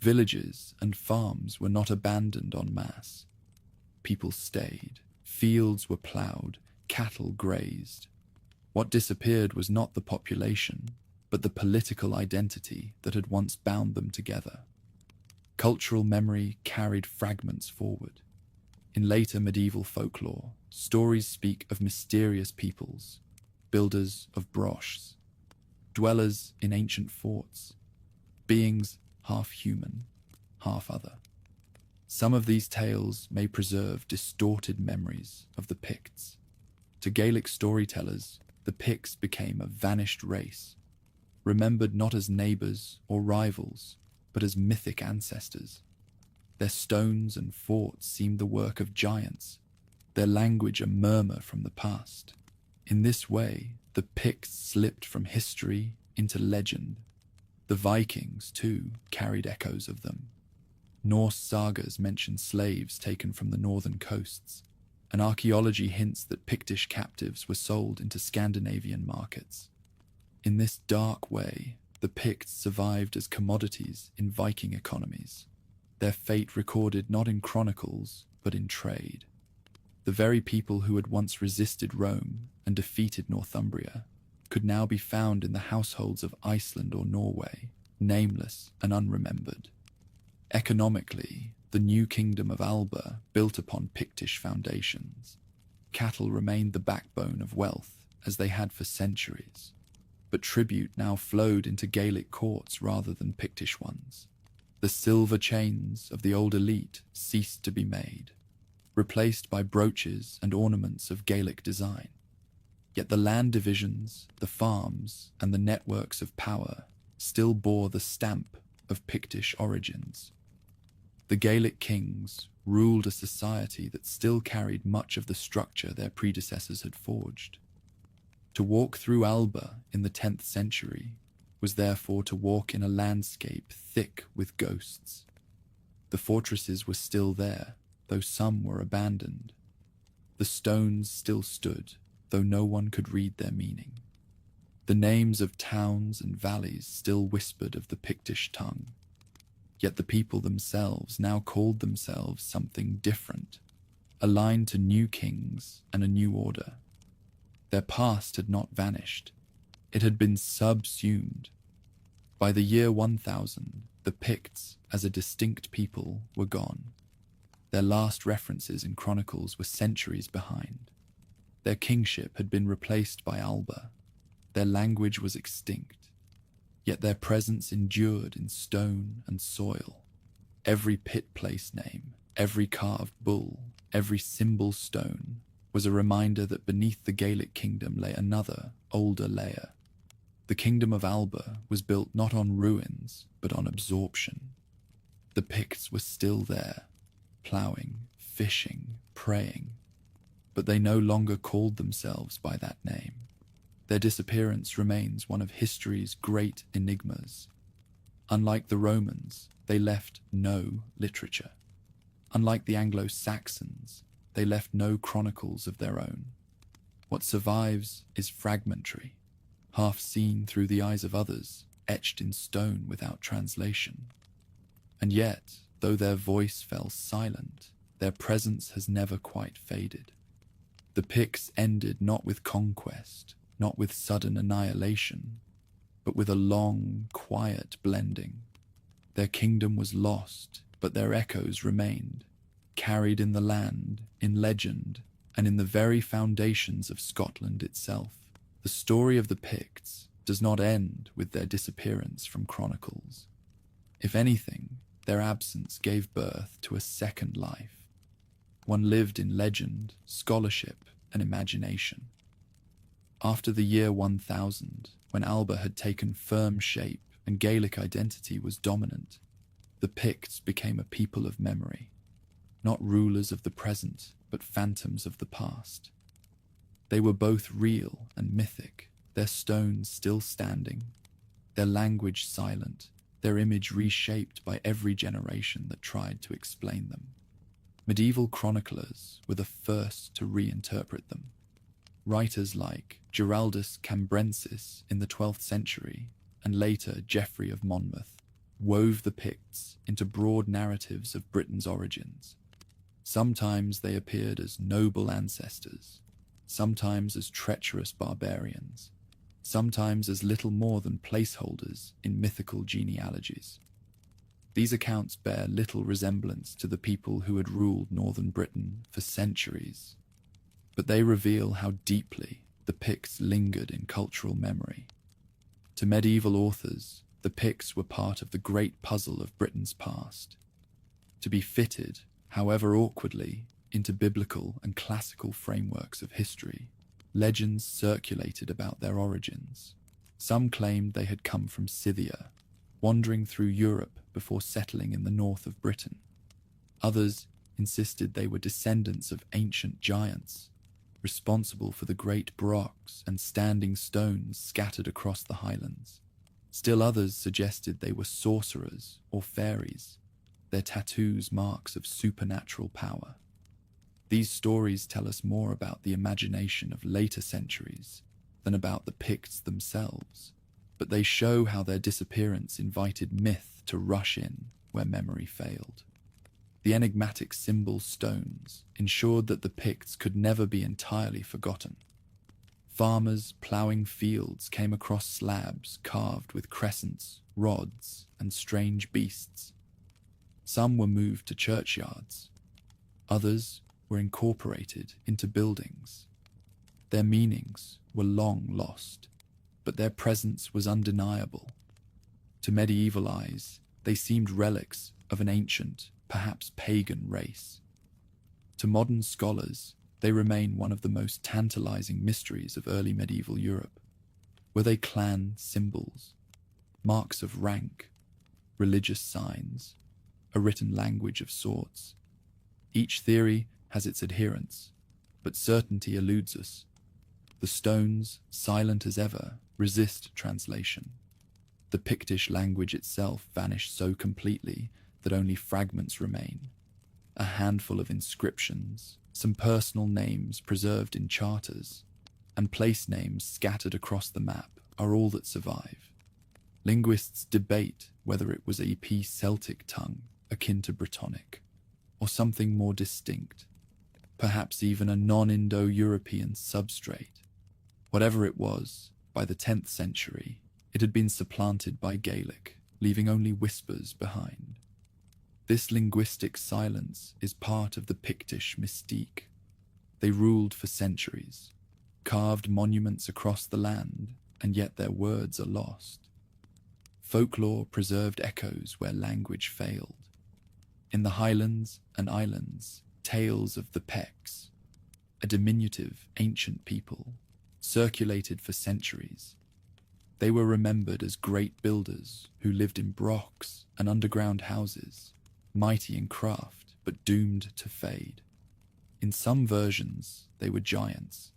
Villages and farms were not abandoned en masse. People stayed, fields were ploughed, cattle grazed. What disappeared was not the population, but the political identity that had once bound them together. Cultural memory carried fragments forward. In later medieval folklore, stories speak of mysterious peoples, builders of broches, dwellers in ancient forts, beings half human, half other. Some of these tales may preserve distorted memories of the Picts. To Gaelic storytellers, the Picts became a vanished race, remembered not as neighbours or rivals, but as mythic ancestors. Their stones and forts seemed the work of giants, their language a murmur from the past. In this way, the Picts slipped from history into legend. The Vikings, too, carried echoes of them. Norse sagas mention slaves taken from the northern coasts, and archaeology hints that Pictish captives were sold into Scandinavian markets. In this dark way, the Picts survived as commodities in Viking economies, their fate recorded not in chronicles, but in trade. The very people who had once resisted Rome and defeated Northumbria could now be found in the households of Iceland or Norway, nameless and unremembered. Economically, the new kingdom of Alba built upon Pictish foundations. Cattle remained the backbone of wealth, as they had for centuries, but tribute now flowed into Gaelic courts rather than Pictish ones. The silver chains of the old elite ceased to be made, replaced by brooches and ornaments of Gaelic design. Yet the land divisions, the farms, and the networks of power still bore the stamp of Pictish origins. The Gaelic kings ruled a society that still carried much of the structure their predecessors had forged. To walk through Alba in the 10th century was therefore to walk in a landscape thick with ghosts. The fortresses were still there, though some were abandoned. The stones still stood, though no one could read their meaning. The names of towns and valleys still whispered of the Pictish tongue. Yet the people themselves now called themselves something different, aligned to new kings and a new order. Their past had not vanished. It had been subsumed. By the year 1000, the Picts, as a distinct people, were gone. Their last references in chronicles were centuries behind. Their kingship had been replaced by Alba. Their language was extinct. Yet their presence endured in stone and soil. Every pit place name, every carved bull, every symbol stone was a reminder that beneath the Gaelic kingdom lay another, older layer. The kingdom of Alba was built not on ruins, but on absorption. The Picts were still there, ploughing, fishing, praying, but they no longer called themselves by that name. Their disappearance remains one of history's great enigmas. Unlike the Romans, they left no literature. Unlike the Anglo-Saxons, they left no chronicles of their own. What survives is fragmentary, half seen through the eyes of others, etched in stone without translation. And yet, though their voice fell silent, their presence has never quite faded. The Picts ended not with conquest, not with sudden annihilation, but with a long, quiet blending. Their kingdom was lost, but their echoes remained, carried in the land, in legend, and in the very foundations of Scotland itself. The story of the Picts does not end with their disappearance from chronicles. If anything, their absence gave birth to a second life. One lived in legend, scholarship, and imagination. After the year 1000, when Alba had taken firm shape and Gaelic identity was dominant, the Picts became a people of memory, not rulers of the present, but phantoms of the past. They were both real and mythic, their stones still standing, their language silent, their image reshaped by every generation that tried to explain them. Medieval chroniclers were the first to reinterpret them. Writers like Giraldus Cambrensis in the 12th century, and later Geoffrey of Monmouth, wove the Picts into broad narratives of Britain's origins. Sometimes they appeared as noble ancestors, sometimes as treacherous barbarians, sometimes as little more than placeholders in mythical genealogies. These accounts bear little resemblance to the people who had ruled northern Britain for centuries, but they reveal how deeply the Picts lingered in cultural memory. To medieval authors, the Picts were part of the great puzzle of Britain's past, to be fitted, however awkwardly, into biblical and classical frameworks of history. Legends circulated about their origins. Some claimed they had come from Scythia, wandering through Europe before settling in the north of Britain. Others insisted they were descendants of ancient giants, responsible for the great barocks and standing stones scattered across the highlands. Still others suggested they were sorcerers or fairies, their tattoos marks of supernatural power. These stories tell us more about the imagination of later centuries than about the Picts themselves. but they show how their disappearance invited myth to rush in where memory failed. The enigmatic symbol stones ensured that the Picts could never be entirely forgotten. Farmers ploughing fields came across slabs carved with crescents, rods, and strange beasts. Some were moved to churchyards. Others were incorporated into buildings. Their meanings were long lost, but their presence was undeniable. To medieval eyes, they seemed relics of an ancient, perhaps pagan race. To modern scholars, they remain one of the most tantalizing mysteries of early medieval Europe. Were they clan symbols, marks of rank, religious signs, a written language of sorts? Each theory has its adherents, but certainty eludes us. The stones, silent as ever, resist translation. The Pictish language itself vanished so completely that only fragments remain. A handful of inscriptions, some personal names preserved in charters, and place names scattered across the map are all that survive. Linguists debate whether it was a Celtic tongue akin to Brittonic, or something more distinct, perhaps even a non-Indo-European substrate. Whatever it was, by the 10th century, it had been supplanted by Gaelic, leaving only whispers behind. This linguistic silence is part of the Pictish mystique. They ruled for centuries, carved monuments across the land, and yet their words are lost. Folklore preserved echoes where language failed. In the highlands and islands, tales of the Pects, a diminutive ancient people, circulated for centuries. They were remembered as great builders who lived in brocks and underground houses, mighty in craft but doomed to fade. In some versions, they were giants.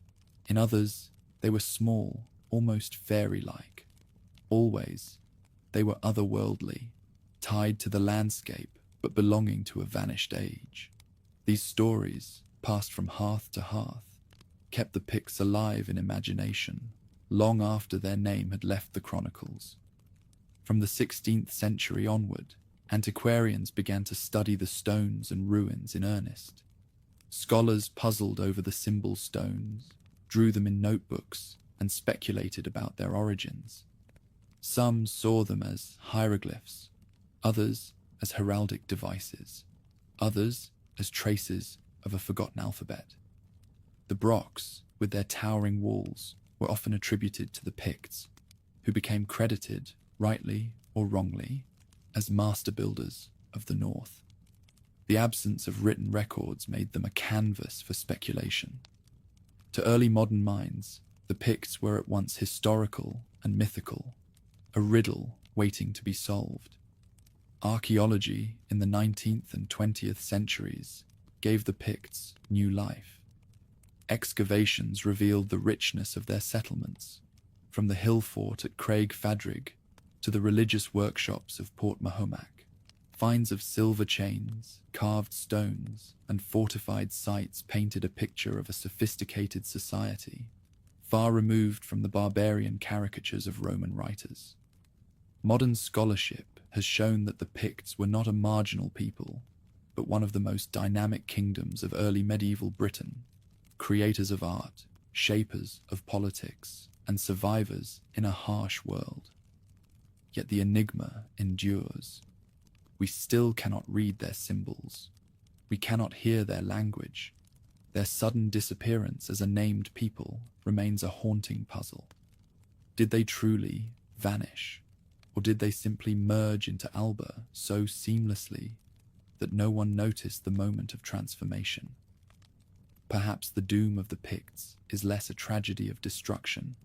In others, they were small, almost fairy-like. Always, they were otherworldly, tied to the landscape but belonging to a vanished age. These stories, passed from hearth to hearth, kept the Picts alive in imagination, long after their name had left the chronicles. From the 16th century onward, antiquarians began to study the stones and ruins in earnest. Scholars puzzled over the symbol stones, drew them in notebooks, and speculated about their origins. Some saw them as hieroglyphs, others as heraldic devices, others as traces of a forgotten alphabet. The brocks, with their towering walls, were often attributed to the Picts, who became credited, rightly or wrongly, as master builders of the North. The absence of written records made them a canvas for speculation. To early modern minds, the Picts were at once historical and mythical, a riddle waiting to be solved. Archaeology in the 19th and 20th centuries gave the Picts new life. Excavations revealed the richness of their settlements, from the hill fort at Craig Fadrig to the religious workshops of Port Mahomac. Finds of silver chains, carved stones, and fortified sites painted a picture of a sophisticated society, far removed from the barbarian caricatures of Roman writers. Modern scholarship has shown that the Picts were not a marginal people, but one of the most dynamic kingdoms of early medieval Britain, creators of art, shapers of politics, and survivors in a harsh world. Yet the enigma endures. We still cannot read their symbols. We cannot hear their language. Their sudden disappearance as a named people remains a haunting puzzle. Did they truly vanish, or did they simply merge into Alba so seamlessly that no one noticed the moment of transformation? Perhaps the doom of the Picts is less a tragedy of destruction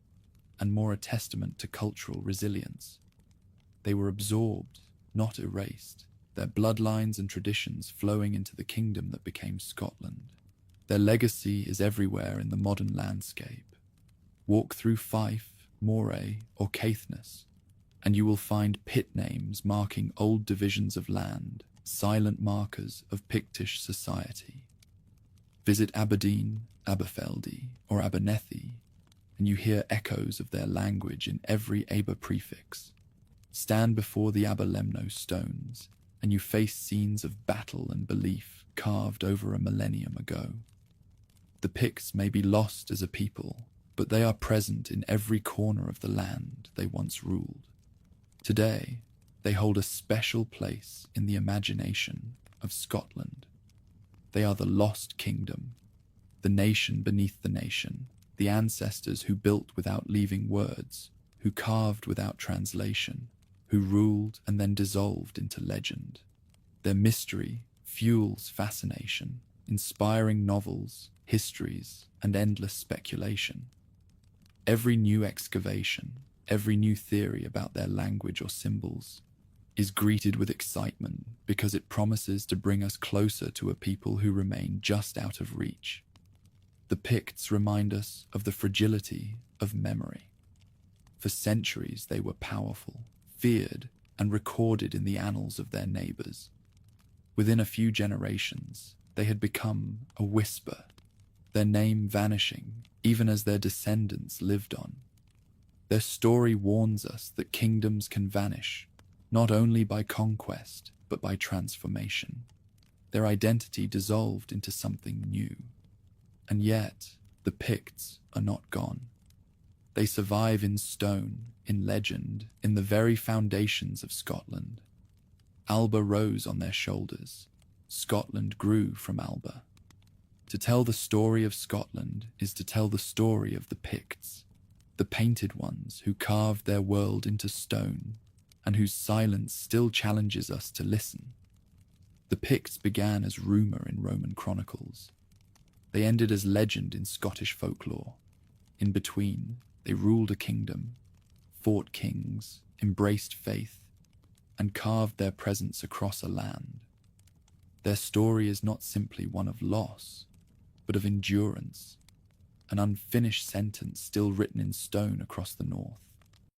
and more a testament to cultural resilience. They were absorbed, not erased, their bloodlines and traditions flowing into the kingdom that became Scotland. Their legacy is everywhere in the modern landscape. Walk through Fife, Moray, or Caithness, and you will find pit names marking old divisions of land, silent markers of Pictish society. Visit Aberdeen, Aberfeldy, or Abernethy, and you hear echoes of their language in every Aber prefix. Stand before the Aberlemno stones, and you face scenes of battle and belief carved over a millennium ago. The Picts may be lost as a people, but they are present in every corner of the land they once ruled. Today, they hold a special place in the imagination of Scotland. They are the lost kingdom, the nation beneath the nation, the ancestors who built without leaving words, who carved without translation, who ruled and then dissolved into legend. Their mystery fuels fascination, inspiring novels, histories, and endless speculation. Every new excavation, every new theory about their language or symbols is greeted with excitement because it promises to bring us closer to a people who remain just out of reach. The Picts remind us of the fragility of memory. For centuries they were powerful, feared, and recorded in the annals of their neighbors. Within a few generations, they had become a whisper, their name vanishing even as their descendants lived on. Their story warns us that kingdoms can vanish, not only by conquest, but by transformation. Their identity dissolved into something new. And yet, the Picts are not gone. They survive in stone, in legend, in the very foundations of Scotland. Alba rose on their shoulders. Scotland grew from Alba. To tell the story of Scotland is to tell the story of the Picts, the painted ones who carved their world into stone and whose silence still challenges us to listen. The Picts began as rumour in Roman chronicles. They ended as legend in Scottish folklore. In between, they ruled a kingdom, fought kings, embraced faith, and carved their presence across a land. Their story is not simply one of loss, but of endurance, an unfinished sentence still written in stone across the north.